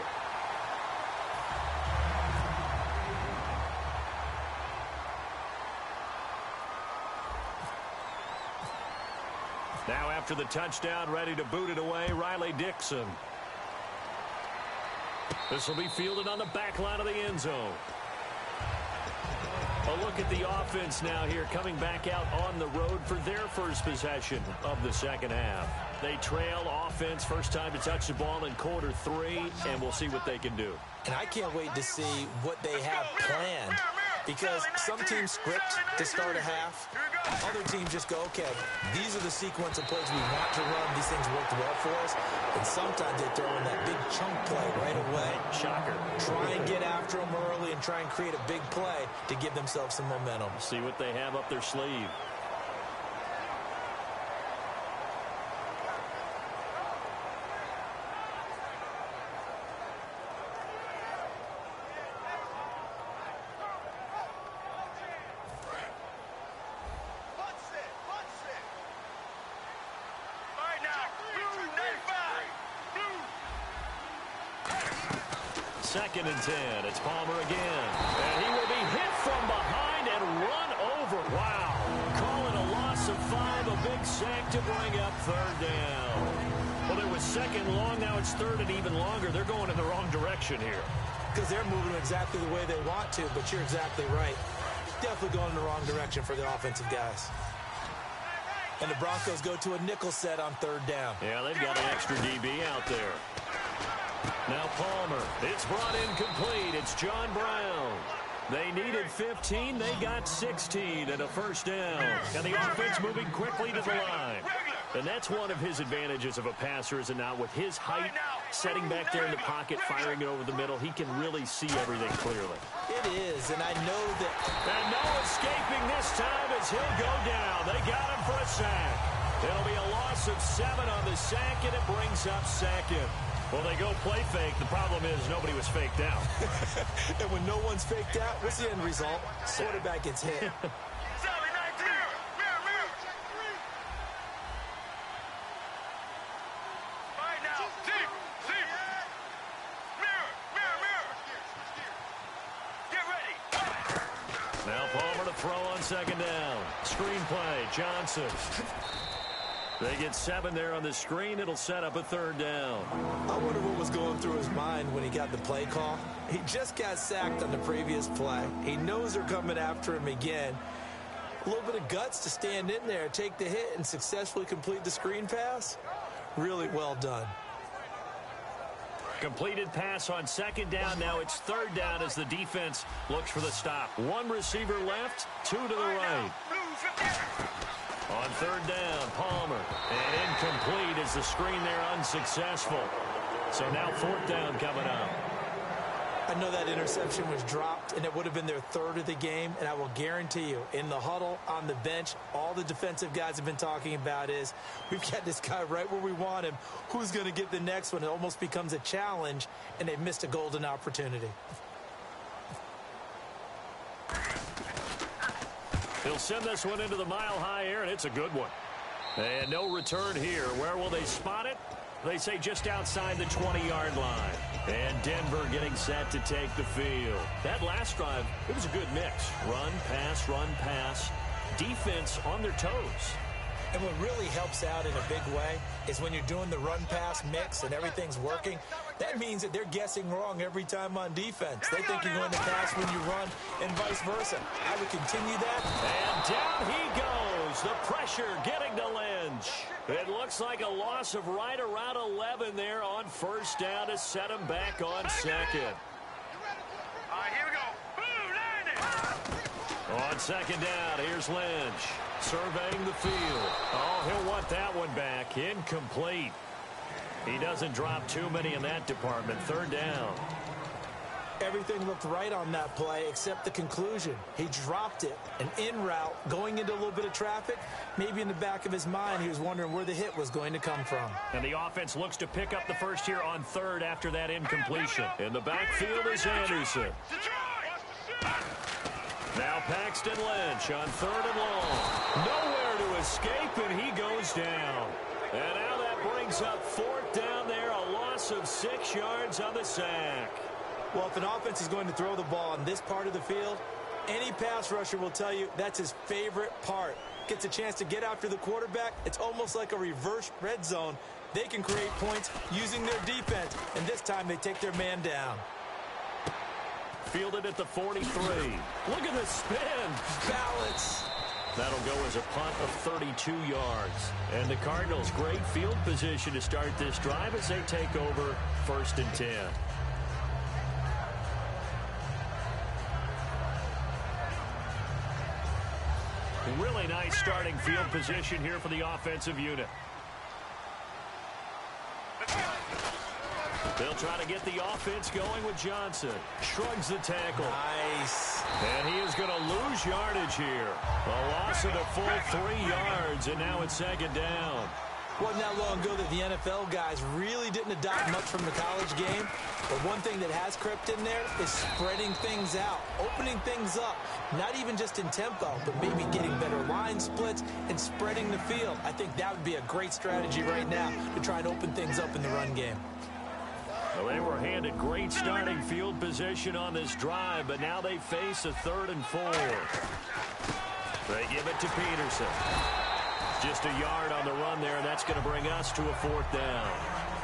Now after the touchdown, ready to boot it away, Riley Dixon. This will be fielded on the back line of the end zone. A look at the offense now here, coming back out on the road for their first possession of the 2nd half. They trail offense, first time to touch the ball in quarter 3, and we'll see what they can do. And I can't wait to see what they have planned, because some teams script to start a half. Other teams just go, okay, these are the sequence of plays we want to run. These things worked well for us. And sometimes they throw in that big chunk play right away. Shocker. Try and get after them early and try and create a big play to give themselves some momentum. See what they have up their sleeve. Second and 10. It's Palmer again. And he will be hit from behind and run over. Wow. Calling a loss of 5, a big sack to bring up 3rd down. Well, it was 2nd long. Now it's 3rd and even longer. They're going in the wrong direction here. Because they're moving exactly the way they want to, but you're exactly right. Definitely going in the wrong direction for the offensive guys. And the Broncos go to a nickel set on 3rd down. Yeah, they've got an extra DB out there. Now Palmer. It's brought in complete. It's John Brown. They needed 15. They got 16 and a 1st down. And the offense moving quickly to the line. And that's one of his advantages of a passer, is it not? With his height, setting back there in the pocket, firing it over the middle, he can really see everything clearly. It is, and I know that. And no escaping this time as he'll go down. They got him for a sack. It'll be a loss of 7 on the sack, and it brings up 2nd. Well, they go play fake. The problem is nobody was faked out. And when no one's faked out, what's the end result? Quarterback gets hit. Now Palmer to throw on 2nd down. Screen play, Johnson. They get 7 there on the screen. It'll set up a 3rd down. I wonder what was going through his mind when he got the play call. He just got sacked on the previous play. He knows they're coming after him again. A little bit of guts to stand in there, take the hit, and successfully complete the screen pass. Really well done. Completed pass on 2nd down. Now it's 3rd down as the defense looks for the stop. 1 receiver left, 2 to the right. On 3rd down, Palmer. And incomplete as the screen there unsuccessful. So now 4th down coming up. I know that interception was dropped, and it would have been their 3rd of the game. And I will guarantee you, in the huddle, on the bench, all the defensive guys have been talking about is, we've got this guy right where we want him. Who's going to get the next one? It almost becomes a challenge, and they've missed a golden opportunity. He'll send this one into the mile-high air, and it's a good one. And no return here. Where will they spot it? They say just outside the 20-yard line. And Denver getting set to take the field. That last drive, it was a good mix. Run, pass, defense on their toes. And what really helps out in a big way is when you're doing the run-pass mix and everything's working, that means that they're guessing wrong every time on defense. They think you're going to pass when you run and vice versa. I would continue that. And down he goes. The pressure getting to Lynch. It looks like a loss of right around 11 there on first down to set him back on second. All right, here we go. Boom, landing. On second down, here's Lynch. Surveying the field. Oh, he'll want that one back. Incomplete. He doesn't drop too many in that department. Third down. Everything looked right on that play except the conclusion. He dropped it. An in route going into a little bit of traffic. Maybe in the back of his mind he was wondering where the hit was going to come from. And the offense looks to pick up the first here on third after that incompletion. In the backfield is Anderson. Now Paxton Lynch on third and long. Nowhere to escape, and he goes down. And now that brings up fourth down there. A loss of 6 yards on the sack. Well, if an offense is going to throw the ball on this part of the field, any pass rusher will tell you that's his favorite part. Gets a chance to get after the quarterback. It's almost like a reverse red zone. They can create points using their defense, and this time they take their man down. Fielded at the 43. Look at the spin. Balance. That'll go as a punt of 32 yards. And the Cardinals, great field position to start this drive as they take over first and 10. Really nice starting field position here for the offensive unit. They'll try to get the offense going with Johnson. Shrugs the tackle. Nice. And he is going to lose yardage here. A loss of a full 3 yards, and now it's second down. Wasn't that long ago that the NFL guys really didn't adopt much from the college game. But one thing that has crept in there is spreading things out, opening things up, not even just in tempo, but maybe getting better line splits and spreading the field. I think that would be a great strategy right now to try and open things up in the run game. Well, they were handed great starting field position on this drive, but now they face a 3rd and 4. They give it to Peterson. Just a yard on the run there, and that's going to bring us to a 4th down.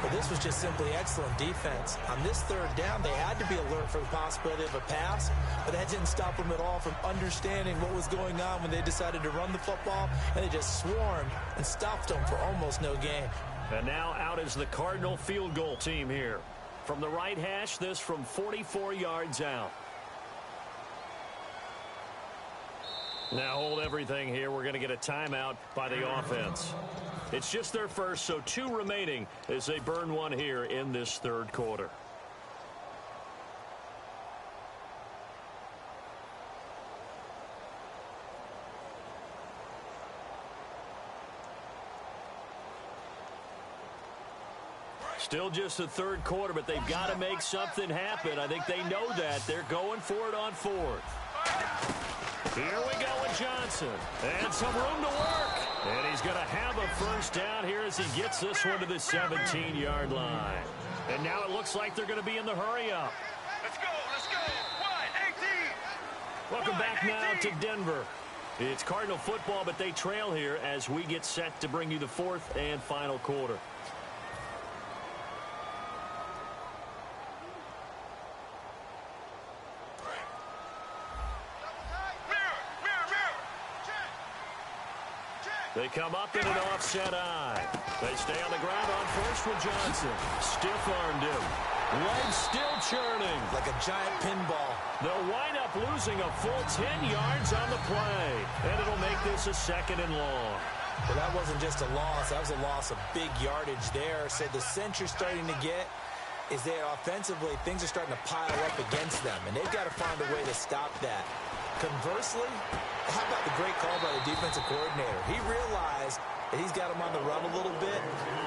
Well, this was just simply excellent defense. On this 3rd down, they had to be alert for the possibility of a pass, but that didn't stop them at all from understanding what was going on when they decided to run the football, and they just swarmed and stopped them for almost no gain. And now out is the Cardinal field goal team here. From the right hash, this from 44 yards out. Now hold everything here. We're going to get a timeout by the offense. It's just their first, so 2 remaining as they burn one here in this 3rd quarter. Still just the 3rd quarter, but they've got to make something happen. I think they know that. They're going for it on 4th. Here we go with Johnson. And some room to work. And he's going to have a first down here as he gets this one to the 17-yard line. And now it looks like they're going to be in the hurry-up. Let's go, let's go. 1-18. Welcome back now to Denver. It's Cardinal football, but they trail here as we get set to bring you the 4th and final quarter. They come up in an offset eye. They stay on the ground on first with Johnson. Stiff-armed him. Legs still churning. Like a giant pinball. They'll wind up losing a full 10 yards on the play. And it'll make this a 2nd and long. Well, that wasn't just a loss. That was a loss of big yardage there. So the sense you're starting to get is that offensively, things are starting to pile up against them. And they've got to find a way to stop that. Conversely, how about the great call by the defensive coordinator? He realized that he's got him on the run a little bit.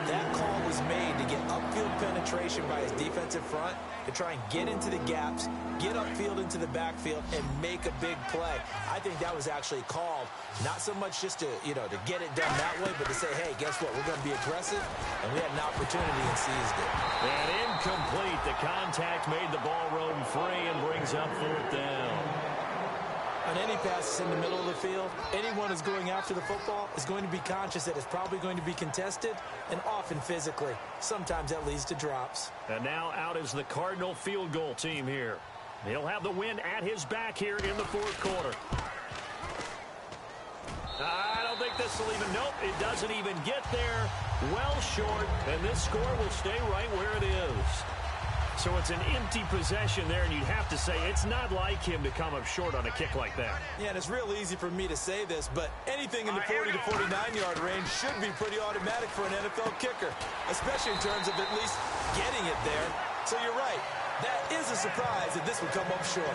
That call was made to get upfield penetration by his defensive front to try and get into the gaps, get upfield into the backfield, and make a big play. I think that was actually called not so much just to, to get it done that way, but to say, hey, guess what? We're going to be aggressive, and we had an opportunity and seized it. And incomplete. The contact made the ball roam free and brings up 4th down. On any passes in the middle of the field, anyone who's going after the football is going to be conscious that it's probably going to be contested and often physically. Sometimes that leads to drops. And now out is the Cardinal field goal team here. He'll have the win at his back here in the fourth quarter. I don't think this will even, nope, it doesn't even get there. Well short, and this score will stay right where it is. So it's an empty possession there, and you'd have to say it's not like him to come up short on a kick like that. Yeah, and it's real easy for me to say this, but anything in the 40 to 49-yard range should be pretty automatic for an NFL kicker, especially in terms of at least getting it there. So you're right. That is a surprise that this would come up short.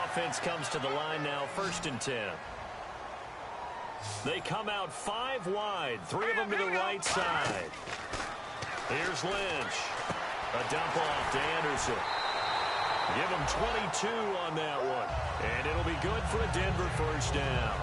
Offense comes to the line now, 1st and 10. They come out 5 wide, 3 of them to the right side. Here's Lynch. A dump off to Anderson. Give him 22 on that one. And it'll be good for a Denver first down.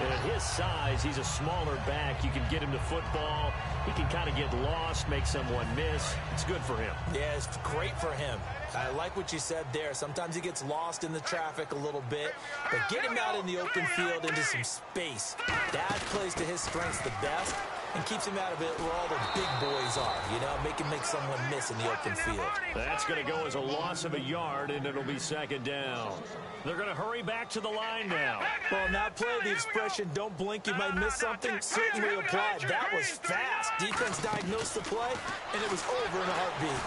And at his size, he's a smaller back. You can get him to football. He can kind of get lost, make someone miss. It's good for him. Yeah, it's great for him. I like what you said there. Sometimes he gets lost in the traffic a little bit, but get him out in the open field into some space. That plays to his strengths the best and keeps him out of it where all the big boys are, you know, make someone miss in the open field. That's going to go as a loss of a yard, and it'll be 2nd down. They're going to hurry back to the line now. Well, in that play, the expression, don't blink, you might miss something, certainly applied. That was fast. Defense diagnosed the play, and it was over in a heartbeat.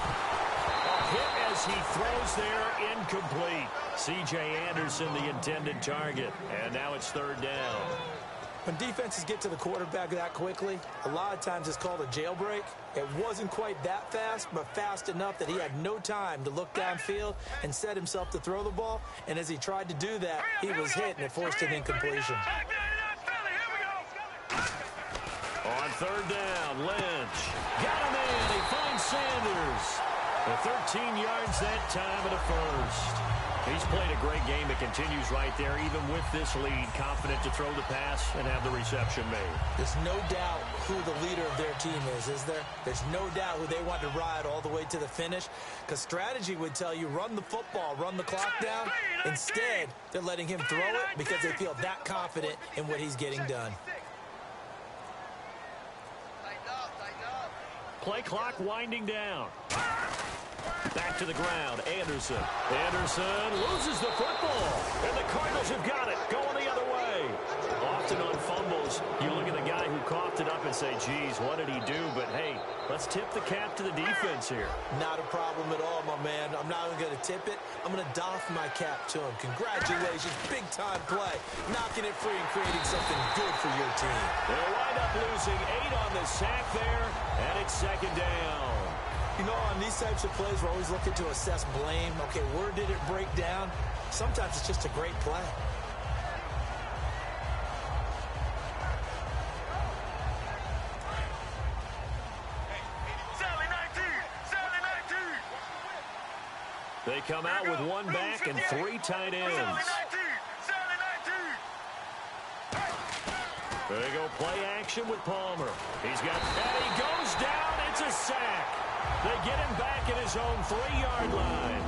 Hit as he throws there, incomplete. C.J. Anderson, the intended target. And now it's 3rd down. When defenses get to the quarterback that quickly, a lot of times it's called a jailbreak. It wasn't quite that fast, but fast enough that he had no time to look downfield and set himself to throw the ball. And as he tried to do that, he was hit and it forced an incompletion. On 3rd down, Lynch. Got him in. He finds Sanders. The 13 yards that time at a first. He's played a great game. It continues right there, even with this lead. Confident to throw the pass and have the reception made. There's no doubt who the leader of their team is there? There's no doubt who they want to ride all the way to the finish. Because strategy would tell you, run the football, run the clock down. Instead, they're letting him throw it because they feel that confident in what he's getting done. Play clock winding down. Back to the ground, Anderson. Anderson loses the football, and the Cardinals have got it, going the other way. Often on fumbles, you look at the guy who coughed it up and say, geez, what did he do? But, hey, let's tip the cap to the defense here. Not a problem at all, my man. I'm not even going to tip it. I'm going to doff my cap to him. Congratulations, big-time play. Knocking it free and creating something good for your team. They'll wind up losing 8 on the sack there, and it's 2nd down. You know, on these types of plays, we're always looking to assess blame. Okay, where did it break down? Sometimes it's just a great play. They come out with 1 back and 3 tight ends. There you go, play action with Palmer. He's got, and he goes down. It's a sack. They get him back at his own 3-yard line.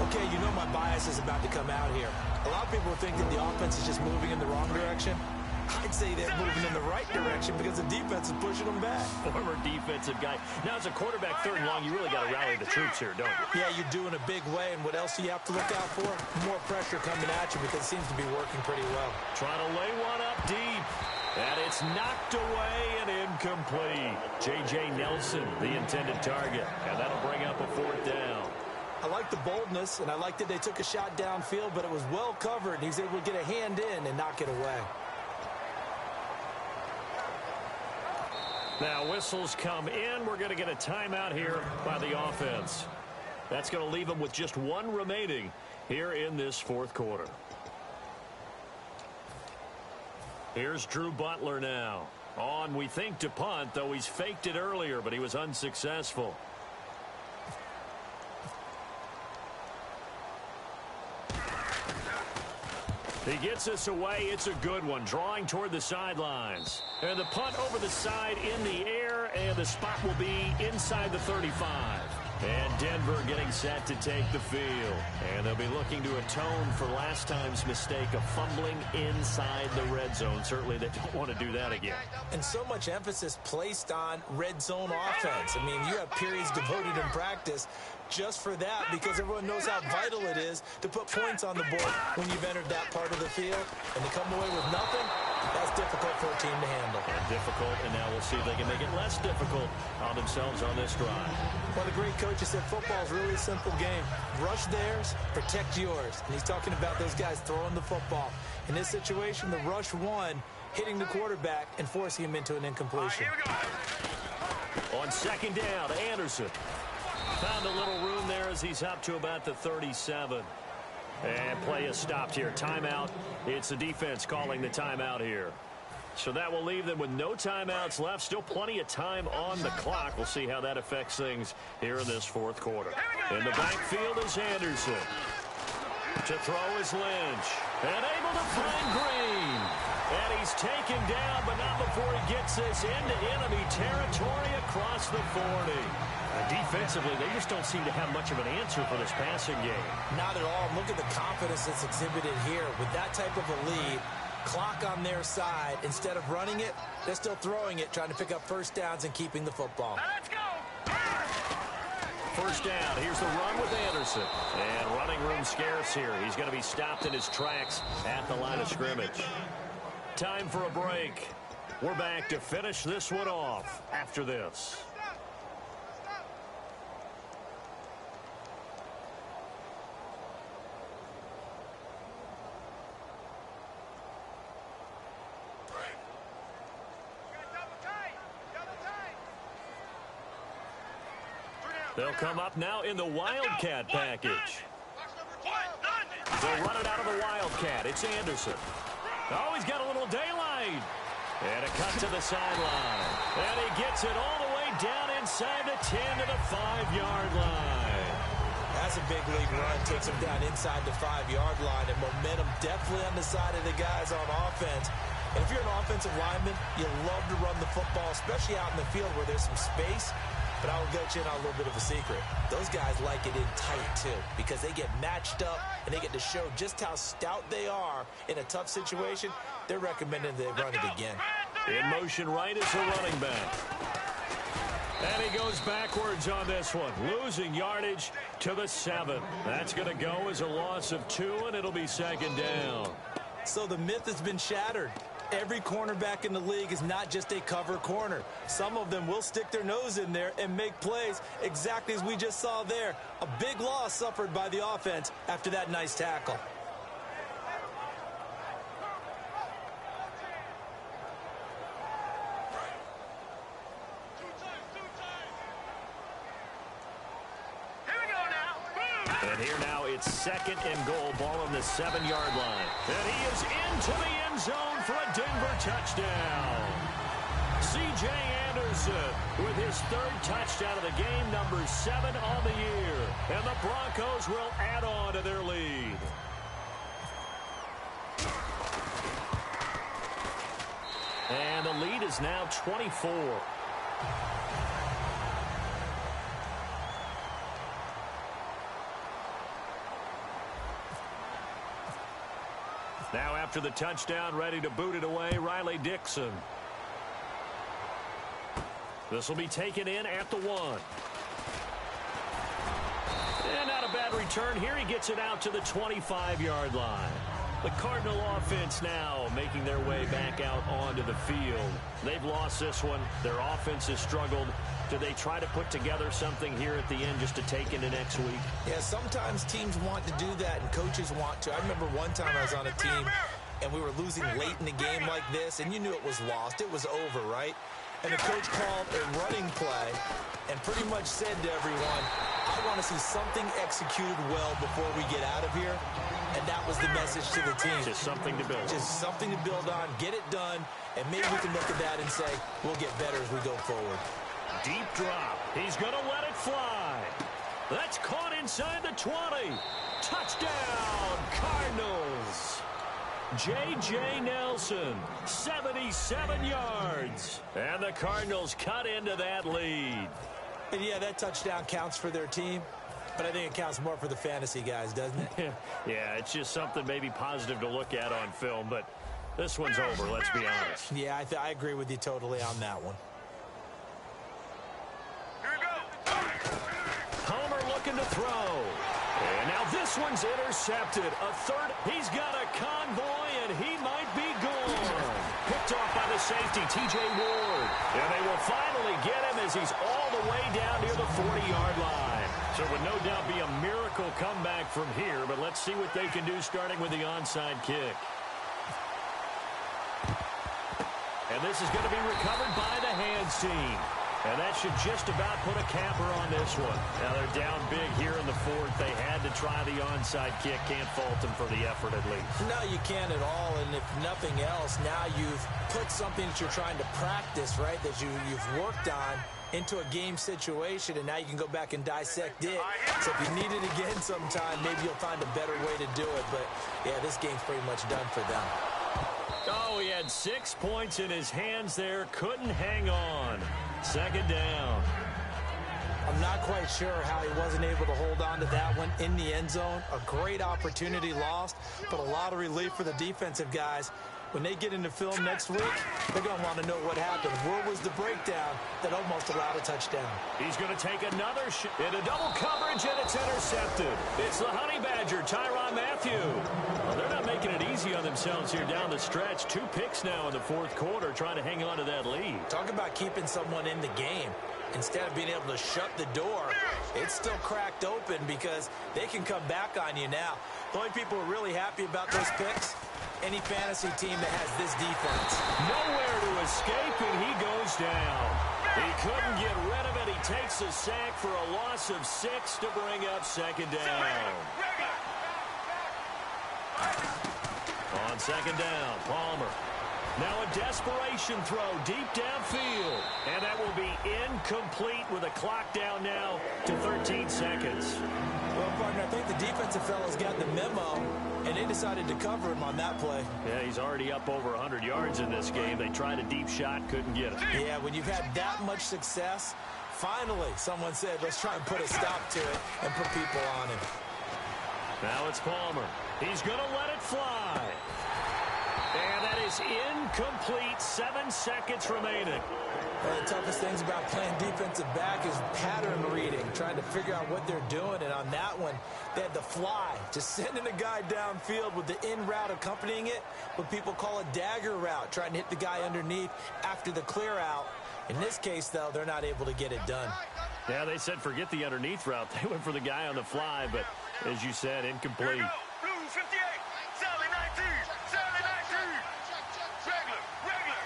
Okay, you know my bias is about to come out here. A lot of people think that the offense is just moving in the wrong direction. I'd say they're moving in the right direction because the defense is pushing them back. Former defensive guy. Now, as a quarterback 3rd and long, you really got to rally the troops here, don't you? Yeah, you're doing a big way, and what else do you have to look out for? More pressure coming at you because it seems to be working pretty well. Trying to lay one up deep. And it's knocked away and incomplete. J.J. Nelson, the intended target. And that'll bring up a 4th down. I like the boldness, and I like that they took a shot downfield, but it was well covered, and he was able to get a hand in and knock it away. Now, whistles come in. We're going to get a timeout here by the offense. That's going to leave them with just 1 remaining here in this 4th quarter. Here's Drew Butler now. On, we think, to punt, though he's faked it earlier, but he was unsuccessful. He gets us away. It's a good one, drawing toward the sidelines. And the punt over the side in the air, there, and the spot will be inside the 35. And Denver getting set to take the field. And they'll be looking to atone for last time's mistake of fumbling inside the red zone. Certainly they don't want to do that again. And so much emphasis placed on red zone offense. I mean, you have periods devoted in practice just for that, because everyone knows how vital it is to put points on the board when you've entered that part of the field. And to come away with nothing, that's difficult for a team to handle. And difficult, and now we'll see if they can make it less difficult on themselves on this drive. One of the great coaches said football is really a simple game. Rush theirs, protect yours. And he's talking about those guys throwing the football. In this situation, the rush one, hitting the quarterback and forcing him into an incompletion. On second down, Anderson found a little room there as he's up to about the 37. And play is stopped here. Timeout. It's the defense calling the timeout here. So that will leave them with no timeouts left. Still plenty of time on the clock. We'll see how that affects things here in this fourth quarter. In the backfield is Anderson. To throw is Lynch. And able to find Green. And he's taken down, but not before he gets this into enemy territory across the 40. Defensively, they just don't seem to have much of an answer for this passing game. Not at all. Look at the confidence that's exhibited here. With that type of a lead, clock on their side, instead of running it, they're still throwing it, trying to pick up first downs and keeping the football. Now let's go. First down. Here's the run with Anderson. And running room scarce here. He's going to be stopped in his tracks at the line of scrimmage. Time for a break. We're back to finish this one off after this. They'll come up now in the Wildcat package. They'll run it out of the Wildcat. It's Anderson. Oh, he's got a little daylight. And a cut to the sideline. And he gets it all the way down inside the 10 to the 5-yard line. That's a big league run. Takes him down inside the 5-yard line. And momentum definitely on the side of the guys on offense. And if you're an offensive lineman, you love to run the football, especially out in the field where there's some space. But I will get you in on a little bit of a secret. Those guys like it in tight, too, because they get matched up and they get to show just how stout they are in a tough situation. They're recommending they run it again. In motion right is the running back. And he goes backwards on this one, losing yardage to the 7. That's going to go as a loss of 2, and it'll be second down. So the myth has been shattered. Every cornerback in the league is not just a cover corner. Some of them will stick their nose in there and make plays exactly as we just saw there. A big loss suffered by the offense after that nice tackle. And here now it's second and goal, ball on the 7-yard line. And he is into the end zone for a Denver touchdown. C.J. Anderson with his 3rd touchdown of the game, number 7 on the year. And the Broncos will add on to their lead. And the lead is now 24. Now after the touchdown, ready to boot it away, Riley Dixon. This will be taken in at the 1. And not a bad return here. He gets it out to the 25-yard line. The Cardinal offense now making their way back out onto the field. They've lost this one. Their offense has struggled. Do they try to put together something here at the end just to take into next week? Yeah, sometimes teams want to do that and coaches want to. I remember one time I was on a team and we were losing late in the game like this, and you knew it was lost. It was over, right? And the coach called a running play and pretty much said to everyone, I want to see something executed well before we get out of here. And that was the message to the team. Just something to build on. Just something to build on, get it done, and maybe we can look at that and say, we'll get better as we go forward. Deep drop. He's going to let it fly. That's caught inside the 20. Touchdown, Cardinals. J.J. Nelson, 77 yards. And the Cardinals cut into that lead. And yeah, that touchdown counts for their team, but I think it counts more for the fantasy guys, doesn't it? Yeah, it's just something maybe positive to look at on film, but this one's over, let's be honest. Yeah, I agree with you totally on that one. Here we go. Homer looking to throw. And now this one's intercepted. A third. He's got a convoy, and he might be gone. Picked off by the safety, T.J. Ward. And they will finally get him as he's all the way down near the 40-yard line. So it would no doubt be a miracle comeback from here, but let's see what they can do starting with the onside kick. And this is going to be recovered by the hands team. And that should just about put a capper on this one. Now they're down big here in the fourth. They had to try the onside kick. Can't fault them for the effort at least. No, you can't at all. And if nothing else, now you've put something that you're trying to practice, right, that you've worked on into a game situation, and now you can go back and dissect it. So if you need it again sometime, maybe you'll find a better way to do it. But, yeah, this game's pretty much done for them. Oh, he had 6 points in his hands there. Couldn't hang on. Second down. I'm not quite sure how he wasn't able to hold on to that one in the end zone. A great opportunity lost, but a lot of relief for the defensive guys. When they get into film next week, they're going to want to know what happened. Where was the breakdown that almost allowed a touchdown? He's going to take another shot into double coverage, and it's intercepted. It's the Honey Badger, Tyrann Mathieu. Well, they're not making it easy on themselves here down the stretch. 2 picks now in the fourth quarter, trying to hang on to that lead. Talk about keeping someone in the game. Instead of being able to shut the door, it's still cracked open because they can come back on you now. The only people who are really happy about those picks, any fantasy team that has this defense. Nowhere to escape, and he goes down. He couldn't get rid of it. He takes a sack for a loss of 6 to bring up second down. On second down, Palmer. Now a desperation throw deep downfield. And that will be incomplete with a clock down now to 13 seconds. Well, partner, I think the defensive fellas got the memo, and they decided to cover him on that play. Yeah, he's already up over 100 yards in this game. They tried a deep shot, couldn't get it. Yeah, when you've had that much success, finally someone said, let's try and put a stop to it and put people on him. Now it's Palmer. He's going to let it fly. And that is incomplete. 7 seconds remaining. One of the toughest things about playing defensive back is pattern reading, trying to figure out what they're doing. And on that one, they had the fly, just sending a guy downfield with the in route accompanying it, what people call a dagger route, trying to hit the guy underneath after the clear out. In this case, though, they're not able to get it done. Yeah, they said forget the underneath route. They went for the guy on the fly, but as you said, incomplete. Blue 58, Sally 19, Sally 19. Regular.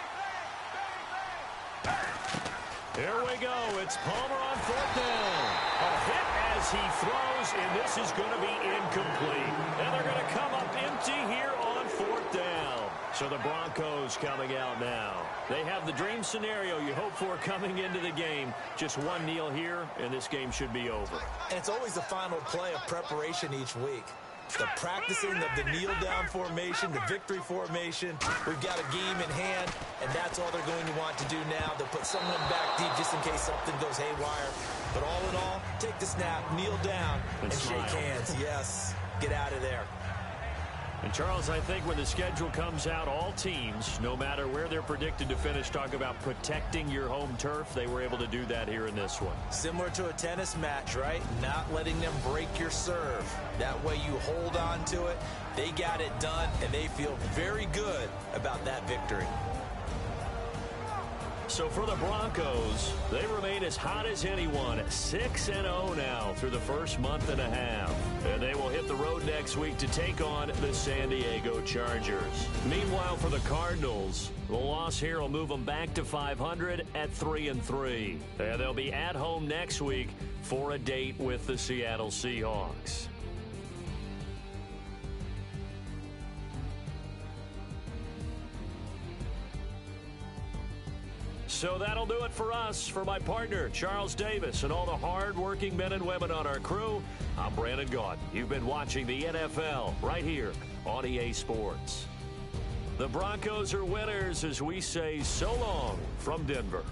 Here we go. It's Palmer on fourth down. A hit as he throws, and this is going to be incomplete. And they're going to come up empty here on fourth down. So the Broncos coming out now. They have the dream scenario you hope for coming into the game. Just one kneel here, and this game should be over. And it's always the final play of preparation each week. The practicing of the kneel-down formation, the victory formation. We've got a game in hand, and that's all they're going to want to do now. They'll put someone back deep just in case something goes haywire. But all in all, take the snap, kneel down, and shake hands. Yes, get out of there. And, Charles, I think when the schedule comes out, all teams, no matter where they're predicted to finish, talk about protecting your home turf. They were able to do that here in this one. Similar to a tennis match, right? Not letting them break your serve. That way you hold on to it. They got it done, and they feel very good about that victory. So for the Broncos, they remain as hot as anyone, 6-0 now through the first month and a half. And they will hit the road next week to take on the San Diego Chargers. Meanwhile, for the Cardinals, the loss here will move them back to 500 at 3-3. And they'll be at home next week for a date with the Seattle Seahawks. So that'll do it for us. For my partner, Charles Davis, and all the hard-working men and women on our crew, I'm Brandon Gaudin. You've been watching the NFL right here on EA Sports. The Broncos are winners as we say so long from Denver.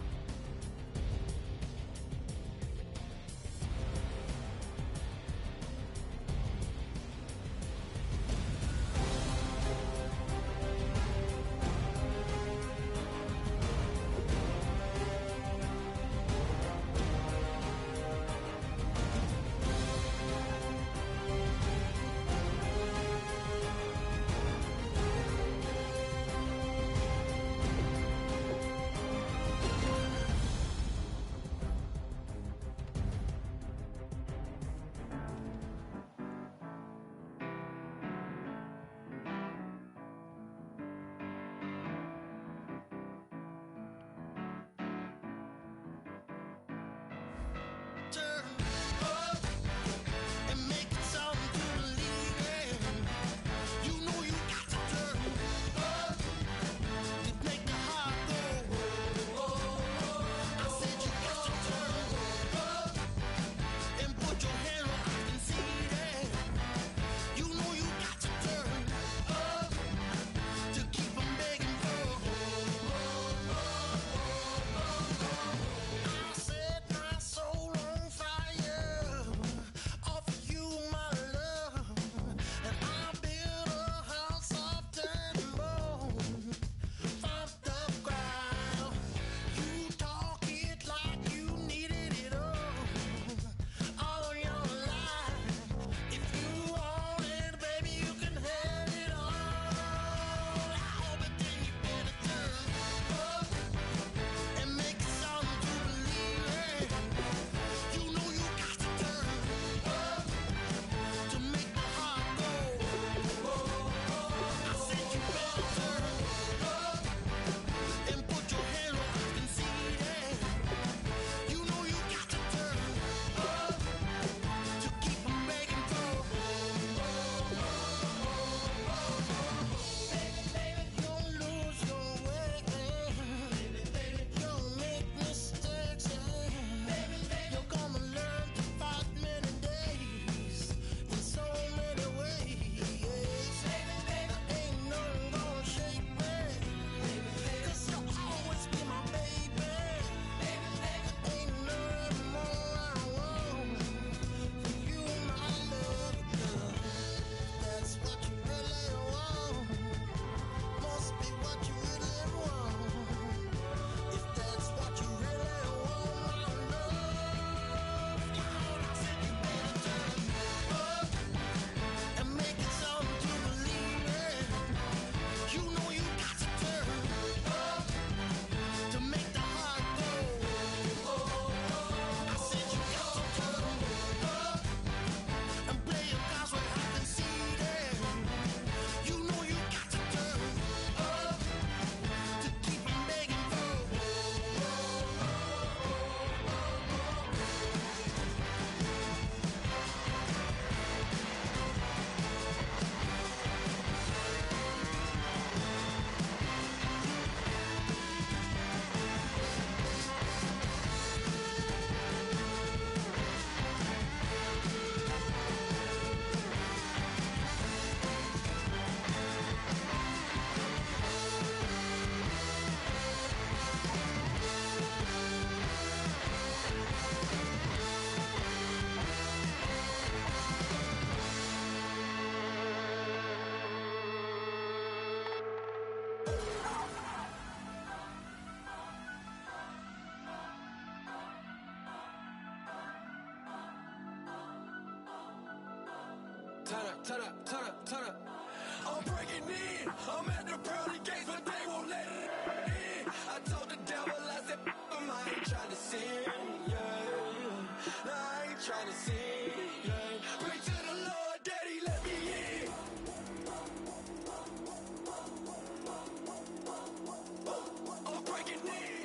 Turn up. I'm breaking in. I'm at the pearly gates, but they won't let it in. I told the devil, I said, I ain't trying to sin, yeah. No, I ain't trying to sin, yeah. Pray to the Lord, Daddy, let me in. I'm breaking in.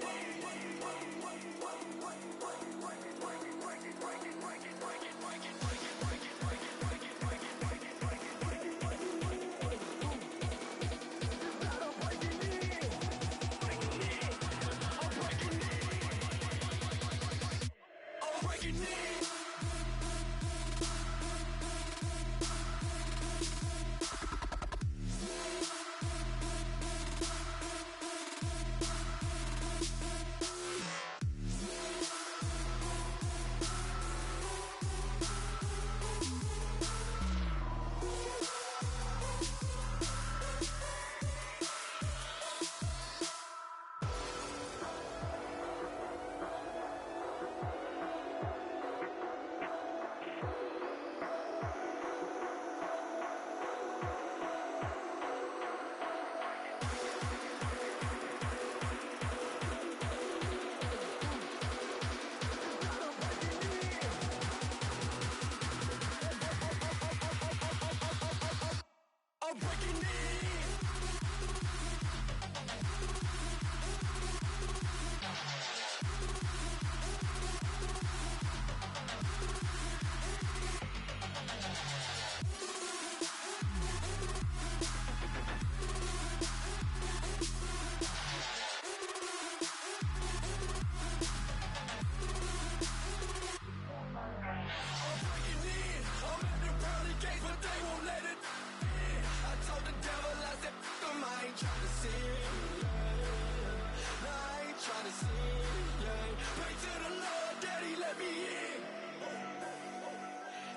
sing, yeah. I ain't trying to sing, yeah. Pray to the Lord, Daddy, let me in.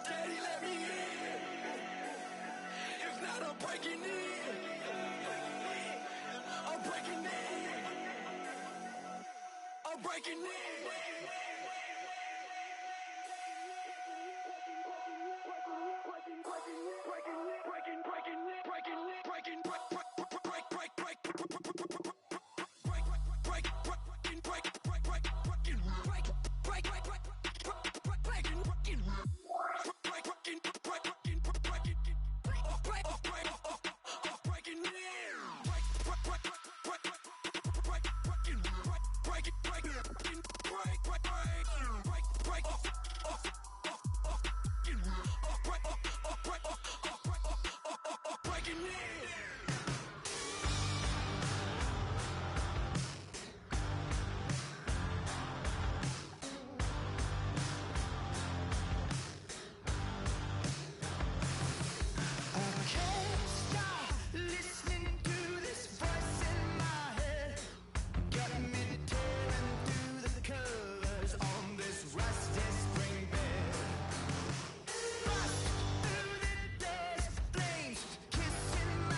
Daddy, let me in. If not, I'm breaking in. I'm breaking in. I'm breaking in. Kissing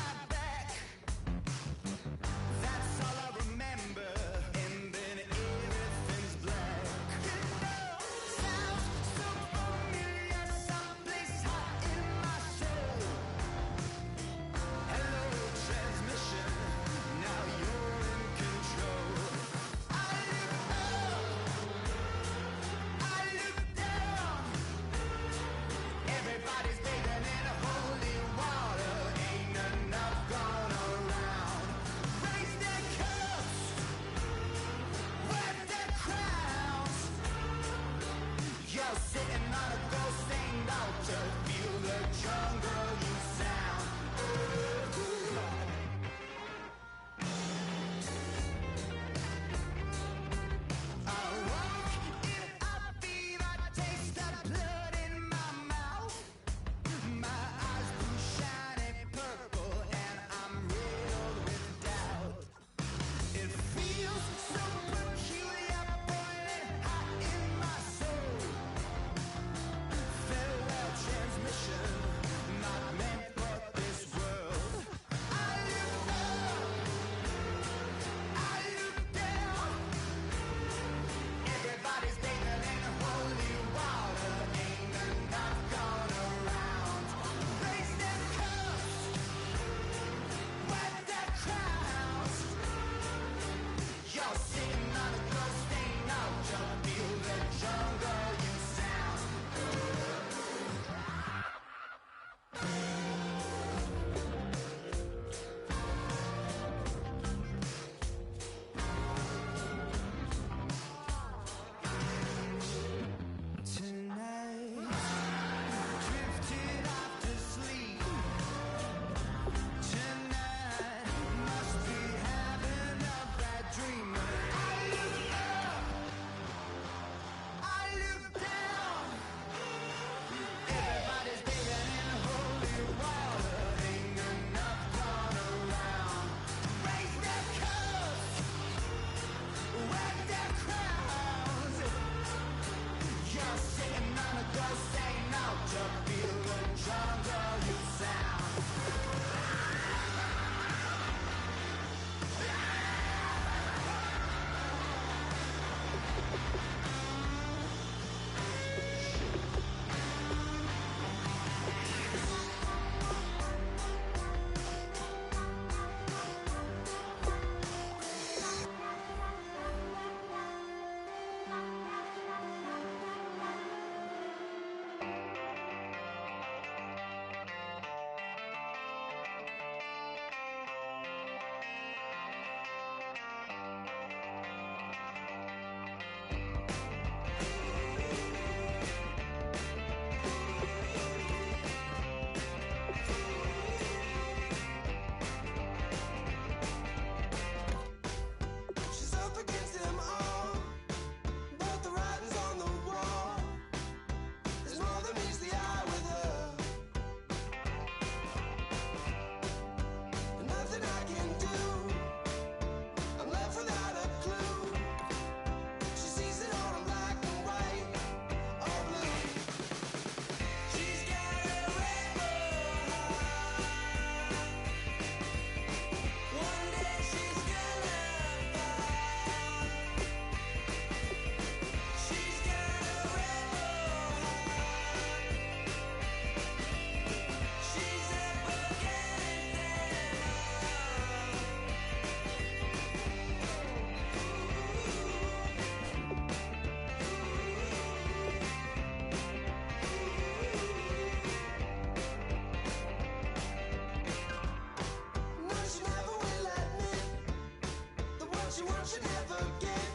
She wants you never get.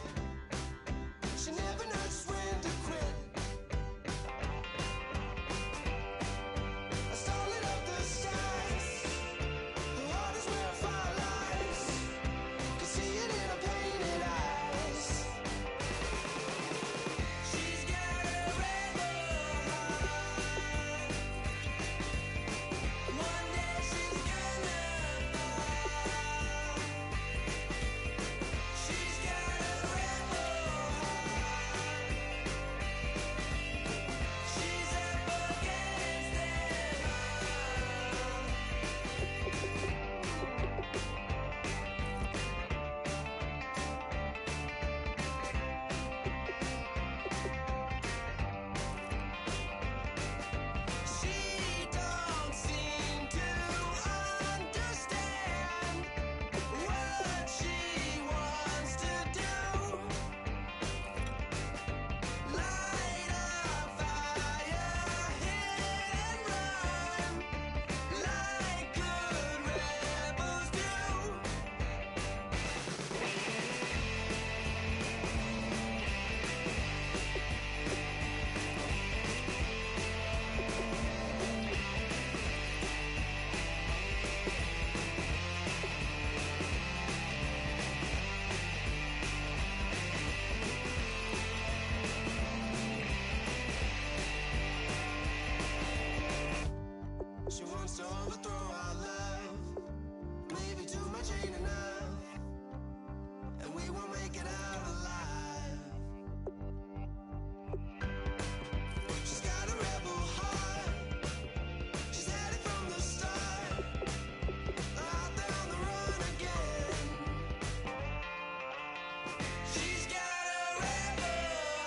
She never knows when to quit. Starlit up the skies. Her heart is where fire lies. Can see it in her painted eyes. She's got a rebel heart. One day she's gonna fall. She's got a rebel heart. She's up against them all. She don't seem to understand what she wants to do. Light a fire, hit and run, like good rebels do. She wants to overthrow our love. Maybe too much ain't enough, and we won't make it out alive. She's got a rebel heart. She's had it from the start. Out there on the run again. She's got a rebel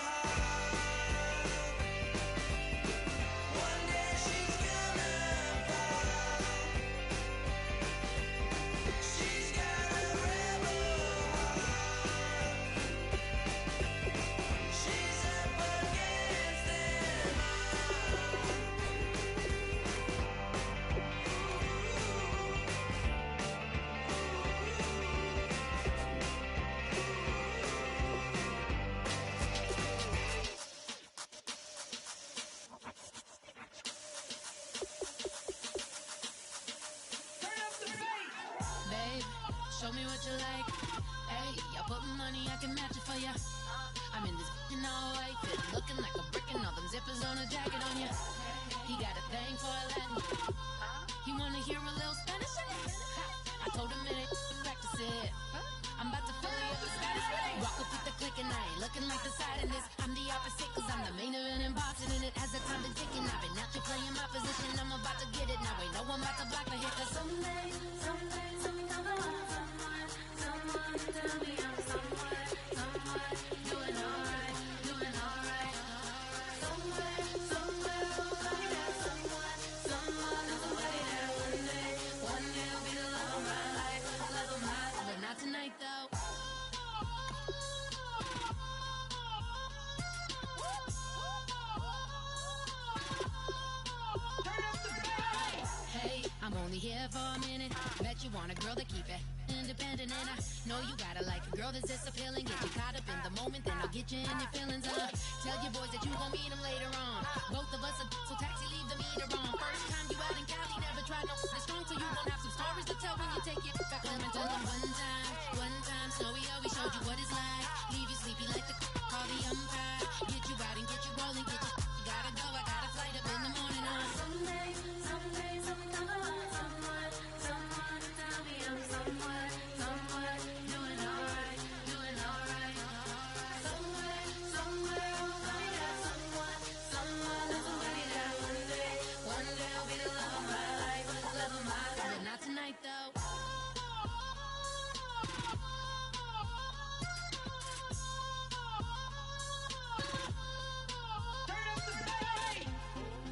heart. One day she's gonna fall. She's got a rebel heart. She's up against them Babe, show me what you like. Hey, I put money, I can match it for ya. I'm in this f***ing all white fit, looking like a brick and all them zippers on a jacket on ya. He got a thing for a Latin. He wanna hear a little Spanish? I told him it ain't practice it. I'm about to fill you up with Spanish. Walk up with the click and I ain't looking like the side in this. I'm the opposite cause I'm the main event and boxing in it. As the time been ticking, I've been out here playing my position. I'm about to get it now. Ain't no one about to block the hit cause someday I want someone to tell me I'm someone doing alright. Somewhere I'll find out someone is the way that one day will be the love of my life, but not tonight though. Hey, I'm only here for a minute. Bet you want a girl to keep it independent, and I know you gotta like a girl that's this appealing. Get you caught up in the moment, then I'll get you in your feelings. Tell your boys that you gon' meet them later on. Both of us are so taxi, leave the meter on. First time you out in Cali, never tried no this strong, so you gon' have some stories to tell when you take it back home and tell them one time, Snowy always showed you what it's like. Leave you sleepy like the call the umpire. Get you out and get you rolling, get you gotta go. I got a flight up in the morning on someday I want someone to tell me I'm someone doing alright. Somewhere I'll find out someone is the way that one day will be the love of my life, but not tonight though.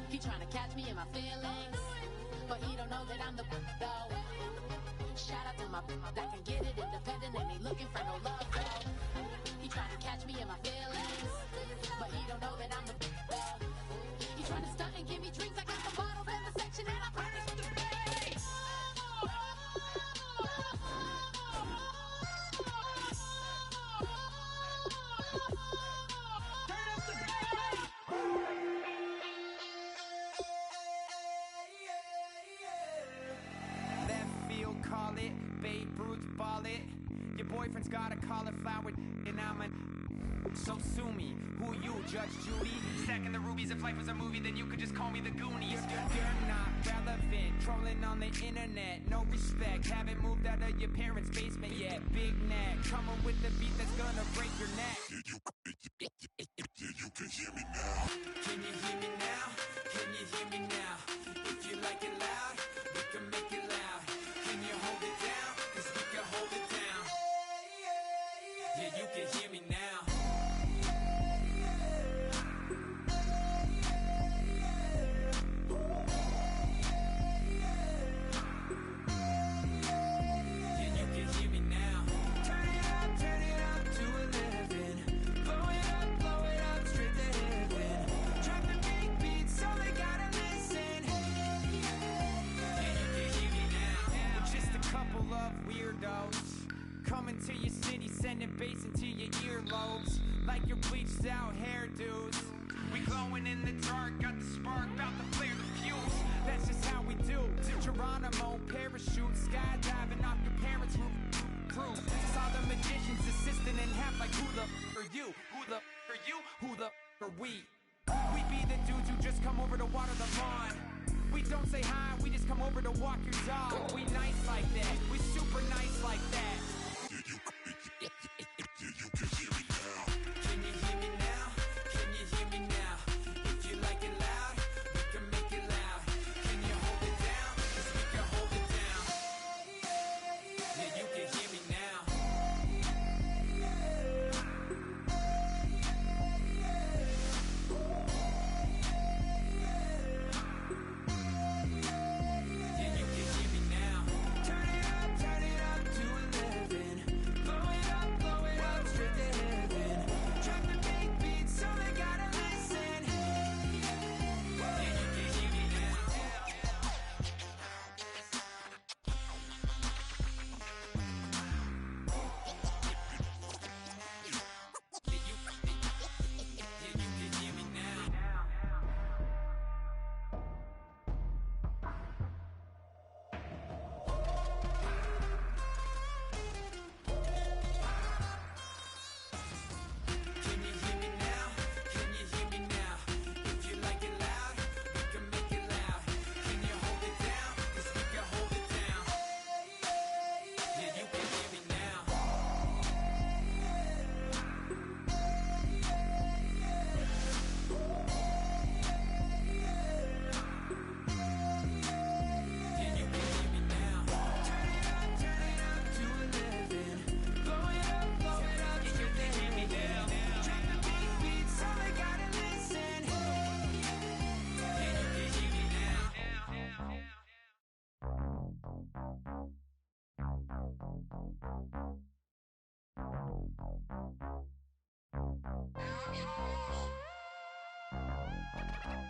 He tryna catch me in my feelings, but he don't know that I'm the though. Shout out to my that can get it independent and ain't looking for no love though. He tryna catch me in my feelings, but he don't know that I'm the though. He tryna stunt and give me drinks. I got the bottles in the section and I promise to pay. Babe Ruth ball it. Your boyfriend's got a cauliflower, and I'm a. So sue me. Who you, Judge Judy? Stacking the rubies. If life was a movie, then you could just call me the Goonies. You're not relevant. Trolling on the internet. No respect. Haven't moved out of your parents' basement yet. Big neck. Coming with the beat that's gonna break your neck. You can hear me now. Can you hear me now? Can you hear me now? If you like it loud, we can make it loud. Can you hold it down? 'Cause we can hold it down. Yeah, you can hear me now. Coming to your city, sending bass into your earlobes, like your bleached out hairdos. We glowing in the dark, got the spark, about to flare the fuse. That's just how we do. Geronimo, parachute, skydiving off your parents' roof. Crew, saw the magician's assistant in half, like who the are you? Who the are you? Who the are we? We be the dudes who just come over to water the lawn. We don't say hi, we just come over to walk your dog. We nice like that, we super nice like that. You can hear me now. Can you hear me now? Can you hear me now? If you like it loud, we can make it loud. Can you hold it down? 'Cause we can hold it down. Yeah, you can hear me now. Yeah, you can hear me now. Turn it up to 11. Blow it up straight to heaven. Drop the big beats so they gotta listen. Yeah, you can hear me now. Yeah, you can hear me now. Can you hear me now? Can you hear me now? If you like it loud, we can make it loud. Can you hold it down? 'Cause we can hold it down. Yeah, you can hear me now. Yeah, you can hear me now. Turn it up to 11. Blow it up straight to heaven. Drop the big beats so they gotta listen. Yeah, you can hear me now.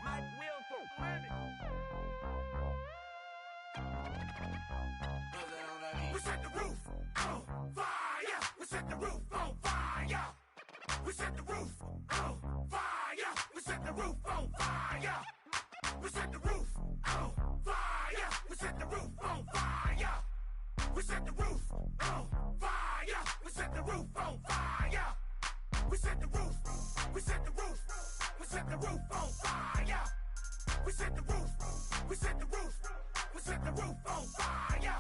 Mike Will for women. We set the roof on fire. We set the roof on fire. We set the roof on fire. We set the roof on fire. We set the roof on fire. We set the roof on fire. We set the roof on fire. We set the roof on fire. We set the roof. We set the roof. We set the roof on fire. We set the roof. We set the roof. We set the roof on fire.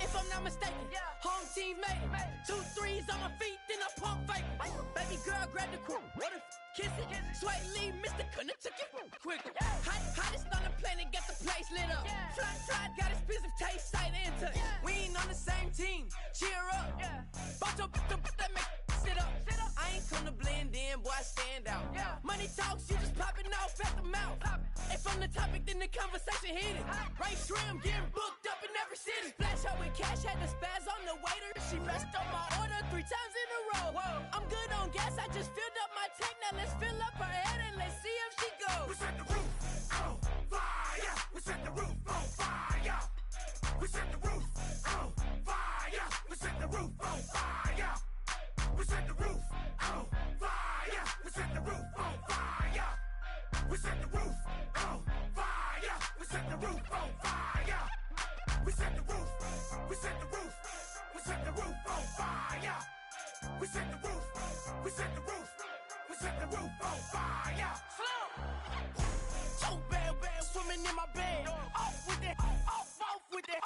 If I'm not mistaken, home team made it. 2 threes on my feet, then I pump fake. Baby girl, grab the crew. What if kiss it? Sway Lee, Mr. Couldn't took it quicker. Hottest on the planet, got the place lit up. Fly, got expensive taste, sight into. We ain't on the same team. Cheer up. Both up, that make sit up. I ain't come to blend in, boy, I stand out. Money talks, you just popping off at the mouth. If I'm the topic, then the conversation hit it. Right shrimp, getting booked up in every city. Splash out with cash, had the spaz on the waiter. She messed up my order 3 times in a row. I'm good on gas, I just filled up my tank. Now let's fill up her head and let's see if she goes. We set the roof on fire. We set the roof on fire. We set the roof on fire. We set the roof on fire. We set the roof on fire. We set the roof on fire. We set the roof on fire. We set the roof on fire. We set the roof. We in my bed. Off with that, off with that.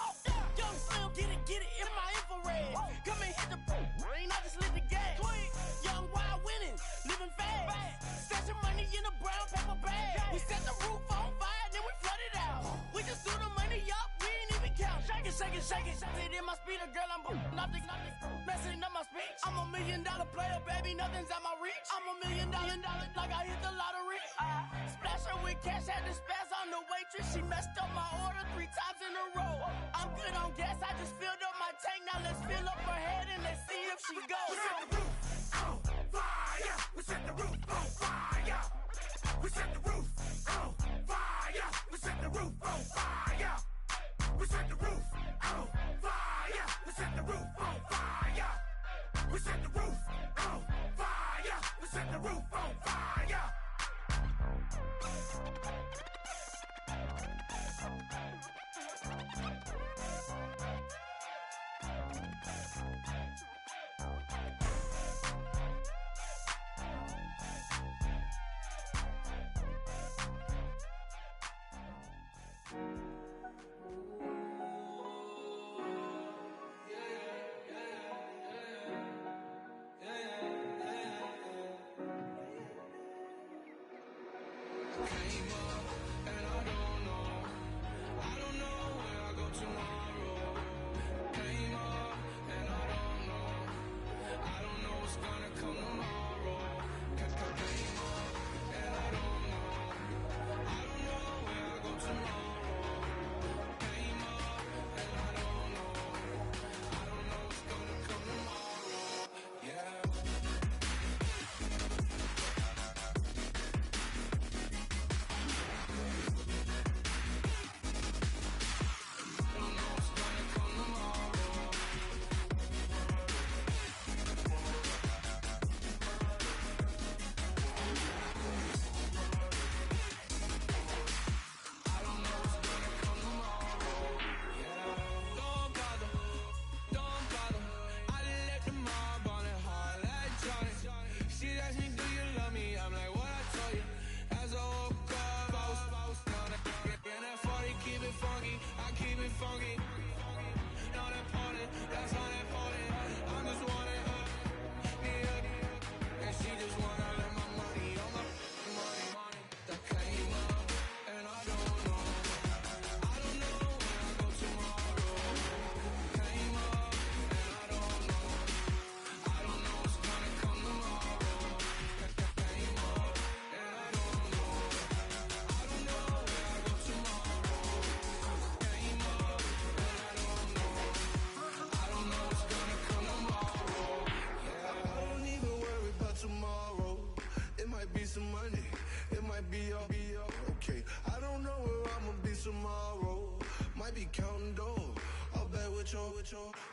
Young Slim, get it in my infrared. Come and hit the rain, I just lit the gas. Young wild winning, living fast. Stashing money in a brown paper bag. We set the roof on fire, then we flood it out. We just threw the money up, we ain't even count. Shake it, shake it, shake it. It in my speeder, girl, I'm nothing, messing up my speech. I'm $1 million player, baby, nothing's at my reach. I'm $1 million, like I hit the lottery. Splash her with cash, had to spaz on the waitress. She messed up my order 3 times in a row. I'm good on gas, I just filled up my tank. Now let's fill up her head and let's see if she goes. We set the roof on fire. We set the roof on fire. We set the roof on fire. We set the roof on fire. We set the roof on fire. We set the roof on fire. We set the roof on fire. We set the roof on fire.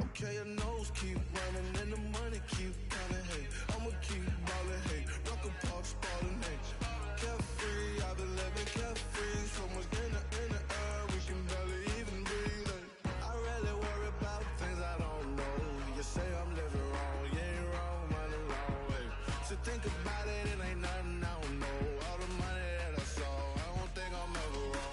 Okay, your nose keep running and the money keep coming. Hey, I'ma keep ballin'. Hey, rock a park, spallin'. Hey, carefree, I've been living carefree. So much in the air, we can barely even breathe. Hey, I really worry about things I don't know. You say I'm living wrong, you ain't wrong, man, alone. Hey, so think about it, it ain't nothing I don't know. All the money that I saw, I don't think I'm ever wrong.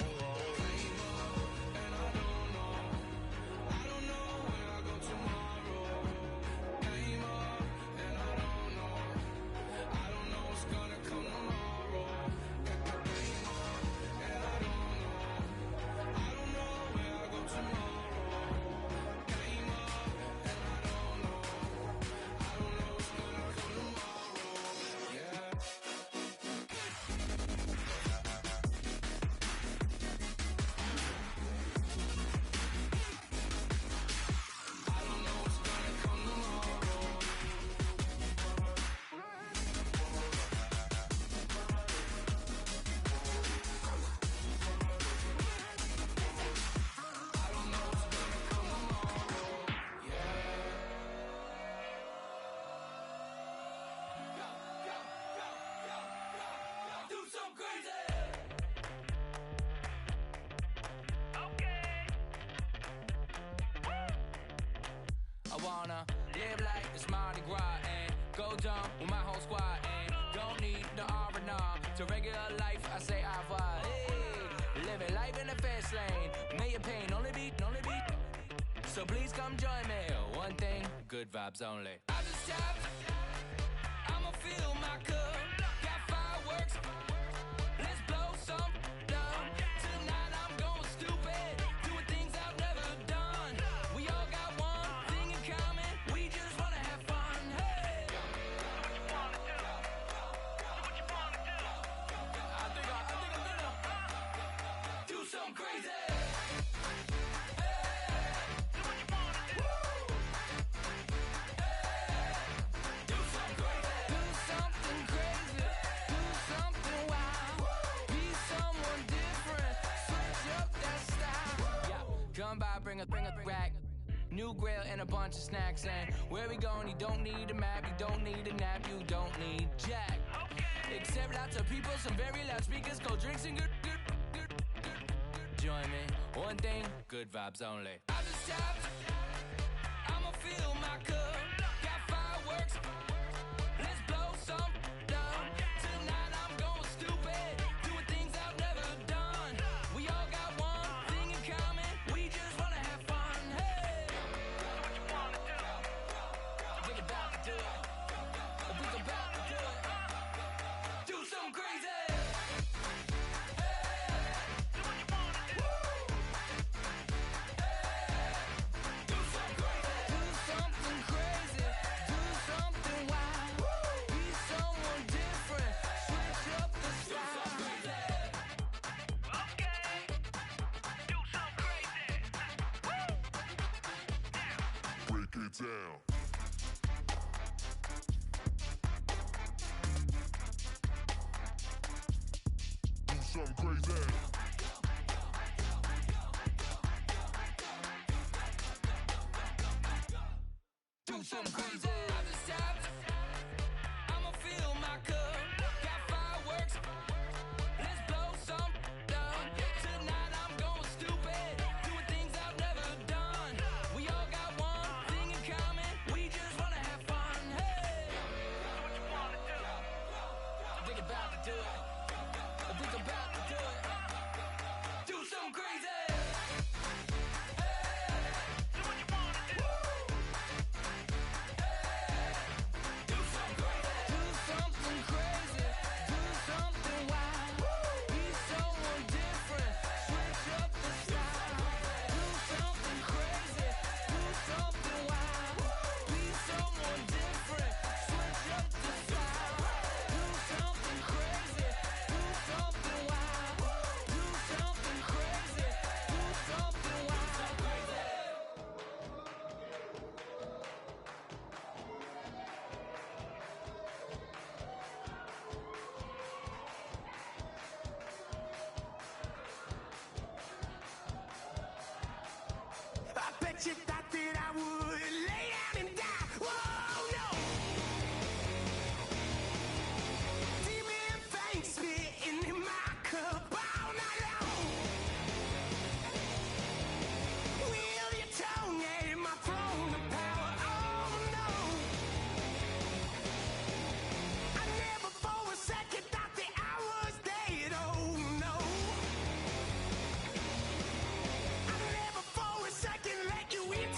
Live like it's Mardi Gras and go dumb with my whole squad and don't need the R&R to regular life. I say au revoir. Hey, living life in the So please come join me. One thing, good vibes only. I just tapped, I'ma fill my cup. Got fireworks, let's blow some down. Tonight I'm going stupid, doing things I've never done. We all got one thing in common, we just wanna have fun. Hey, I think I'm gonna do something crazy. Come by, bring a rack. New grill and a bunch of snacks. And where we going, you don't need a map, you don't need a nap, you don't need jack. Except lots of people, some very loud speakers, cold drinks and good. Join me, one thing, good vibes only. I just tapped, I'ma fill my cup. Got fireworks, let's blow some down. Tonight I'm going stupid, doing things I've never done. We all got one thing in common, we just wanna have fun. Hey, think about to do it. Think about to do it. Do something crazy. Down. Do something crazy. Do something crazy. I just tapped, I'ma fill my cup. Got fireworks, let's blow some down. Tonight I'm going stupid, doing things I've never done. We all got one thing in common, we just wanna have fun. Hey, think about to do it. Think about to do it. Do something crazy. I bet you thought that I would lay down and die. Whoa, no. Demon things spitting in my cup all night long. Will your tongue at my throne of power? Oh, no. I never for a second thought that I was dead. Oh, no. I never for a second let you in.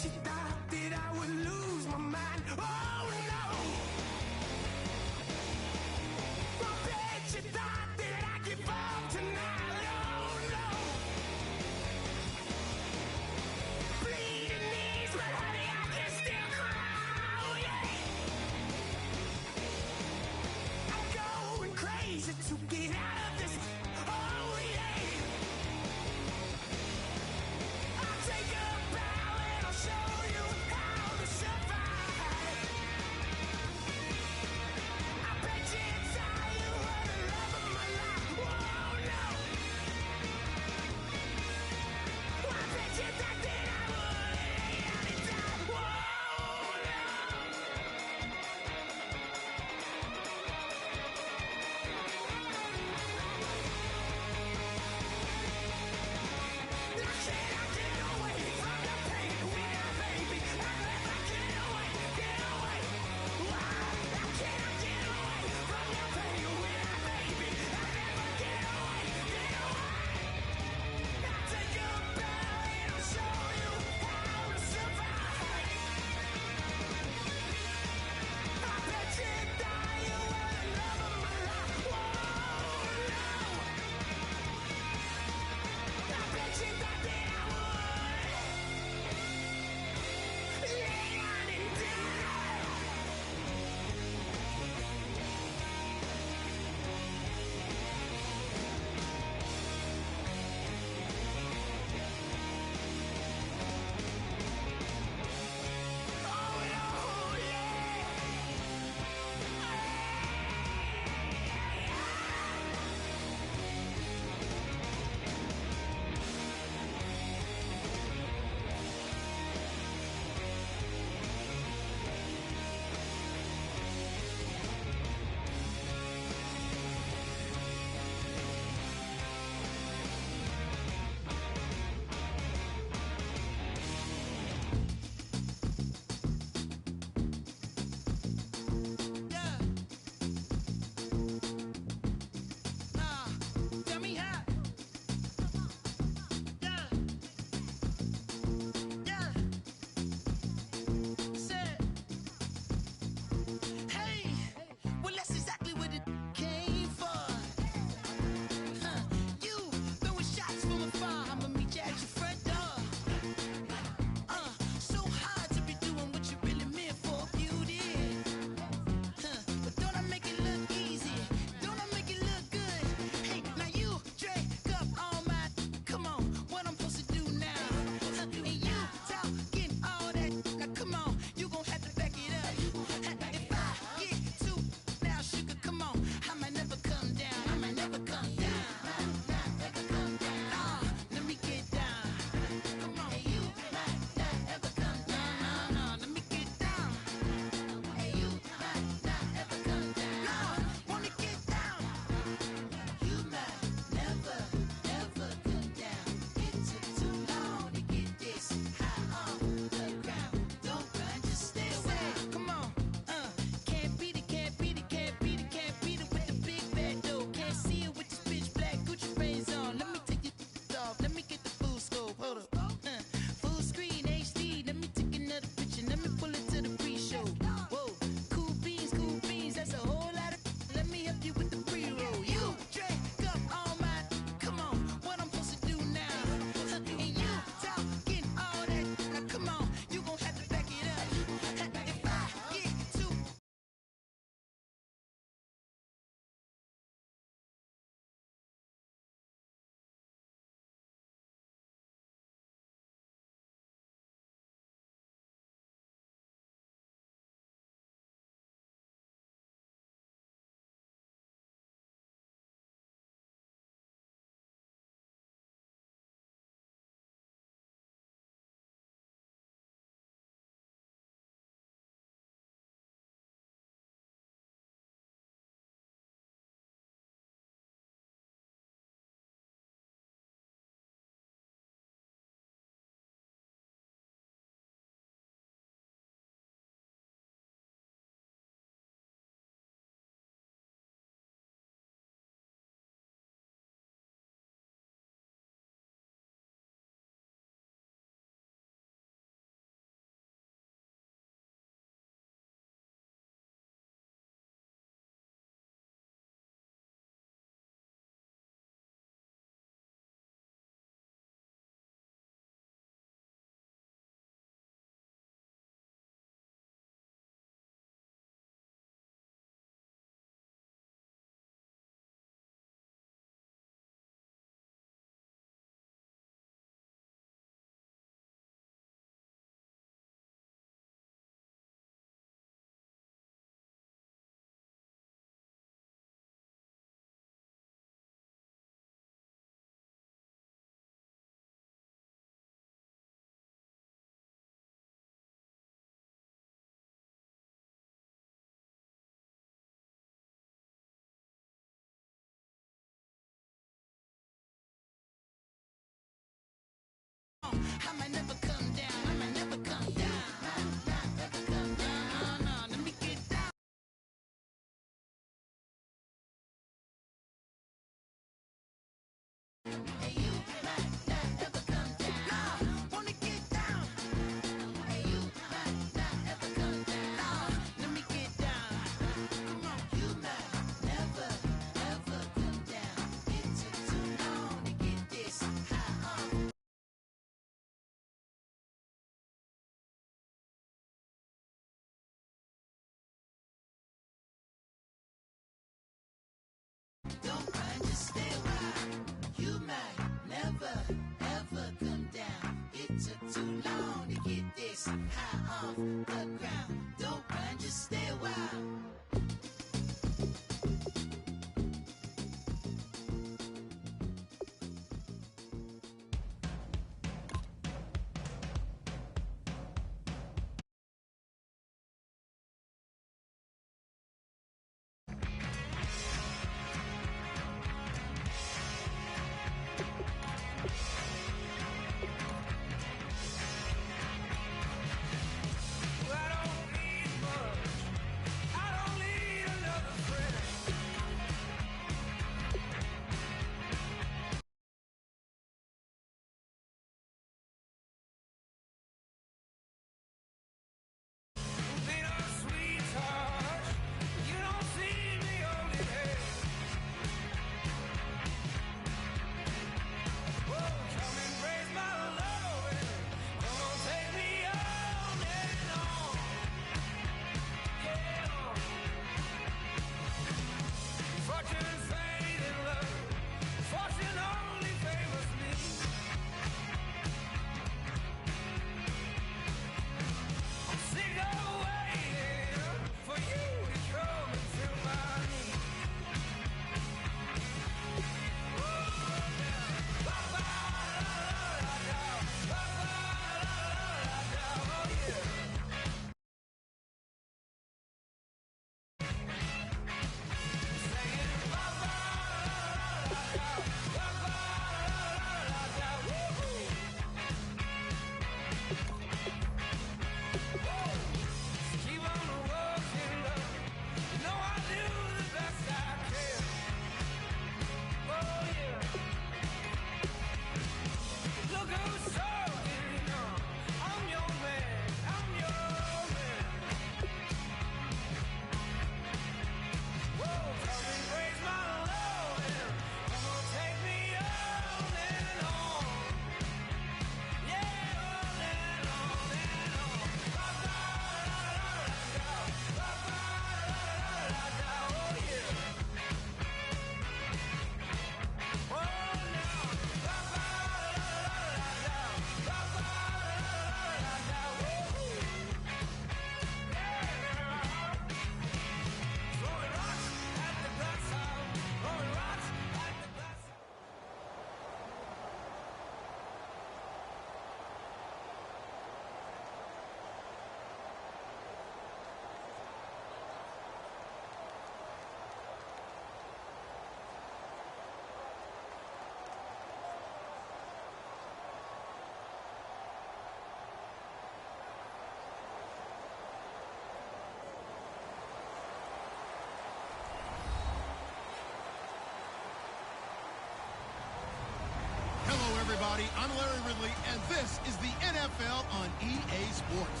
Hello, everybody. I'm Larry Ridley, and this is the NFL on EA Sports.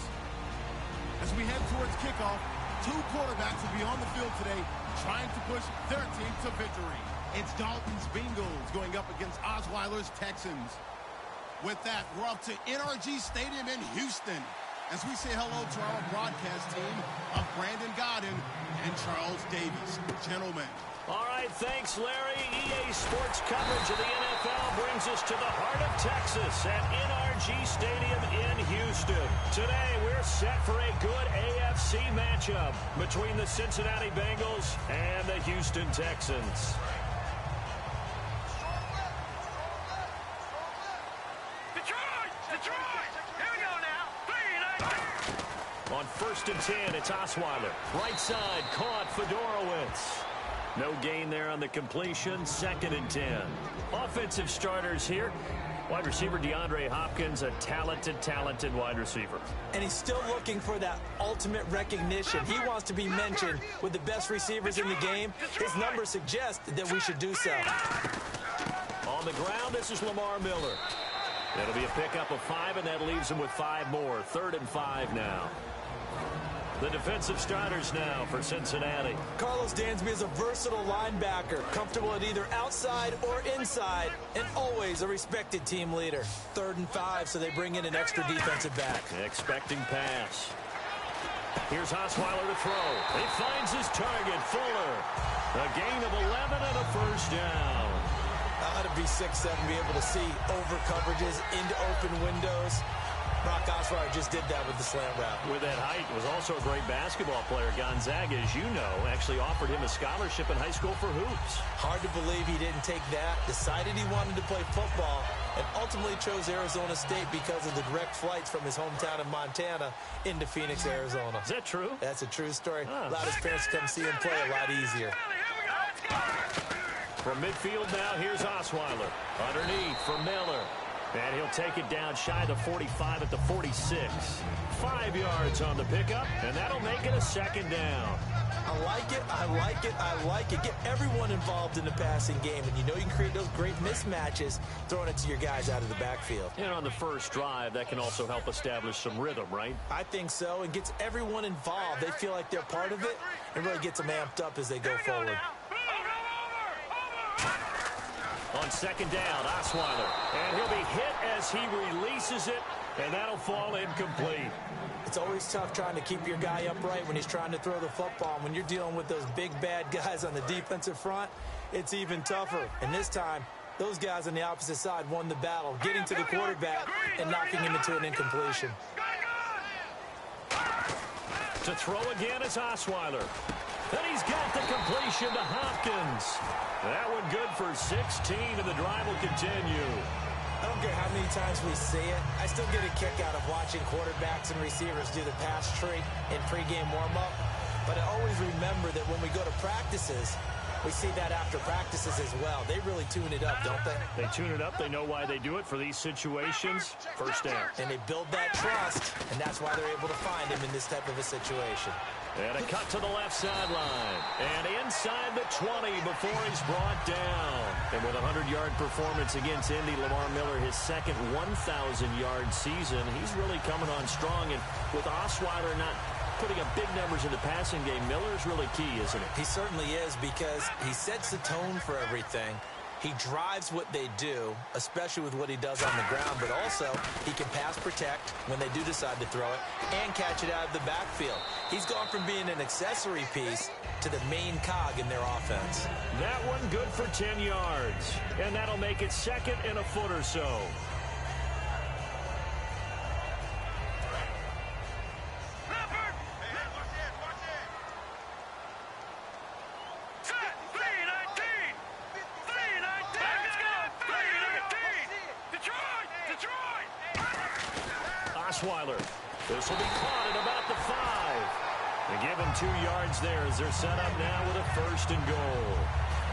As we head towards kickoff, two quarterbacks will be on the field today trying to push their team to victory. It's Dalton's Bengals going up against Osweiler's Texans. With that, we're off to NRG Stadium in Houston as we say hello to our broadcast team of Brandon Godden and Charles Davis. Gentlemen. All right, thanks, Larry. EA Sports coverage of the NFL brings us to the heart of Texas at NRG Stadium in Houston. Today, we're set for a good AFC matchup between the Cincinnati Bengals and the Houston Texans. Detroit! Here we go now. 3-9. On 1st and 10, it's Osweiler. Right side, caught Fedorowicz. No gain there on the completion. 2nd and 10. Offensive starters here. Wide receiver DeAndre Hopkins, a talented wide receiver. And he's still looking for that ultimate recognition. He wants to be mentioned with the best receivers in the game. His numbers suggest that we should do so. On the ground, this is Lamar Miller. It'll be a pickup of 5, and that leaves him with 5 more. 3rd and 5 now. The defensive starters now for Cincinnati. Carlos Dansby is a versatile linebacker, comfortable at either outside or inside, and always a respected team leader. 3rd and 5, so they bring in an extra defensive back. Expecting pass. Here's Osweiler to throw. He finds his target, Fuller. A gain of 11 and a 1st down. Ought to be 6'7", be able to see over coverages into open windows. Brock Osweiler just did that with the slant route. With that height, was also a great basketball player. Gonzaga, as you know, actually offered him a scholarship in high school for hoops. Hard to believe he didn't take that, decided he wanted to play football, and ultimately chose Arizona State because of the direct flights from his hometown of Montana into Phoenix, Arizona. Is that true? That's a true story. Allowed his parents to come see him play a lot easier. From midfield now, here's Osweiler. Underneath for Miller. And he'll take it down shy of the 45 at the 46. 5 yards on the pickup, and that'll make it a 2nd down. I like it, I like it, I like it. Get everyone involved in the passing game, and you know you can create those great mismatches throwing it to your guys out of the backfield. And on the first drive, that can also help establish some rhythm, right? I think so. It gets everyone involved. They feel like they're part of it, and really gets them amped up as they go forward. On 2nd down, Osweiler. And he'll be hit as he releases it, and that'll fall incomplete. It's always tough trying to keep your guy upright when he's trying to throw the football. When you're dealing with those big, bad guys on the defensive front, it's even tougher. And this time, those guys on the opposite side won the battle, getting to the quarterback and knocking him into an incompletion. To throw again is Osweiler. And he's got the completion to Hopkins. That one good for 16, and the drive will continue. I don't care how many times we see it. I still get a kick out of watching quarterbacks and receivers do the pass tree in pregame warm-up. But I always remember that when we go to practices, we see that after practices as well. They really tune it up, don't they? They tune it up. They know why they do it for these situations. 1st down. And they build that trust, and that's why they're able to find him in this type of a situation. And a cut to the left sideline. And inside the 20 before he's brought down. And with a 100-yard performance against Indy, Lamar Miller, his second 1,000-yard season. He's really coming on strong. And with Osweiler not putting up big numbers in the passing game, Miller's really key, isn't it? He certainly is, because he sets the tone for everything. He drives what they do, especially with what he does on the ground, but also he can pass protect when they do decide to throw it and catch it out of the backfield. He's gone from being an accessory piece to the main cog in their offense. That one good for 10 yards, and that'll make it 2nd and a foot or so. Osweiler. This will be caught at about the 5. They give him 2 yards there as they're set up now with a 1st and goal.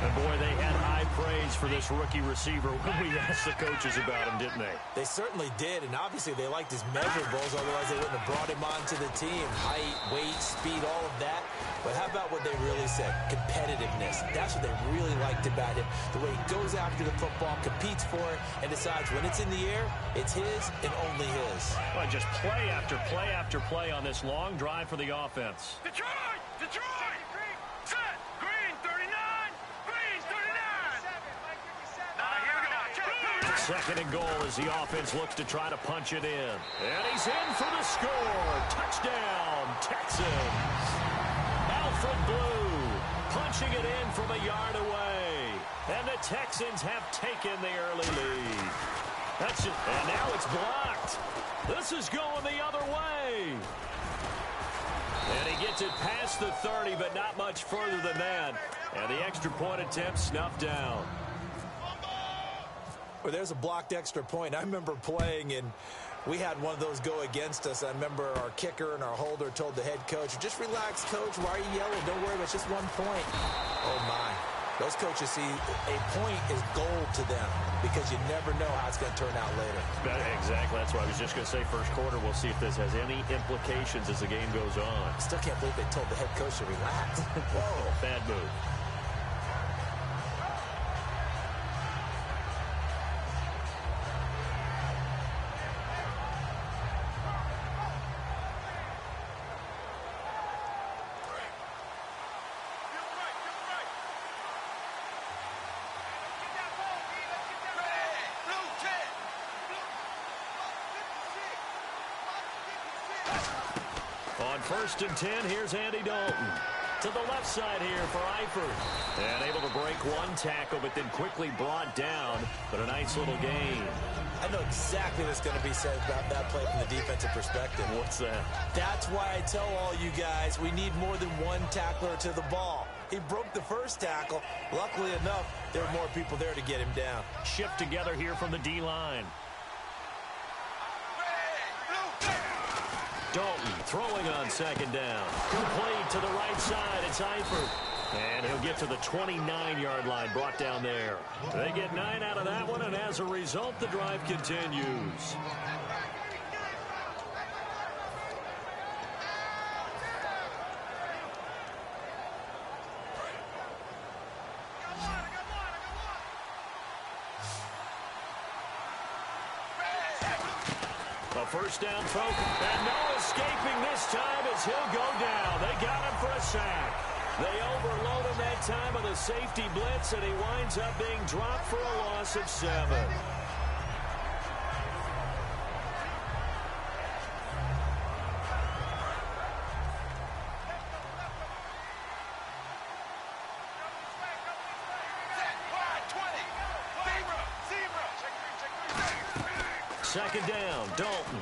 And boy, they had high praise for this rookie receiver when we asked the coaches about him, didn't they? They certainly did, and obviously they liked his measurables, otherwise they wouldn't have brought him onto the team. Height, weight, speed, all of that. But how about what they really said? Competitiveness. That's what they really liked about him. The way he goes after the football, competes for it, and decides when it's in the air, it's his and only his. Well, just play after play after play on this long drive for the offense. Detroit! Detroit! Set! Green 39! Green 39! Here we go. Second and goal as the offense looks to try to punch it in. And he's in for the score. Touchdown, Texans. Alfred Blue punching it in from a yard away. And the Texans have taken the early lead. That's it. And now it's blocked. This is going the other way. And he gets it past the 30, but not much further than that. And the extra point attempt snuffed down. Well, there's a blocked extra point. I remember playing, and we had one of those go against us. I remember our kicker and our holder told the head coach, just relax, coach. Why are you yelling? Don't worry, it's just 1 point. Oh, my. Those coaches see a point is gold to them because you never know how it's going to turn out later. Exactly. That's what I was just going to say. First quarter, we'll see if this has any implications as the game goes on. I still can't believe they told the head coach to relax. Whoa. Bad move. On 1st and 10, here's Andy Dalton. To the left side here for Eifert. And able to break one tackle, but then quickly brought down. But a nice little gain. I know exactly what's going to be said about that play from the defensive perspective. What's that? That's why I tell all you guys we need more than one tackler to the ball. He broke the first tackle. Luckily enough, there were more people there to get him down. Shift together here from the D-line. Dalton throwing on 2nd down. Complete to the right side. It's Eifert. And he'll get to the 29-yard line, brought down there. They get 9 out of that one, and as a result, the drive continues. A first down throw, and no escaping this time as he'll go down. They got him for a sack. They overload him that time with a safety blitz, and he winds up being dropped for a loss of 7. Second down, Dalton.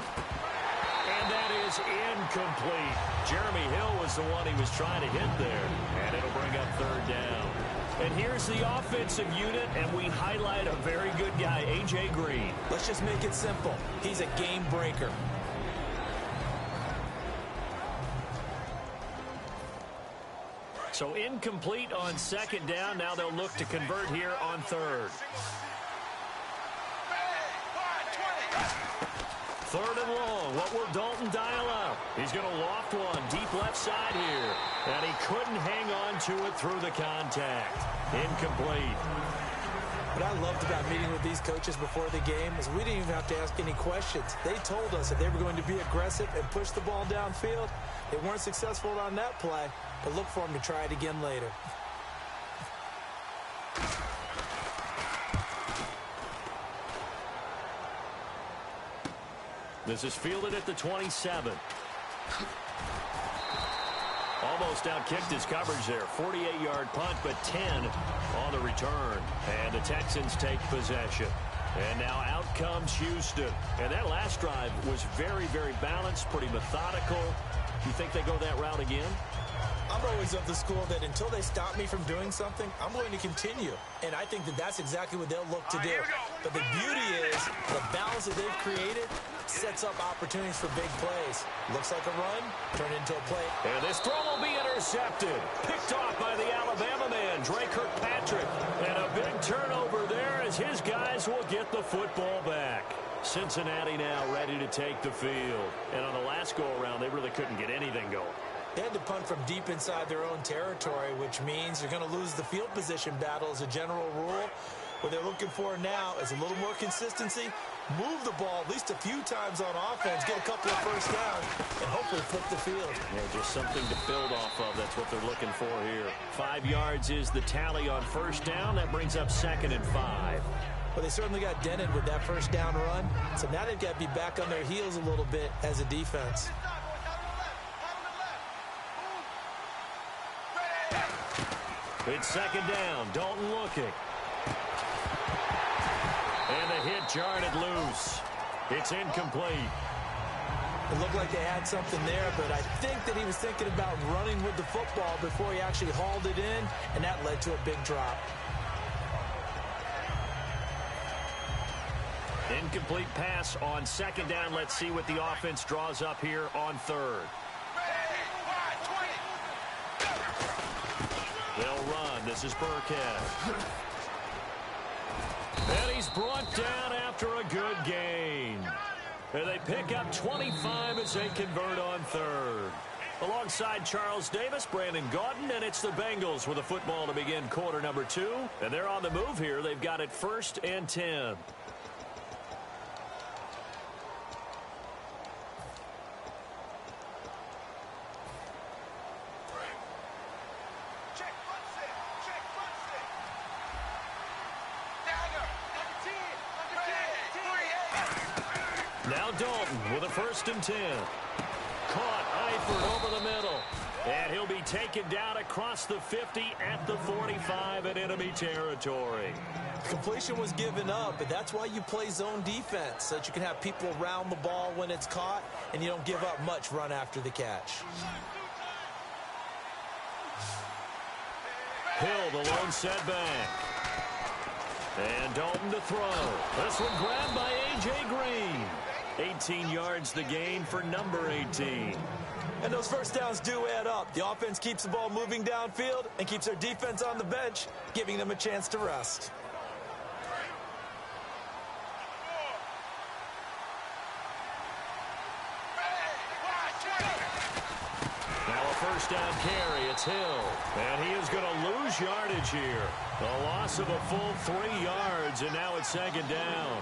And that is incomplete. Jeremy Hill was the one he was trying to hit there. And it'll bring up 3rd down. And here's the offensive unit, and we highlight a very good guy, A.J. Green. Let's just make it simple. He's a game breaker. So incomplete on 2nd down. Now they'll look to convert here on 3rd. 3rd and long. What will Dalton dial up? He's going to loft one deep left side here. And he couldn't hang on to it through the contact. Incomplete. What I loved about meeting with these coaches before the game is we didn't even have to ask any questions. They told us that they were going to be aggressive and push the ball downfield. They weren't successful on that play, but look for them to try it again later. This is fielded at the 27. Almost outkicked his coverage there. 48-yard punt, but 10 on the return. And the Texans take possession. And now out comes Houston. And that last drive was very, very balanced, pretty methodical. You think they go that route again? I'm always of the school that until they stop me from doing something, I'm going to continue. And I think that that's exactly what they'll look to do. But the beauty is the balance that they've created sets up opportunities for big plays. Looks like a run, turned into a play. And this throw will be intercepted. Picked off by the Alabama man, Dre Kirkpatrick. And a big turnover there as his guys will get the football back. Cincinnati now ready to take the field. And on the last go-around, they really couldn't get anything going. They had to punt from deep inside their own territory, which means you're going to lose the field position battle as a general rule. What they're looking for now is a little more consistency, move the ball at least a few times on offense, get a couple of first downs, and hopefully flip the field. Yeah, just something to build off of. That's what they're looking for here. 5 yards is the tally on first down. That brings up 2nd and 5. Well, they certainly got dented with that first down run, so now they've got to be back on their heels a little bit as a defense. It's 2nd down. Dalton looking. And the hit jarred it loose. It's incomplete. It looked like they had something there, but I think that he was thinking about running with the football before he actually hauled it in, and that led to a big drop. Incomplete pass on 2nd down. Let's see what the offense draws up here on 3rd. They'll run. This is Burkhead. And he's brought down after a good gain. And they pick up 25 as they convert on 3rd. Alongside Charles Davis, Brandon Gaudin, and it's the Bengals with a football to begin quarter number 2. And they're on the move here. They've got it 1st and 10. Now Dalton with a 1st and 10. Caught Eifert over the middle. And he'll be taken down across the 50 at the 45 in enemy territory. Completion was given up, but that's why you play zone defense, so that you can have people around the ball when it's caught, and you don't give up much run after the catch. Hill, the lone setback. And Dalton to throw. This one grabbed by A.J. Green. 18 yards the gain for number 18. And those first downs do add up. The offense keeps the ball moving downfield and keeps their defense on the bench, giving them a chance to rest. Now a first down carry. It's Hill. And he is going to lose yardage here. A loss of a full 3 yards, and now it's 2nd down.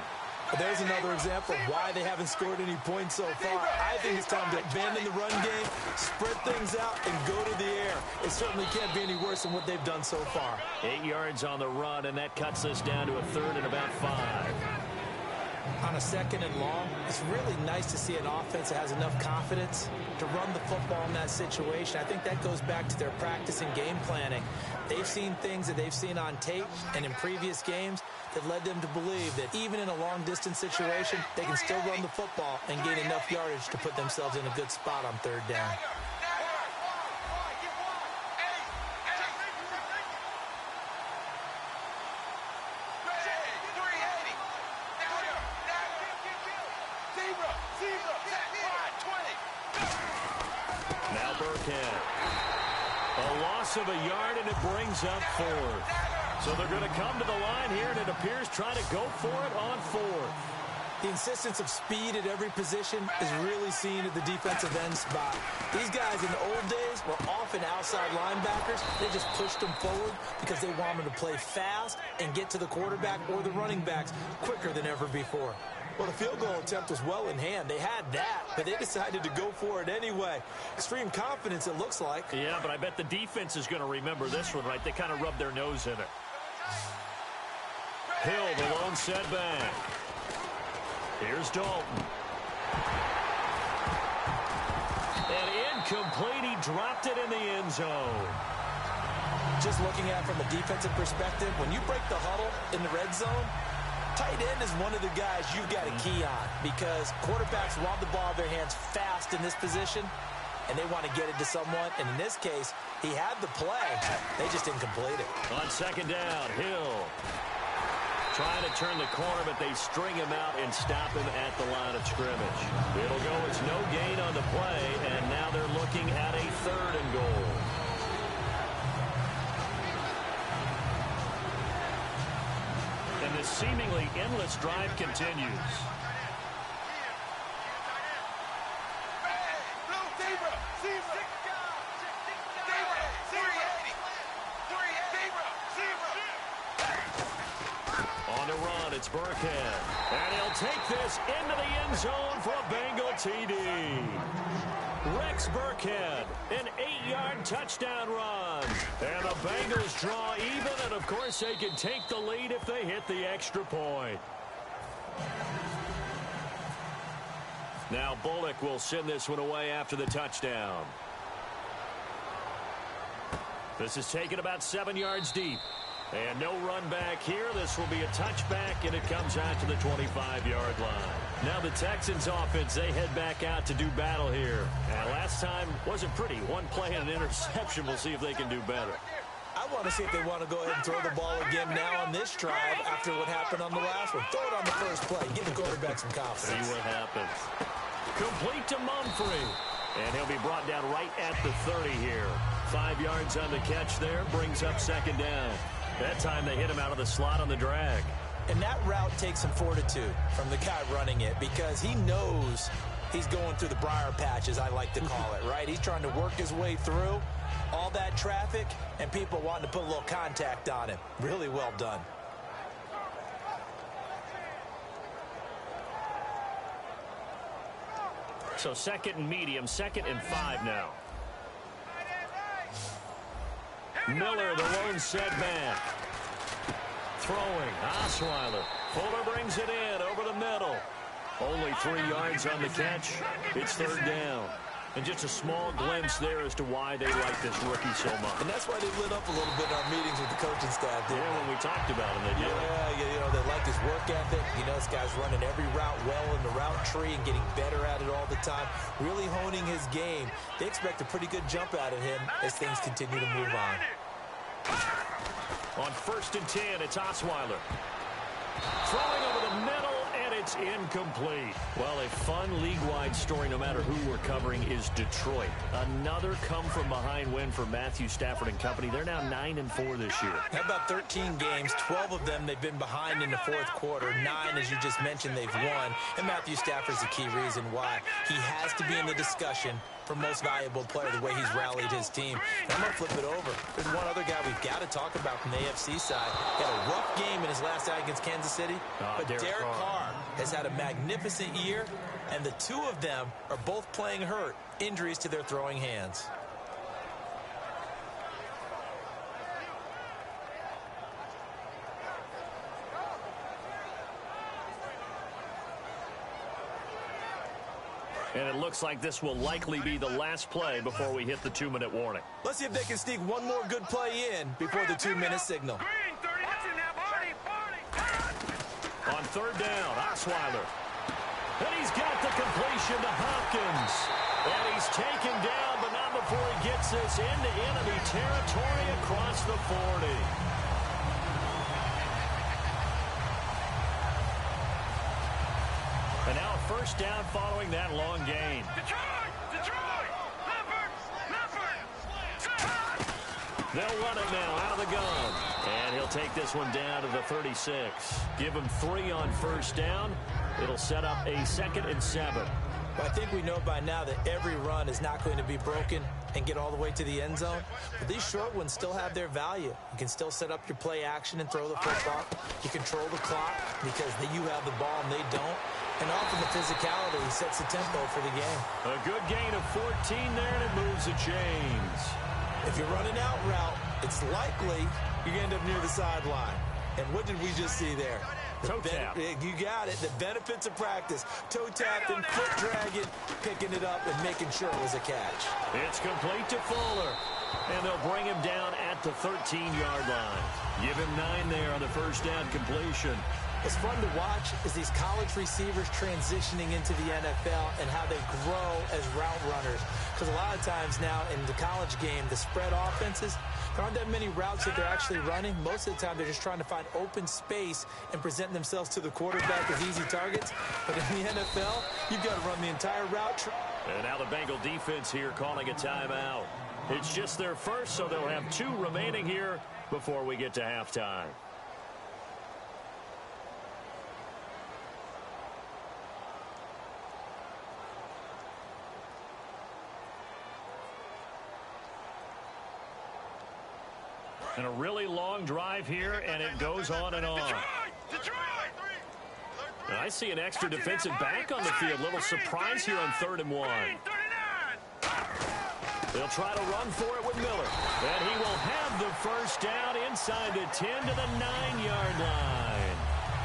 There's another example of why they haven't scored any points so far. I think it's time to abandon the run game, spread things out, and go to the air. It certainly can't be any worse than what they've done so far. 8 yards on the run, and that cuts us down to a 3rd and about 5. On a 2nd and long, it's really nice to see an offense that has enough confidence to run the football in that situation. I think that goes back to their practice and game planning. They've seen things that they've seen on tape and in previous games that led them to believe that even in a long-distance situation, they can still run the football and gain enough yardage to put themselves in a good spot on 3rd down. Now Burkhead. A loss of a yard, and it brings up 4th. So they're going to come to the line here, and it appears trying to go for it on 4th. The insistence of speed at every position is really seen at the defensive end spot. These guys in the old days were often outside linebackers. They just pushed them forward because they wanted to play fast and get to the quarterback or the running backs quicker than ever before. Well, the field goal attempt was well in hand. They had that, but they decided to go for it anyway. Extreme confidence, it looks like. Yeah, but I bet the defense is going to remember this one, right? They kind of rubbed their nose in it. Hill, the lone setback. Here's Dalton. And incomplete. He dropped it in the end zone. Just looking at it from a defensive perspective, when you break the huddle in the red zone, tight end is one of the guys you've got to key on because quarterbacks want the ball in their hands fast in this position. and they want to get it to someone. And in this case, he had the play. They just didn't complete it. On second down, Hill trying to turn the corner, but they string him out and stop him at the line of scrimmage. It'll go as no gain on the play, and now they're looking at a 3rd and goal. And the seemingly endless drive continues. On the run, it's Burkhead. And he'll take this into the end zone for a Bengal TD. Rex Burkhead, an 8-yard touchdown run. And the Bengals draw even, and of course they can take the lead if they hit the extra point. Now Bullock will send this one away after the touchdown. This is taken about 7 yards deep. And no run back here. This will be a touchback, and it comes out to the 25-yard line. Now the Texans offense, they head back out to do battle here. And last time wasn't pretty. One play and an interception. We'll see if they can do better. I want to see if they want to go ahead and throw the ball again now on this drive after what happened on the last one. Throw it on the first play. Give the quarterback some confidence. See what happens. Complete to Mumphrey. And he'll be brought down right at the 30 here. 5 yards on the catch there. Brings up second down. That time they hit him out of the slot on the drag. And that route takes some fortitude from the guy running it because he knows he's going through the briar patch, as I like to call it, right? He's trying to work his way through all that traffic and people wanting to put a little contact on him. Really well done. So 2nd and medium, 2nd and 5 now. Miller, the lone setback. Throwing, Osweiler. Fuller brings it in over the middle. Only 3 yards on the catch. It's 3rd down. And just a small glimpse there as to why they like this rookie so much. And that's why they lit up a little bit in our meetings with the coaching staff. Yeah, when we talked about him, they did. Yeah, they like his work ethic. You know, this guy's running every route well in the route tree and getting better at it all the time. Really honing his game. They expect a pretty good jump out of him as things continue to move on. On 1st and 10, it's Osweiler. Throwing over the middle, and it's incomplete. Well, a fun league-wide story, no matter who we're covering, is Detroit. Another come-from-behind win for Matthew Stafford and company. They're now 9-4 this year. How about 13 games? 12 of them they've been behind in the 4th quarter. 9, as you just mentioned, they've won. And Matthew Stafford's the key reason why. He has to be in the discussion for most valuable player, the way he's rallied his team. And I'm going to flip it over. There's one other guy we've got to talk about from the AFC side. He had a rough game in his last out against Kansas City. But Derek Carr has had a magnificent year, and the two of them are both playing hurt. Injuries to their throwing hands. And it looks like this will likely be the last play before we hit the 2-minute warning. Let's see if they can sneak one more good play in before the 2-minute signal. On 3rd down, Osweiler. And he's got the completion to Hopkins. And he's taken down, but not before he gets this into enemy territory across the 40. And now a 1st down following that long gain. Detroit! They'll run it now out of the gun. And he'll take this one down to the 36. Give him 3 on 1st down. It'll set up a 2nd and 7. Well, I think we know by now that every run is not going to be broken and get all the way to the end zone. But these short ones still have their value. You can still set up your play action and throw the football. You control the clock because you have the ball and they don't. And often the physicality sets the tempo for the game. A good gain of 14 there, and it moves the chains. If you're running out route, it's likely you're going to end up near the sideline. And what did we just see there? Toe tap. You got it. The benefits of practice. Toe tapping, foot dragging, picking it up, and making sure it was a catch. It's complete to Fuller. And they'll bring him down at the 13-yard line. Give him 9 there on the 1st down completion. What's fun to watch is these college receivers transitioning into the NFL and how they grow as route runners. Because a lot of times now in the college game, the spread offenses, there aren't that many routes that they're actually running. Most of the time, they're just trying to find open space and present themselves to the quarterback as easy targets. But in the NFL, you've got to run the entire route. And now the Bengal defense here calling a timeout. It's just their first, so they'll have 2 remaining here before we get to halftime. And a really long drive here, and it goes on and on. And I see an extra defensive back on the field. Little surprise here on 3rd and 1. They'll try to run for it with Miller. And he will have the first down inside the 10 to the 9-yard line.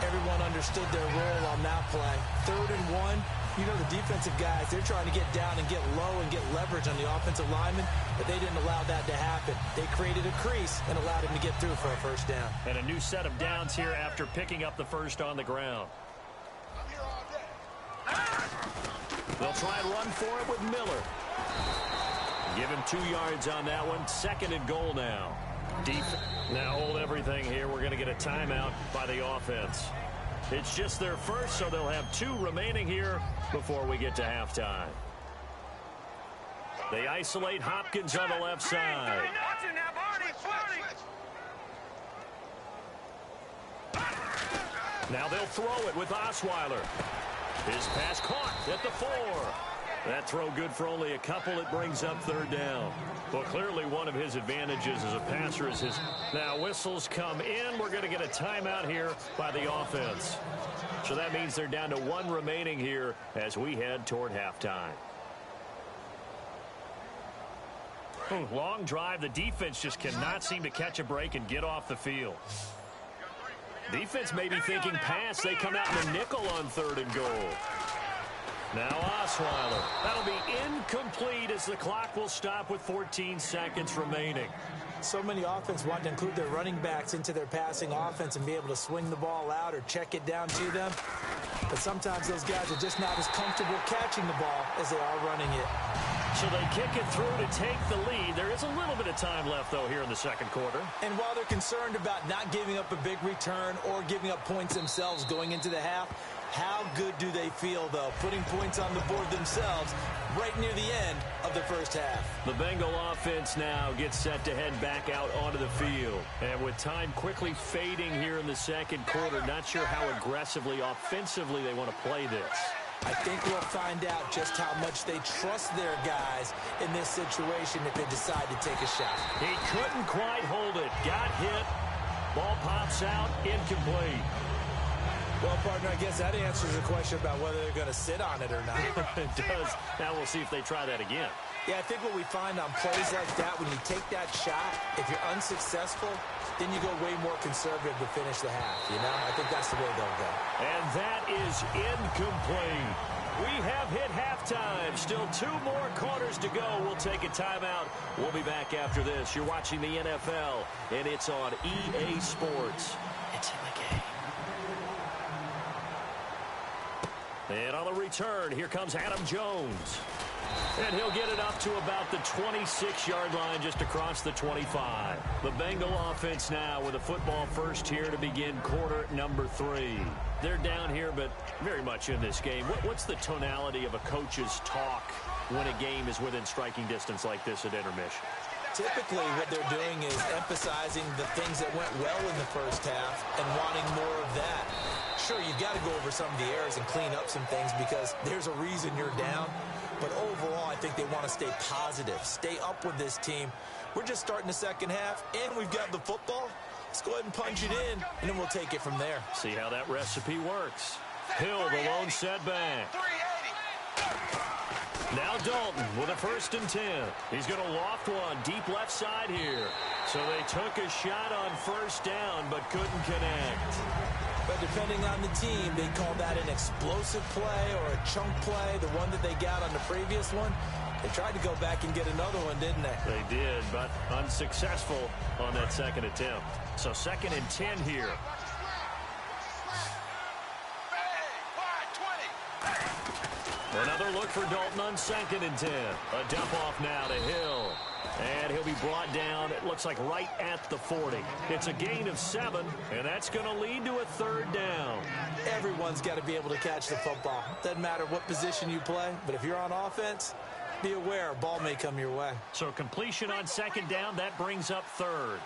Everyone understood their role on that play. 3rd and 1. You know, the defensive guys, they're trying to get down and get low and get leverage on the offensive lineman, but they didn't allow that to happen. They created a crease and allowed him to get through for a first down. And a new set of downs here after picking up the first on the ground. They'll try and run for it with Miller. Give him 2 yards on that one. 2nd and goal now. Now hold everything here. We're going to get a timeout by the offense. It's just their first, so they'll have 2 remaining here before we get to halftime. They isolate Hopkins on the left side. Now they'll throw it with Osweiler. His pass caught at the 4. That throw good for only a couple. It brings up 3rd down. Well, clearly one of his advantages as a passer is his... Now whistles come in. We're going to get a timeout here by the offense. So that means they're down to 1 remaining here as we head toward halftime. Long drive. The defense just cannot seem to catch a break and get off the field. Defense may be thinking pass. They come out in the nickel on 3rd and goal. Now Osweiler. That'll be incomplete as the clock will stop with 14 seconds remaining. So many offense want to include their running backs into their passing offense and be able to swing the ball out or check it down to them. But sometimes those guys are just not as comfortable catching the ball as they are running it. So they kick it through to take the lead. There is a little bit of time left, though, here in the 2nd quarter. And while they're concerned about not giving up a big return or giving up points themselves going into the half, how good do they feel, though, putting points on the board themselves right near the end of the first half? The Bengal offense now gets set to head back out onto the field. And with time quickly fading here in the 2nd quarter, not sure how aggressively, offensively they want to play this. I think we'll find out just how much they trust their guys in this situation if they decide to take a shot. He couldn't quite hold it. Got hit. Ball pops out. Incomplete. Well, partner, I guess that answers the question about whether they're going to sit on it or not. It does. Now we'll see if they try that again. Yeah, I think what we find on plays like that, when you take that shot, if you're unsuccessful, then you go way more conservative to finish the half, you know? I think that's the way they'll go. And that is incomplete. We have hit halftime. Still 2 more quarters to go. We'll take a timeout. We'll be back after this. You're watching the NFL, and it's on EA Sports. It's in the game. And on the return, here comes Adam Jones. And he'll get it up to about the 26-yard line just across the 25. The Bengal offense now with a football first here to begin quarter number 3. They're down here, but very much in this game. What's the tonality of a coach's talk when a game is within striking distance like this at intermission? Typically, what they're doing is emphasizing the things that went well in the first half and wanting more of that. Sure, you've got to go over some of the errors and clean up some things because there's a reason you're down. But overall, I think they want to stay positive, stay up with this team. We're just starting the second half, and we've got the football. Let's go ahead and punch it in, and then we'll take it from there. See how that recipe works. Hill, the lone setback. Now Dalton with a 1st and 10. He's going to loft one deep left side here. So they took a shot on 1st down, but couldn't connect. But depending on the team, they call that an explosive play or a chunk play, the one that they got on the previous one. They tried to go back and get another one, didn't they? They did, but unsuccessful on that 2nd attempt. So 2nd and 10 here. Another look for Dalton on 2nd and 10. A dump off now to Hill. And he'll be brought down, it looks like right at the 40. It's a gain of 7, and that's going to lead to a 3rd down. Everyone's got to be able to catch the football. Doesn't matter what position you play, but if you're on offense, be aware a ball may come your way. So completion on 2nd down, that brings up 3rd.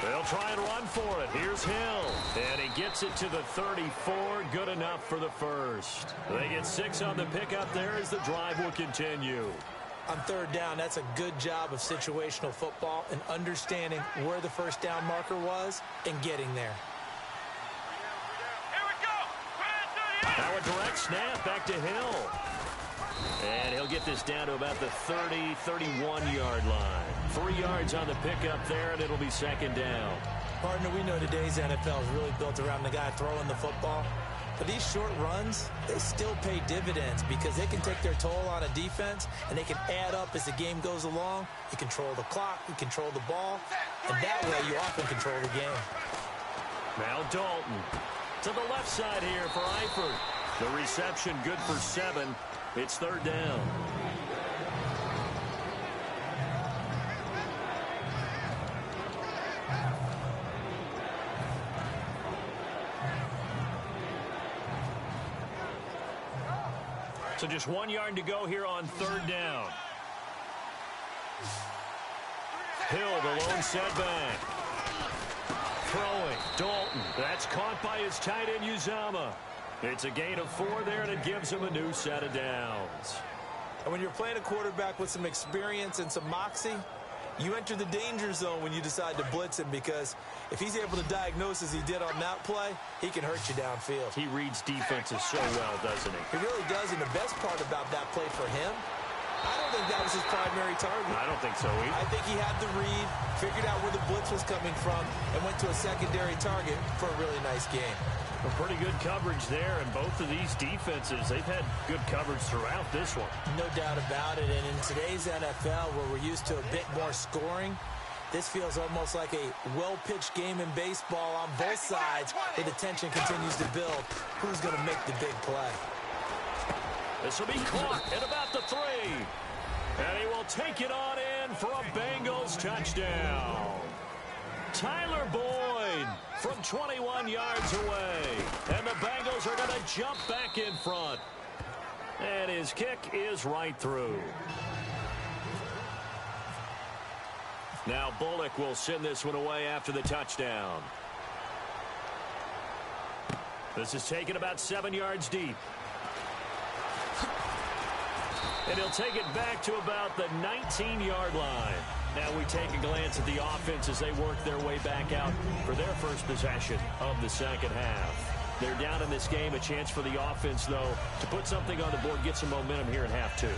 They'll try and run for it. Here's Hill. And he gets it to the 34. Good enough for the first. They get 6 on the pickup there as the drive will continue. On 3rd down, that's a good job of situational football and understanding where the first down marker was and getting there. Here we go. Now a direct snap back to Hill. And he'll get this down to about the 30, 31-yard line. 3 yards on the pickup there, and it'll be 2nd down. Partner, we know today's NFL is really built around the guy throwing the football. But these short runs, they still pay dividends because they can take their toll on a defense, and they can add up as the game goes along. You control the clock, you control the ball, and that way you often control the game. Now Dalton to the left side here for Eifert. The reception good for 7. It's 3rd down. So just 1 yard to go here on 3rd down. Hill, the lone setback. Throwing, Dalton. That's caught by his tight end, Uzama. It's a gain of 4 there, and it gives him a new set of downs. And when you're playing a quarterback with some experience and some moxie, you enter the danger zone when you decide to blitz him, because if he's able to diagnose as he did on that play, he can hurt you downfield. He reads defenses so well, doesn't he? He really does, and the best part about that play for him, I don't think that was his primary target. I don't think so either. I think he had the read, figured out where the blitz was coming from, and went to a secondary target for a really nice game. A pretty good coverage there, and both of these defenses, they've had good coverage throughout this one. No doubt about it, and in today's NFL, where we're used to a bit more scoring, this feels almost like a well-pitched game in baseball on both sides, where the tension continues to build. Who's going to make the big play? This will be caught at about the 3. And he will take it on in for a Bengals touchdown. Tyler Boyd from 21 yards away. And the Bengals are going to jump back in front. And his kick is right through. Now Bullock will send this one away after the touchdown. This is taken about 7 yards deep. And he'll take it back to about the 19-yard line. Now we take a glance at the offense as they work their way back out for their first possession of the second half. They're down in this game. A chance for the offense, though, to put something on the board, get some momentum here in half 2.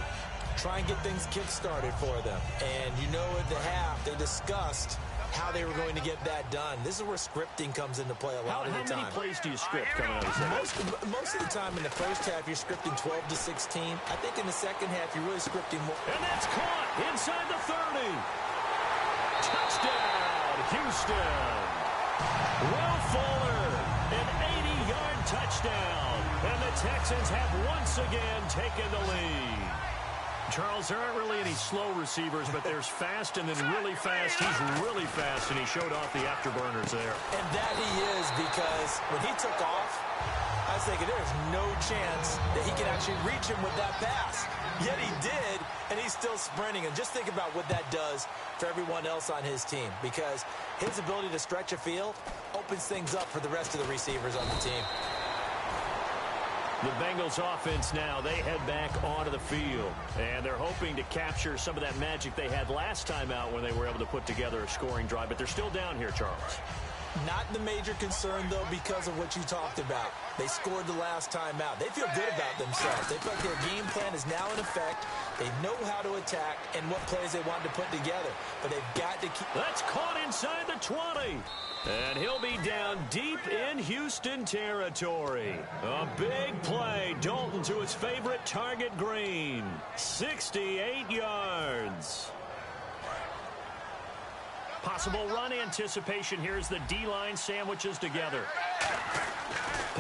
Try and get things kick-started for them. And you know at the half, they discussed how they were going to get that done. This is where scripting comes into play a lot of the time. How many plays do you script coming out of the second? Most of the time in the first half, you're scripting 12 to 16. I think in the second half, you're really scripting more. And that's caught inside the 30. Touchdown, Houston. Will Fuller, an 80-yard touchdown. And the Texans have once again taken the lead. Charles, there aren't really any slow receivers, but there's fast and then really fast. He's really fast, and he showed off the afterburners there. And that he is, because when he took off, I was thinking there's no chance that he can actually reach him with that pass. Yet he did, and he's still sprinting. And just think about what that does for everyone else on his team, because his ability to stretch a field opens things up for the rest of the receivers on the team. The Bengals offense now, they head back onto the field, and they're hoping to capture some of that magic they had last time out when they were able to put together a scoring drive, but they're still down here, Charles. Not the major concern, though, because of what you talked about. They scored the last time out. They feel good about themselves. They feel like their game plan is now in effect. They know how to attack and what plays they want to put together, but they've got to keep... That's caught inside the 20. And he'll be down deep in Houston territory. A big play. Dalton to his favorite target, Green. 68 yards. Possible run anticipation here as the D-line sandwiches together.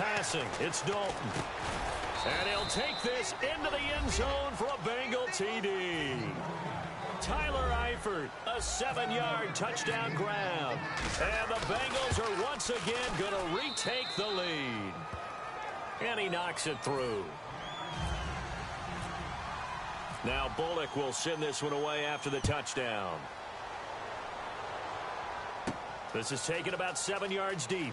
passing. It's Dalton. And he'll take this into the end zone for a Bengal TD. Tyler Eifert, a 7-yard touchdown grab. And the Bengals are once again going to retake the lead. And he knocks it through. Now Bullock will send this one away after the touchdown. This is taken about 7 yards deep.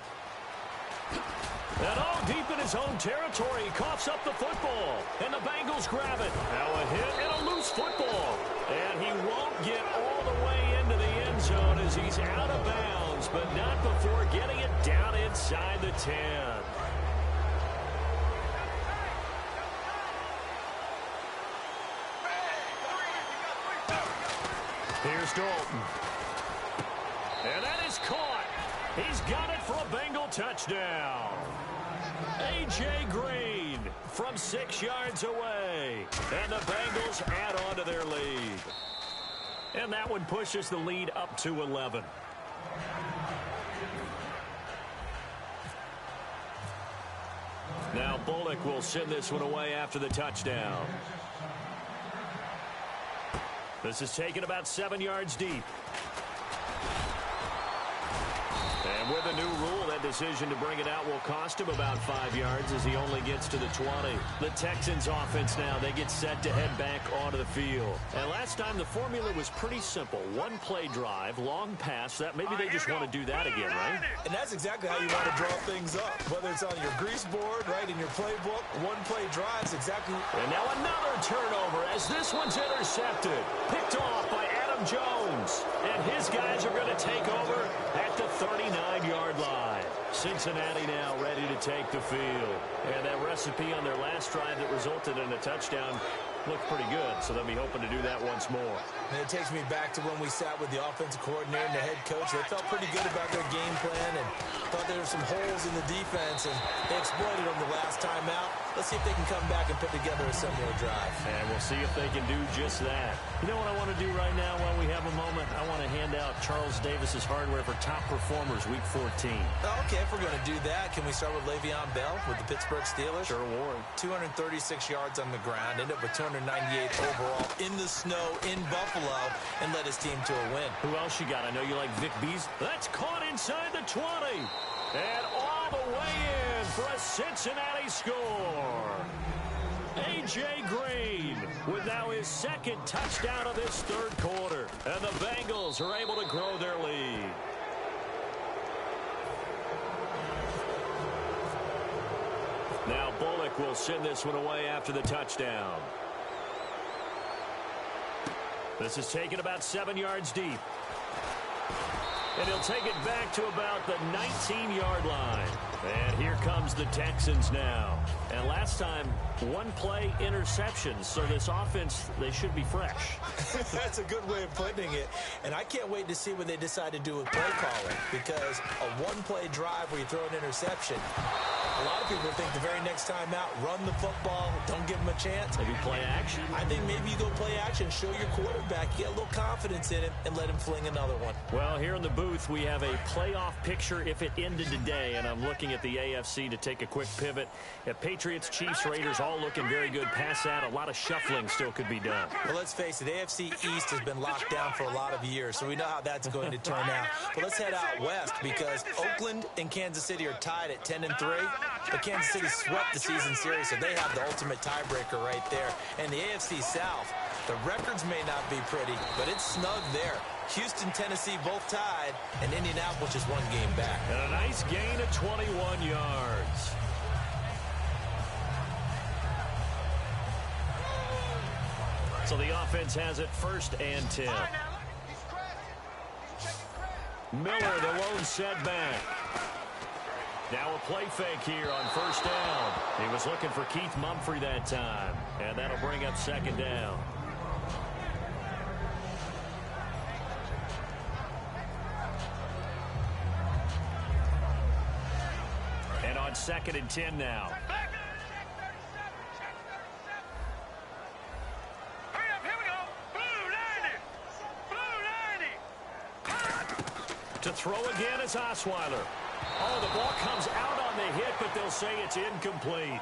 And all deep in his own territory. He coughs up the football. And the Bengals grab it. Now a hit and a loose football. And he won't get all the way into the end zone as he's out of bounds, but not before getting it down inside the 10. Here's Dalton. And that is caught. He's got it for a Bengal touchdown. A.J. Green from 6 yards away. And the Bengals add on to their lead. And that one pushes the lead up to 11. Now Bullock will send this one away after the touchdown. This is taken about 7 yards deep. And with the new rule, that decision to bring it out will cost him about 5 yards as he only gets to the 20. The Texans offense now, they get set to head back onto the field. And last time the formula was pretty simple. One play drive, long pass. That maybe they just want to do that again, right? And that's exactly how you want to draw things up. Whether it's on your grease board, right, in your playbook, one play drive is exactly. And now another turnover as this one's intercepted. Picked off by Adam Jones. And his guys are going to take over at the 39-yard line. Cincinnati now ready to take the field. And that recipe on their last drive that resulted in a touchdown looked pretty good, so they'll be hoping to do that once more. And it takes me back to when we sat with the offensive coordinator and the head coach. They felt pretty good about their game plan and thought there were some holes in the defense, and they exploited them the last time out. Let's see if they can come back and put together a similar drive. And we'll see if they can do just that. You know what I want to do right now while we have a moment? I want to hand out Charles Davis's hardware for top performers week 14. Okay, if we're going to do that, can we start with Le'Veon Bell with the Pittsburgh Steelers? Sure, Warren. 236 yards on the ground, ended up with 298 overall in the snow in Buffalo, and led his team to a win. Who else you got? I know you like Vic Beasley. That's caught inside the 20. And all the way in for a Cincinnati score. A.J. Green with now his second touchdown of this third quarter. And the Bengals are able to grow their lead. Now Bullock will send this one away after the touchdown. This is taken about 7 yards deep. And he'll take it back to about the 19-yard line. And here comes the Texans now. And last time, one play interceptions. So this offense, they should be fresh. That's a good way of putting it. And I can't wait to see what they decide to do with play calling, because a one-play drive where you throw an interception, a lot of people think the very next time out, run the football, don't give them a chance. Maybe play action. I think maybe you go play action, show your quarterback, get a little confidence in him, and let him fling another one. Well, here in the booth, we have a playoff picture if it ended today, and I'm looking at the AFC to take a quick pivot. At Patriots, Chiefs, Raiders, all looking very good. Pass out, a lot of shuffling still could be done. Well, let's face it, AFC East has been locked down for a lot of years, so we know how that's going to turn out. But let's head out west, because Oakland and Kansas City are tied at 10-3. But Kansas City swept the season series, so they have the ultimate tiebreaker right there. And the AFC South, the records may not be pretty, but it's snug there. Houston, Tennessee both tied, and Indianapolis is one game back. And a nice gain of 21 yards. So the offense has it 1st and 10. Miller, the lone setback. Now a play fake here on 1st down. He was looking for Keith Mumphrey that time, and that'll bring up 2nd down. And on 2nd and 10 now. To throw again is Osweiler. Oh, the ball comes out on the hit, but they'll will say it's incomplete.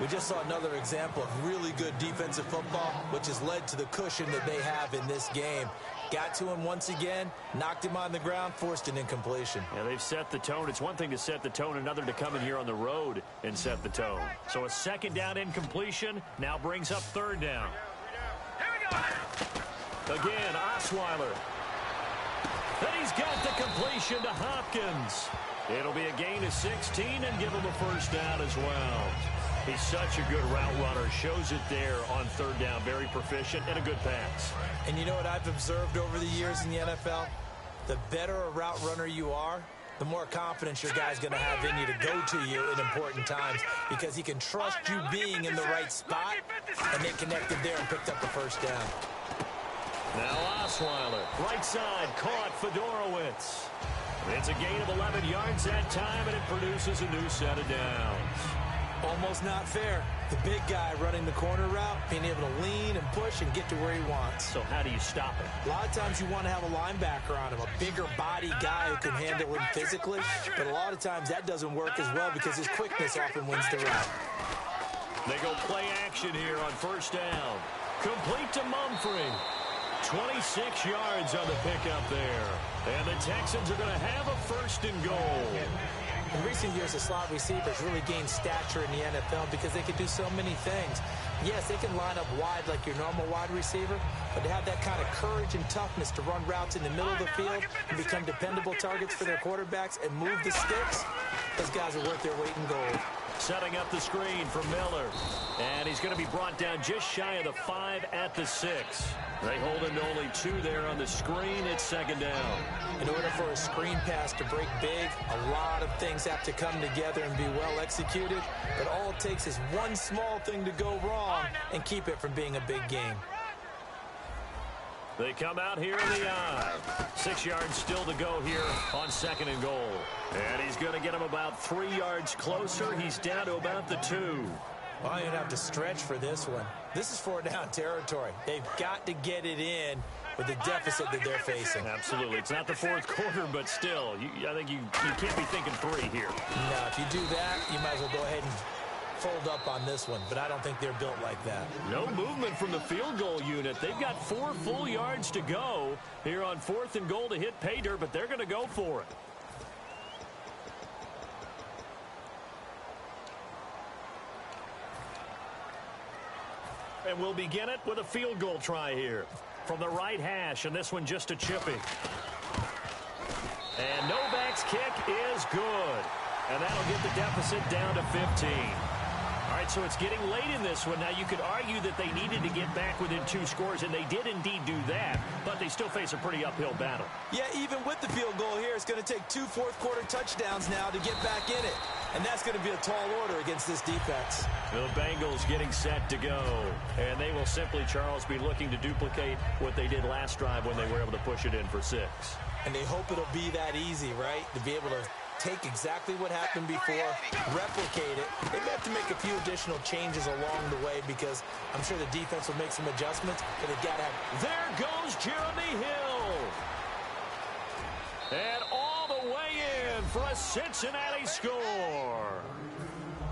We just saw another example of really good defensive football, which has led to the cushion that they have in this game. Got to him once again, knocked him on the ground, forced an incompletion. Yeah, they've set the tone. It's one thing to set the tone, another to come in here on the road and set the tone. So a second down incompletion now brings up third down. Again, Osweiler. Then he's got the completion to Hopkins. It'll be a gain of 16 and give him a first down as well. He's such a good route runner. Shows it there on third down. Very proficient and a good pass. And you know what I've observed over the years in the NFL? The better a route runner you are, the more confidence your guy's going to have in you to go to you in important times because he can trust you being in the right spot, and they connected there and picked up the first down. Now Osweiler, right side, caught Fedorowicz. It's a gain of 11 yards that time, and it produces a new set of downs. Almost not fair. The big guy running the corner route, being able to lean and push and get to where he wants. So how do you stop it? A lot of times you want to have a linebacker on him, a bigger body guy who can handle him physically, but a lot of times that doesn't work as well because his quickness often wins the route. They go play action here on first down. Complete to Mumphrey. 26 yards on the pickup there. And the Texans are going to have a first and goal. In recent years, the slot receivers really gained stature in the NFL because they can do so many things. Yes, they can line up wide like your normal wide receiver, but to have that kind of courage and toughness to run routes in the middle of the field and become dependable targets for their quarterbacks and move the sticks, those guys are worth their weight in gold. Setting up the screen for Miller. And he's going to be brought down just shy of the 5 at the 6. They hold him to only 2 there on the screen. It's second down. In order for a screen pass to break big, a lot of things have to come together and be well executed. But all it takes is one small thing to go wrong and keep it from being a big game. They come out here in the eye. 6 yards still to go here on second and goal. And he's going to get him about 3 yards closer. He's down to about the 2. Well, you'd have to stretch for this one. This is 4-down territory. They've got to get it in with the deficit that they're facing. Absolutely. It's not the fourth quarter, but still, I think you can't be thinking 3 here. No, if you do that, you might as well go ahead and fold up on this one, but I don't think they're built like that. No movement from the field goal unit. They've got 4 full yards to go here on 4th and goal to hit pay dirt, but they're going to go for it. And we'll begin it with a field goal try here from the right hash, and this one just a chipping. And Novak's kick is good, and that'll get the deficit down to 15. All right, so it's getting late in this one. Now, you could argue that they needed to get back within 2 scores, and they did indeed do that, but they still face a pretty uphill battle. Yeah, even with the field goal here, it's going to take 2 fourth-quarter touchdowns now to get back in it, and that's going to be a tall order against this defense. The Bengals getting set to go, and they will simply, Charles, be looking to duplicate what they did last drive when they were able to push it in for 6. And they hope it'll be that easy, right, to be able to take exactly what happened before, replicate it. They may have to make a few additional changes along the way because I'm sure the defense will make some adjustments, but they've got to have... There goes Jeremy Hill. And all the way in for a Cincinnati score.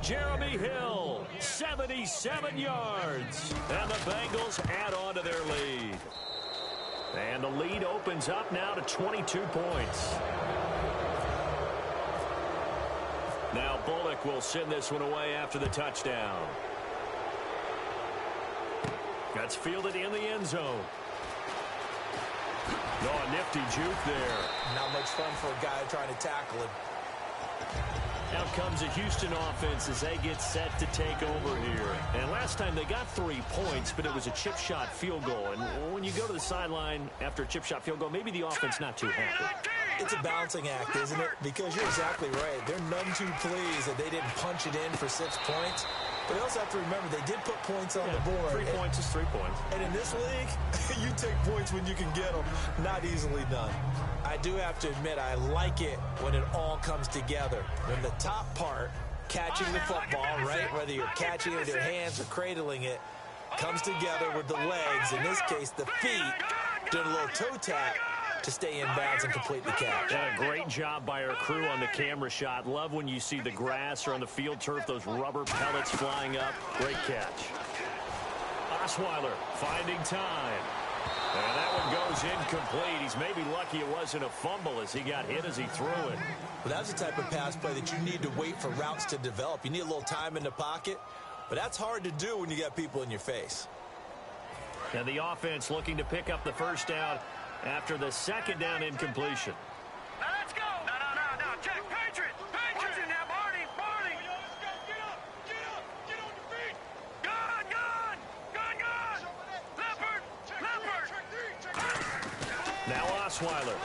Jeremy Hill, 77 yards. And the Bengals add on to their lead. And the lead opens up now to 22 points. Now Bullock will send this one away after the touchdown. That's fielded in the end zone. Oh, a nifty juke there. Not much fun for a guy trying to tackle him. Out comes the Houston offense as they get set to take over here. And last time they got 3 points, but it was a chip shot field goal. And when you go to the sideline after a chip shot field goal, maybe the offense not too happy. It's a balancing act, isn't it? Because you're exactly right. They're none too pleased that they didn't punch it in for 6 points. But you also have to remember, they did put points on the board. 3 points is 3 points. And in this league, you take points when you can get them. Not easily done. I do have to admit, I like it when it all comes together. When the top part, catching the football, right, whether you're catching it with your hands or cradling it, comes together with the legs, in this case, the feet, doing a little toe tap to stay in bounds and complete the catch. Yeah, great job by our crew on the camera shot. Love when you see the grass or on the field turf, those rubber pellets flying up. Great catch. Osweiler finding time. And that one goes incomplete. He's maybe lucky it wasn't a fumble as he got hit as he threw it. Well, that's the type of pass play that you need to wait for routes to develop. You need a little time in the pocket, but that's hard to do when you got people in your face. And the offense looking to pick up the first down after the second down incompletion. Now let's go. No. Check. Patriot. Watch it now, Barney. Get up. Get on your feet. Gun. Leopard. Now Osweiler.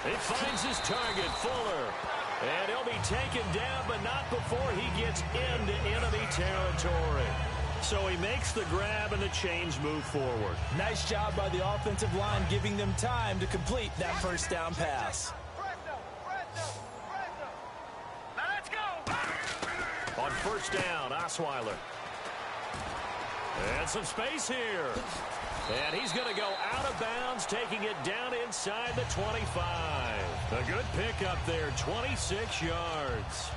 He finds his target, Fuller. And he'll be taken down, but not before he gets into enemy territory. So he makes the grab and the chains move forward. Nice job by the offensive line giving them time to complete that first down pass. Now let's go. On first down, Osweiler. And some space here. And he's going to go out of bounds, taking it down inside the 25. A good pickup there, 26 yards.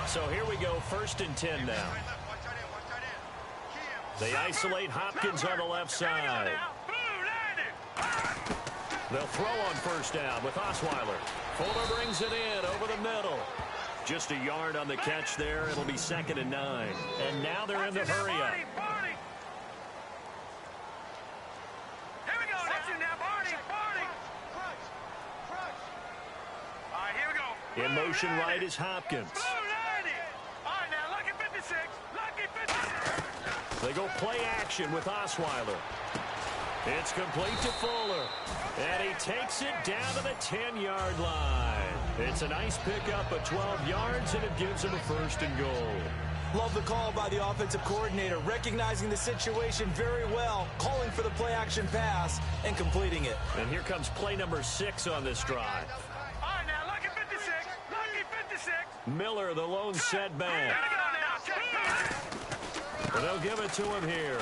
So here we go, 1st and 10 now. They isolate Hopkins on the left side. They'll throw on first down with Osweiler. Fuller brings it in over the middle. Just a yard on the catch there. It'll be 2nd and 9. And now they're in the hurry-up. Here we go. That's it now, Barney. All right, here we go. In motion right is Hopkins. All right, now, lucky 56. They go play action with Osweiler. It's complete to Fuller. And he takes it down to the 10-yard line. It's a nice pickup of 12 yards, and it gives him a 1st and goal. Love the call by the offensive coordinator, recognizing the situation very well, calling for the play-action pass, and completing it. And here comes play number 6 on this drive. All right, now, lucky 56. Miller, the lone setback. But they'll give it to him here.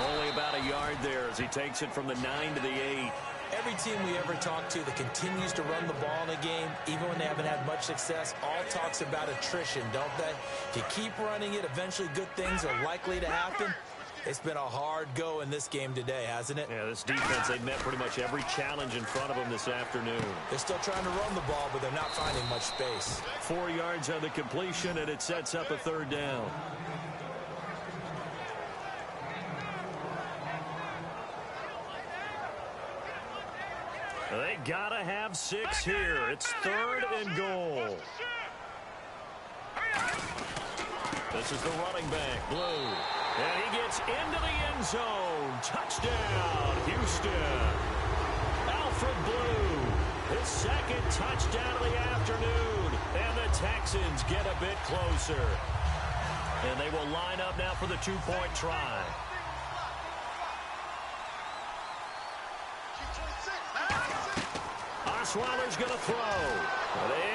Only about a yard there as he takes it from the 9 to the 8. Every team we ever talk to that continues to run the ball in a game, even when they haven't had much success, all talks about attrition, don't they? If you keep running it, eventually good things are likely to happen. It's been a hard go in this game today, hasn't it? Yeah, this defense, they met pretty much every challenge in front of them this afternoon. They're still trying to run the ball, but they're not finding much space. 4 yards on the completion, and it sets up a 3rd down. They gotta have 6 here. It's 3rd and goal. This is the running back, Blue. And he gets into the end zone. Touchdown, Houston. Alfred Blue, his 2nd touchdown of the afternoon. And the Texans get a bit closer. And they will line up now for the 2-point try. Osweiler's going to throw.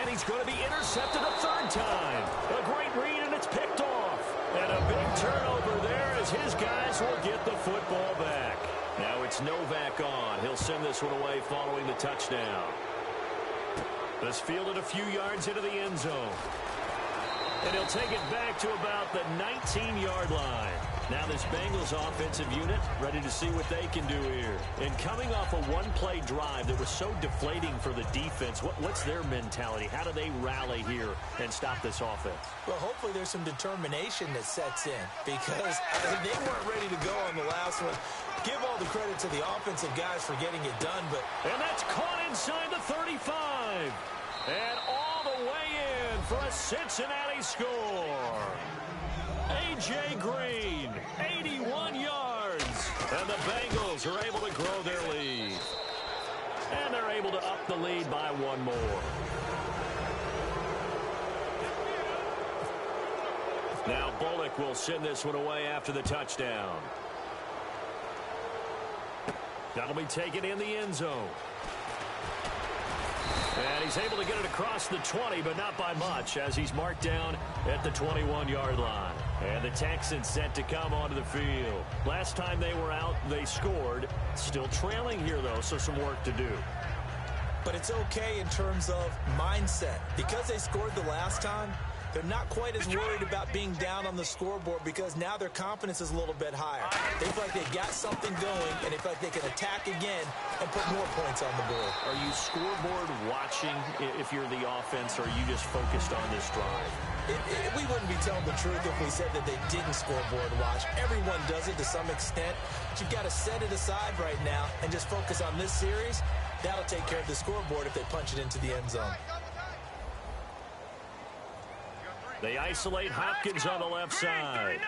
And he's going to be intercepted a 3rd time. A great read, and it's picked off. And a big turnover there as his guys will get the football back. Now it's Novak on. He'll send this one away following the touchdown. This fielded a few yards into the end zone. And he'll take it back to about the 19-yard line. Now this Bengals offensive unit ready to see what they can do here. And coming off a one-play drive that was so deflating for the defense, what's their mentality? How do they rally here and stop this offense? Well, hopefully there's some determination that sets in because they weren't ready to go on the last one. Give all the credit to the offensive guys for getting it done, but... And that's caught inside the 35. And all the way in for a Cincinnati score. A.J. Green, 81 yards. And the Bengals are able to grow their lead. And they're able to up the lead by 1 more. Now Bullock will send this one away after the touchdown. That'll be taken in the end zone. And he's able to get it across the 20, but not by much, as he's marked down at the 21-yard line. And the Texans set to come onto the field. Last time they were out, they scored. Still trailing here, though, so some work to do. But it's okay in terms of mindset. Because they scored the last time, they're not quite as worried about being down on the scoreboard because now their confidence is a little bit higher. They feel like they've got something going, and they feel like they can attack again and put more points on the board. Are you scoreboard watching if you're the offense, or are you just focused on this drive? We wouldn't be telling the truth if we said that they didn't scoreboard watch. Everyone does it to some extent. But you've got to set it aside right now and just focus on this series. That'll take care of the scoreboard if they punch it into the end zone. They isolate Hopkins on the left side.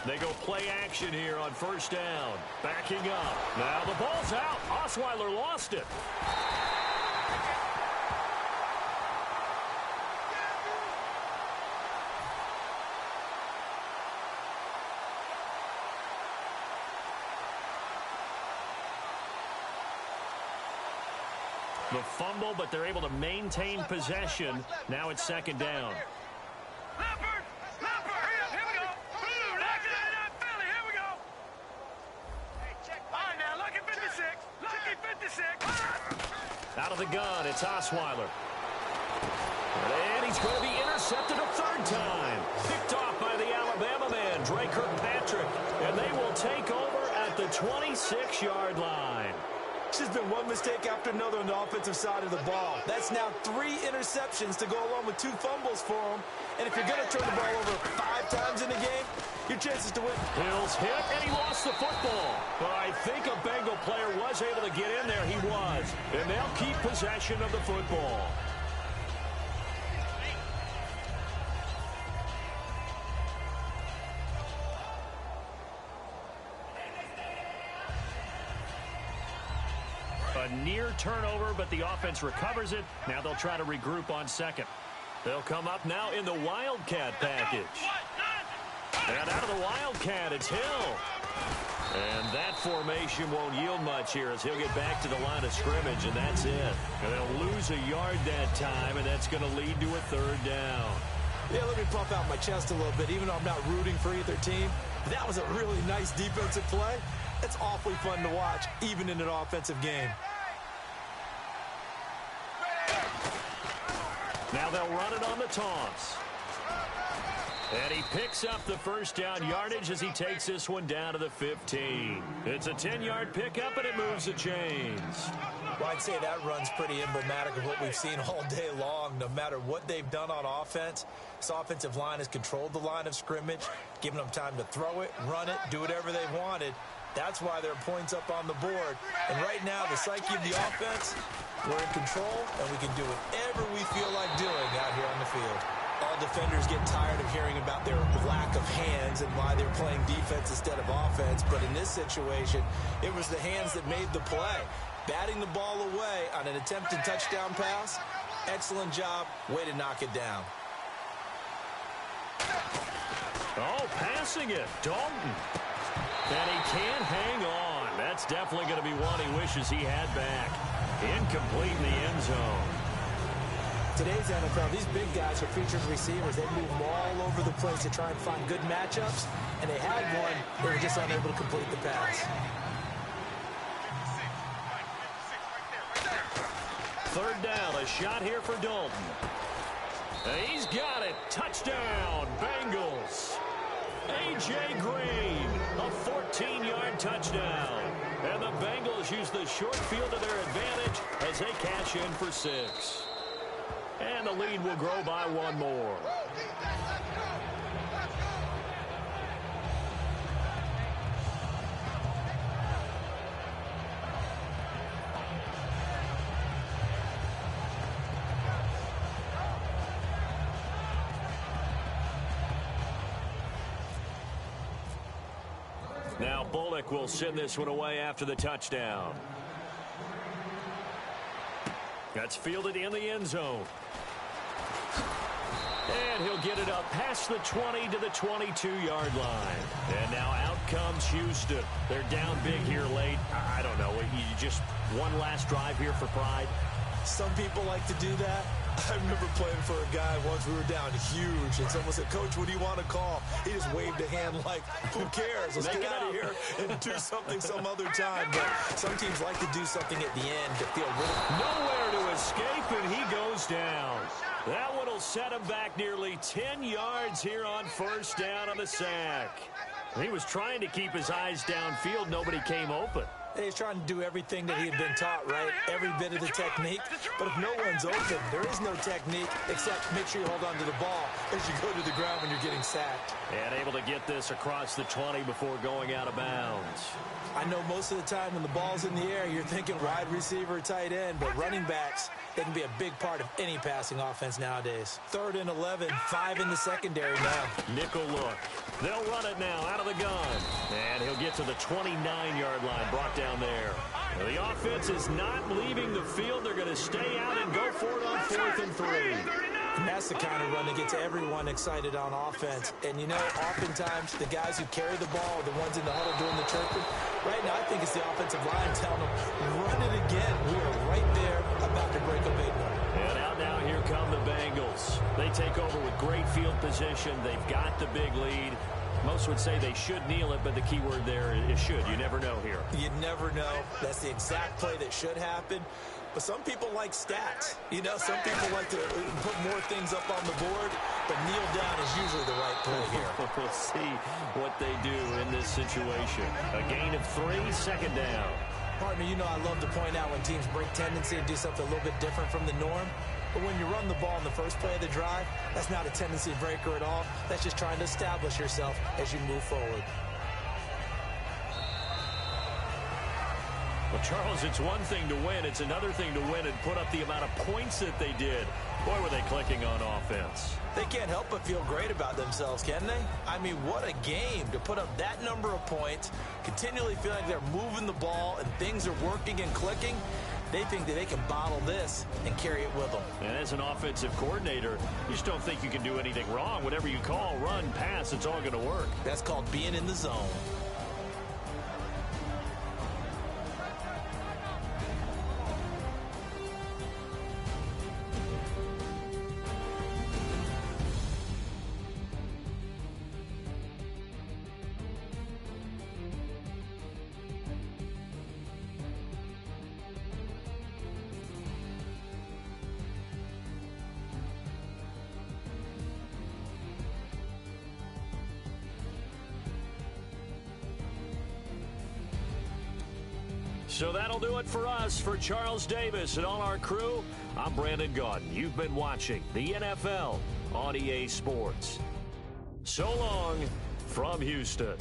They go play action here on first down. Backing up. Now the ball's out. Osweiler lost it. The fumble, but they're able to maintain possession. Now it's second down. Leopard! Leopard! Here we go! Lock it up, Philly! Here we go! All right, now, lucky 56! Lucky 56! Out of the gun, it's Osweiler. And he's going to be intercepted a third time. Picked off by the Alabama man, Dre Kirkpatrick. And they will take over at the 26-yard line. It's just been one mistake after another on the offensive side of the ball. That's now 3 interceptions to go along with 2 fumbles for them. And if you're going to turn the ball over 5 times in the game, your chances to win. Hill's hit, and he lost the football. But I think a Bengal player was able to get in there. He was. And they'll keep possession of the football. A near turnover, but the offense recovers it. Now they'll try to regroup on second. They'll come up now in the Wildcat package. And out of the Wildcat, it's Hill. And that formation won't yield much here as he'll get back to the line of scrimmage, and that's it. And they'll lose a yard that time, and that's going to lead to a third down. Yeah, let me puff out my chest a little bit, even though I'm not rooting for either team. That was a really nice defensive play. It's awfully fun to watch, even in an offensive game. Now they'll run it on the toss. And he picks up the first down yardage as he takes this one down to the 15. It's a 10-yard pickup, and it moves the chains. Well, I'd say that run's pretty emblematic of what we've seen all day long. No matter what they've done on offense, this offensive line has controlled the line of scrimmage, given them time to throw it, run it, do whatever they wanted. That's why there are points up on the board. And right now, the psyche of the offense, we're in control, and we can do whatever we feel like doing out here on the field. All defenders get tired of hearing about their lack of hands and why they're playing defense instead of offense. But in this situation, it was the hands that made the play. Batting the ball away on an attempted touchdown pass, excellent job. Way to knock it down. Oh, passing it. Dalton. And he can't hang on. That's definitely going to be one he wishes he had back. Incomplete in the end zone. Today's NFL, these big guys are featured receivers. They move all over the place to try and find good matchups, and they had one. They were just unable to complete the pass. Third down, a shot here for Dalton. And he's got it. Touchdown, Bengals. A.J. Green, a 14-yard touchdown. And the Bengals use the short field to their advantage as they cash in for 6. And the lead will grow by one more. Now Bullock will send this one away after the touchdown. That's fielded in the end zone. And he'll get it up past the 20 to the 22-yard line. And now out comes Houston. They're down big here late. I don't know. You just one last drive here for pride? Some people like to do that. I remember playing for a guy once. We were down huge, and someone said, "Coach, what do you want to call?" He just waved a hand like, "Who cares? Let's get out of here and do something some other time." But some teams like to do something at the end to feel really... Nowhere to escape, and he goes down. That one will set him back nearly 10 yards here on first down on the sack. He was trying to keep his eyes downfield. Nobody came open. He's trying to do everything that he had been taught, right? Every bit of the technique. But if no one's open, there is no technique except make sure you hold on to the ball as you go to the ground when you're getting sacked. And able to get this across the 20 before going out of bounds. I know most of the time when the ball's in the air, you're thinking wide receiver, tight end, but running backs, they can be a big part of any passing offense nowadays. 3rd and 11, 5 in the secondary now. Nickel look. They'll run it now out of the gun. And he'll get to the 29-yard line, brought down there. The offense is not leaving the field. They're going to stay out and go for it on 4th and 3. And that's the kind of run that gets everyone excited on offense. And, you know, oftentimes the guys who carry the ball are the ones in the huddle doing the chirping. Right now, I think it's the offensive line telling them, run it again. We are right there about to break a big one. And out now, here come the Bengals. They take over with great field position. They've got the big lead. Most would say they should kneel it, but the key word there is should. You never know here. You never know. That's the exact play that should happen. But some people like stats. You know, some people like to put more things up on the board, but kneel down is usually the right play here. We'll see what they do in this situation. A gain of 3, 2nd down. Partner, you know I love to point out when teams break tendency and do something a little bit different from the norm. But when you run the ball in the first play of the drive, that's not a tendency breaker at all. That's just trying to establish yourself as you move forward. Well, Charles, it's one thing to win. It's another thing to win and put up the amount of points that they did. Boy, were they clicking on offense. They can't help but feel great about themselves, can they? I mean, what a game to put up that number of points, continually feel like they're moving the ball and things are working and clicking. They think that they can bottle this and carry it with them. And as an offensive coordinator, you just don't think you can do anything wrong. Whatever you call, run, pass, it's all going to work. That's called being in the zone. So that'll do it for us. For Charles Davis and all our crew, I'm Brandon Gaudin. You've been watching the NFL on EA Sports. So long from Houston.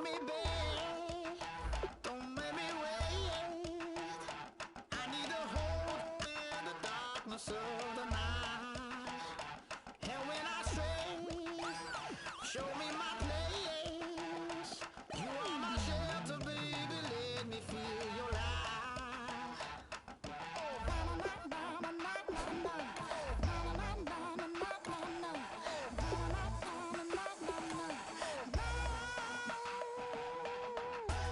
make me beg, don't make me wait. I need a hold in the darkness of the night. And when I stray, show me my place. You are my shelter, baby, let me feel your light.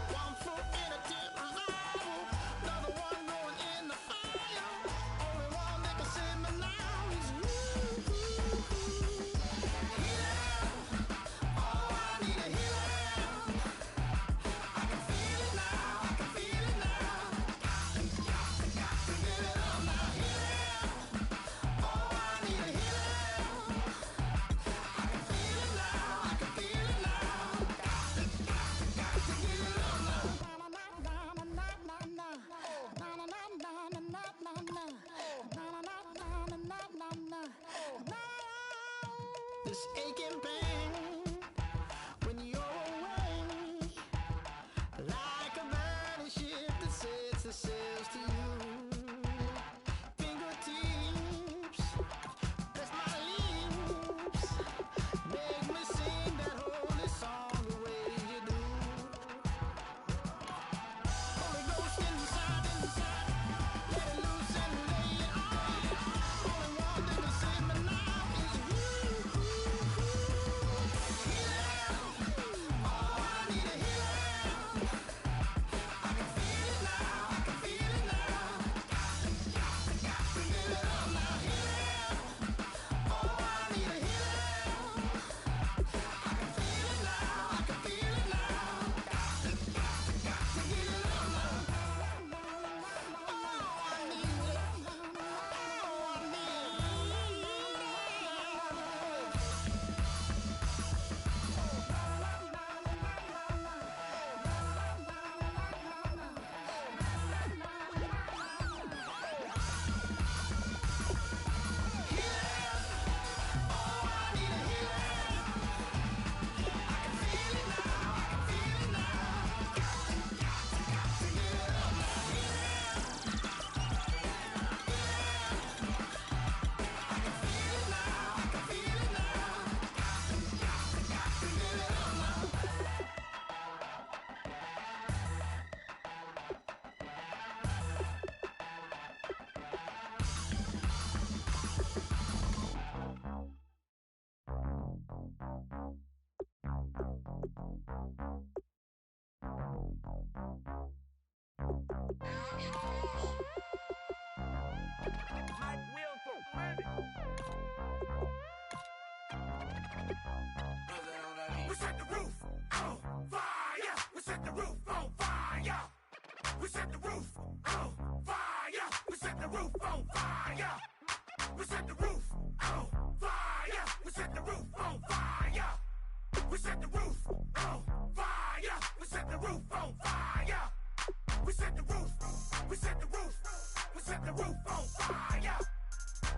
One foot in a deep revival, another one going in the fire. Only one that can save me now is you. Healing, oh, I need a healing. I can feel it now, I can feel it now. Got to get it up now. Healing, oh, I need a healing. I can feel it now, I can feel it now. Got to get it up now. This aching pain when you're away, like a burning ship that sets the sails to you. Fingertips, press my lips, make me sing that holy song the way you do. Holy Ghost inside, let it loose and lay it on. Only one that can save me now is you. Healing, oh, I need a healing. I can feel it now, I can feel it now. Got to get it up now. Healing, oh, I need a healing. I can feel it now, I can feel it now. Got to get it up now. Oh, I need it. Oh, I need We set the roof on fire. We set the roof on fire. We set the roof on fire. We set the roof on fire. We set the roof on fire. We set the roof on fire. We set the roof on fire. We set the roof on fire. We set the roof. We set the roof. We set the roof on fire.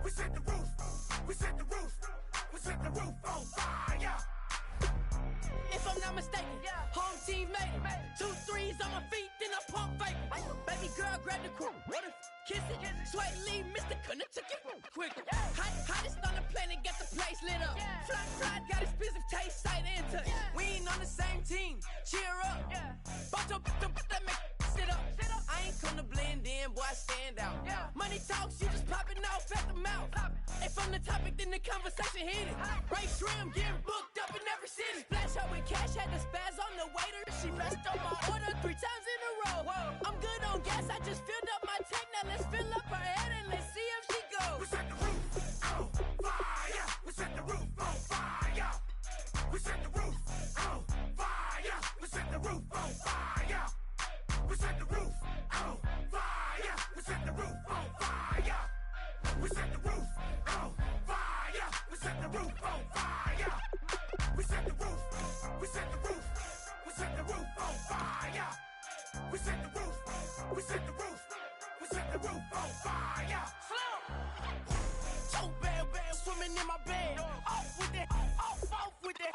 We set the roof. We set the roof. We set the roof on fire. If I'm not mistaken, home team made it. 2 threes on my feet, then I pump fake. Baby girl, grab the quick. What if kiss it? Sweat leave, Mr. Couldn't took it quick. Hottest on the planet, got the place lit up. Fly, got expensive taste, sight and touch. We ain't on the same team. Cheer up. Boto, that make sit up. I ain't come to blend in, boy, I stand out. Money talks, you just popping off at the mouth. If I'm the topic, then the conversation heated. Ray Shrimp getting booked up in every city. Splash out with cash, had the spaz on the waiter. She messed up my order 3 times in a row. I'm good on gas, I just filled up my tank. Now let's fill up her head and let's see if she goes. We set the roof on fire. We set the roof on fire. We set the roof on fire. We set the roof on fire. We set the roof on fire. We set the roof on fire. We set the roof on fire. We set the roof on fire. We set the roof. We set the roof. We set the roof on fire. We set the roof. We set the roof. We set the roof on fire. So bad, swimming in my bed. Off with that, off with that.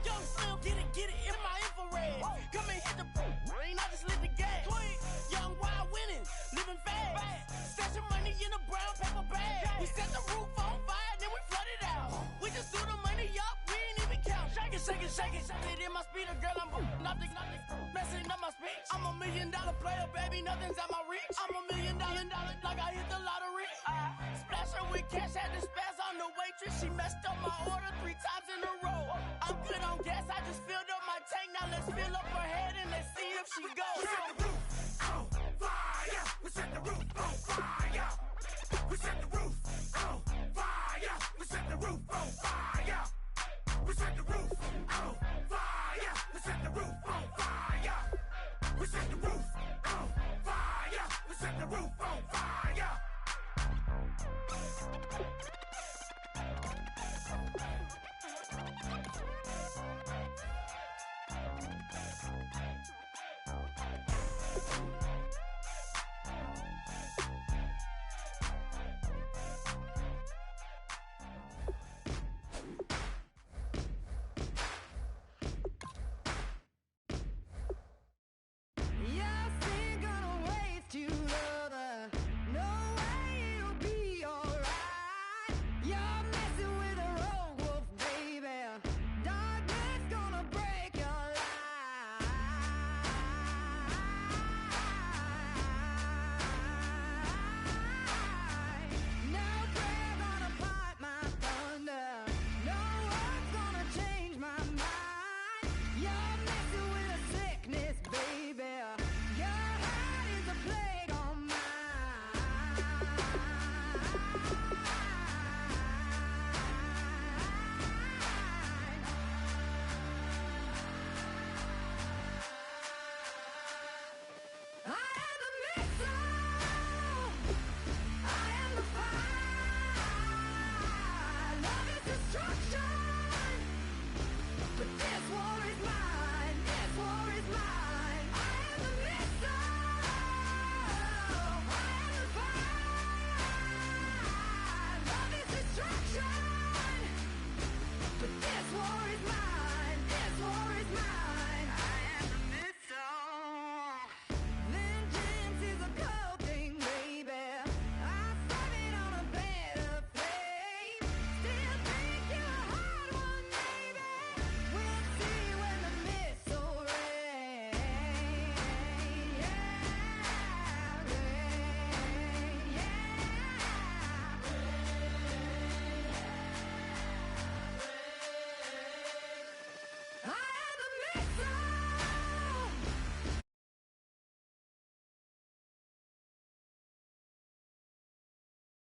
Young Slim, get it in my infrared. messing up my speech. I'm $1 million player, baby, nothing's at my reach. I'm $1 million, like I hit the lottery. Splash her with cash, had to spaz on the waitress. She messed up my order 3 times in a row. I'm good on gas, I just filled up my tank. Now let's fill up her head and let's see if she goes.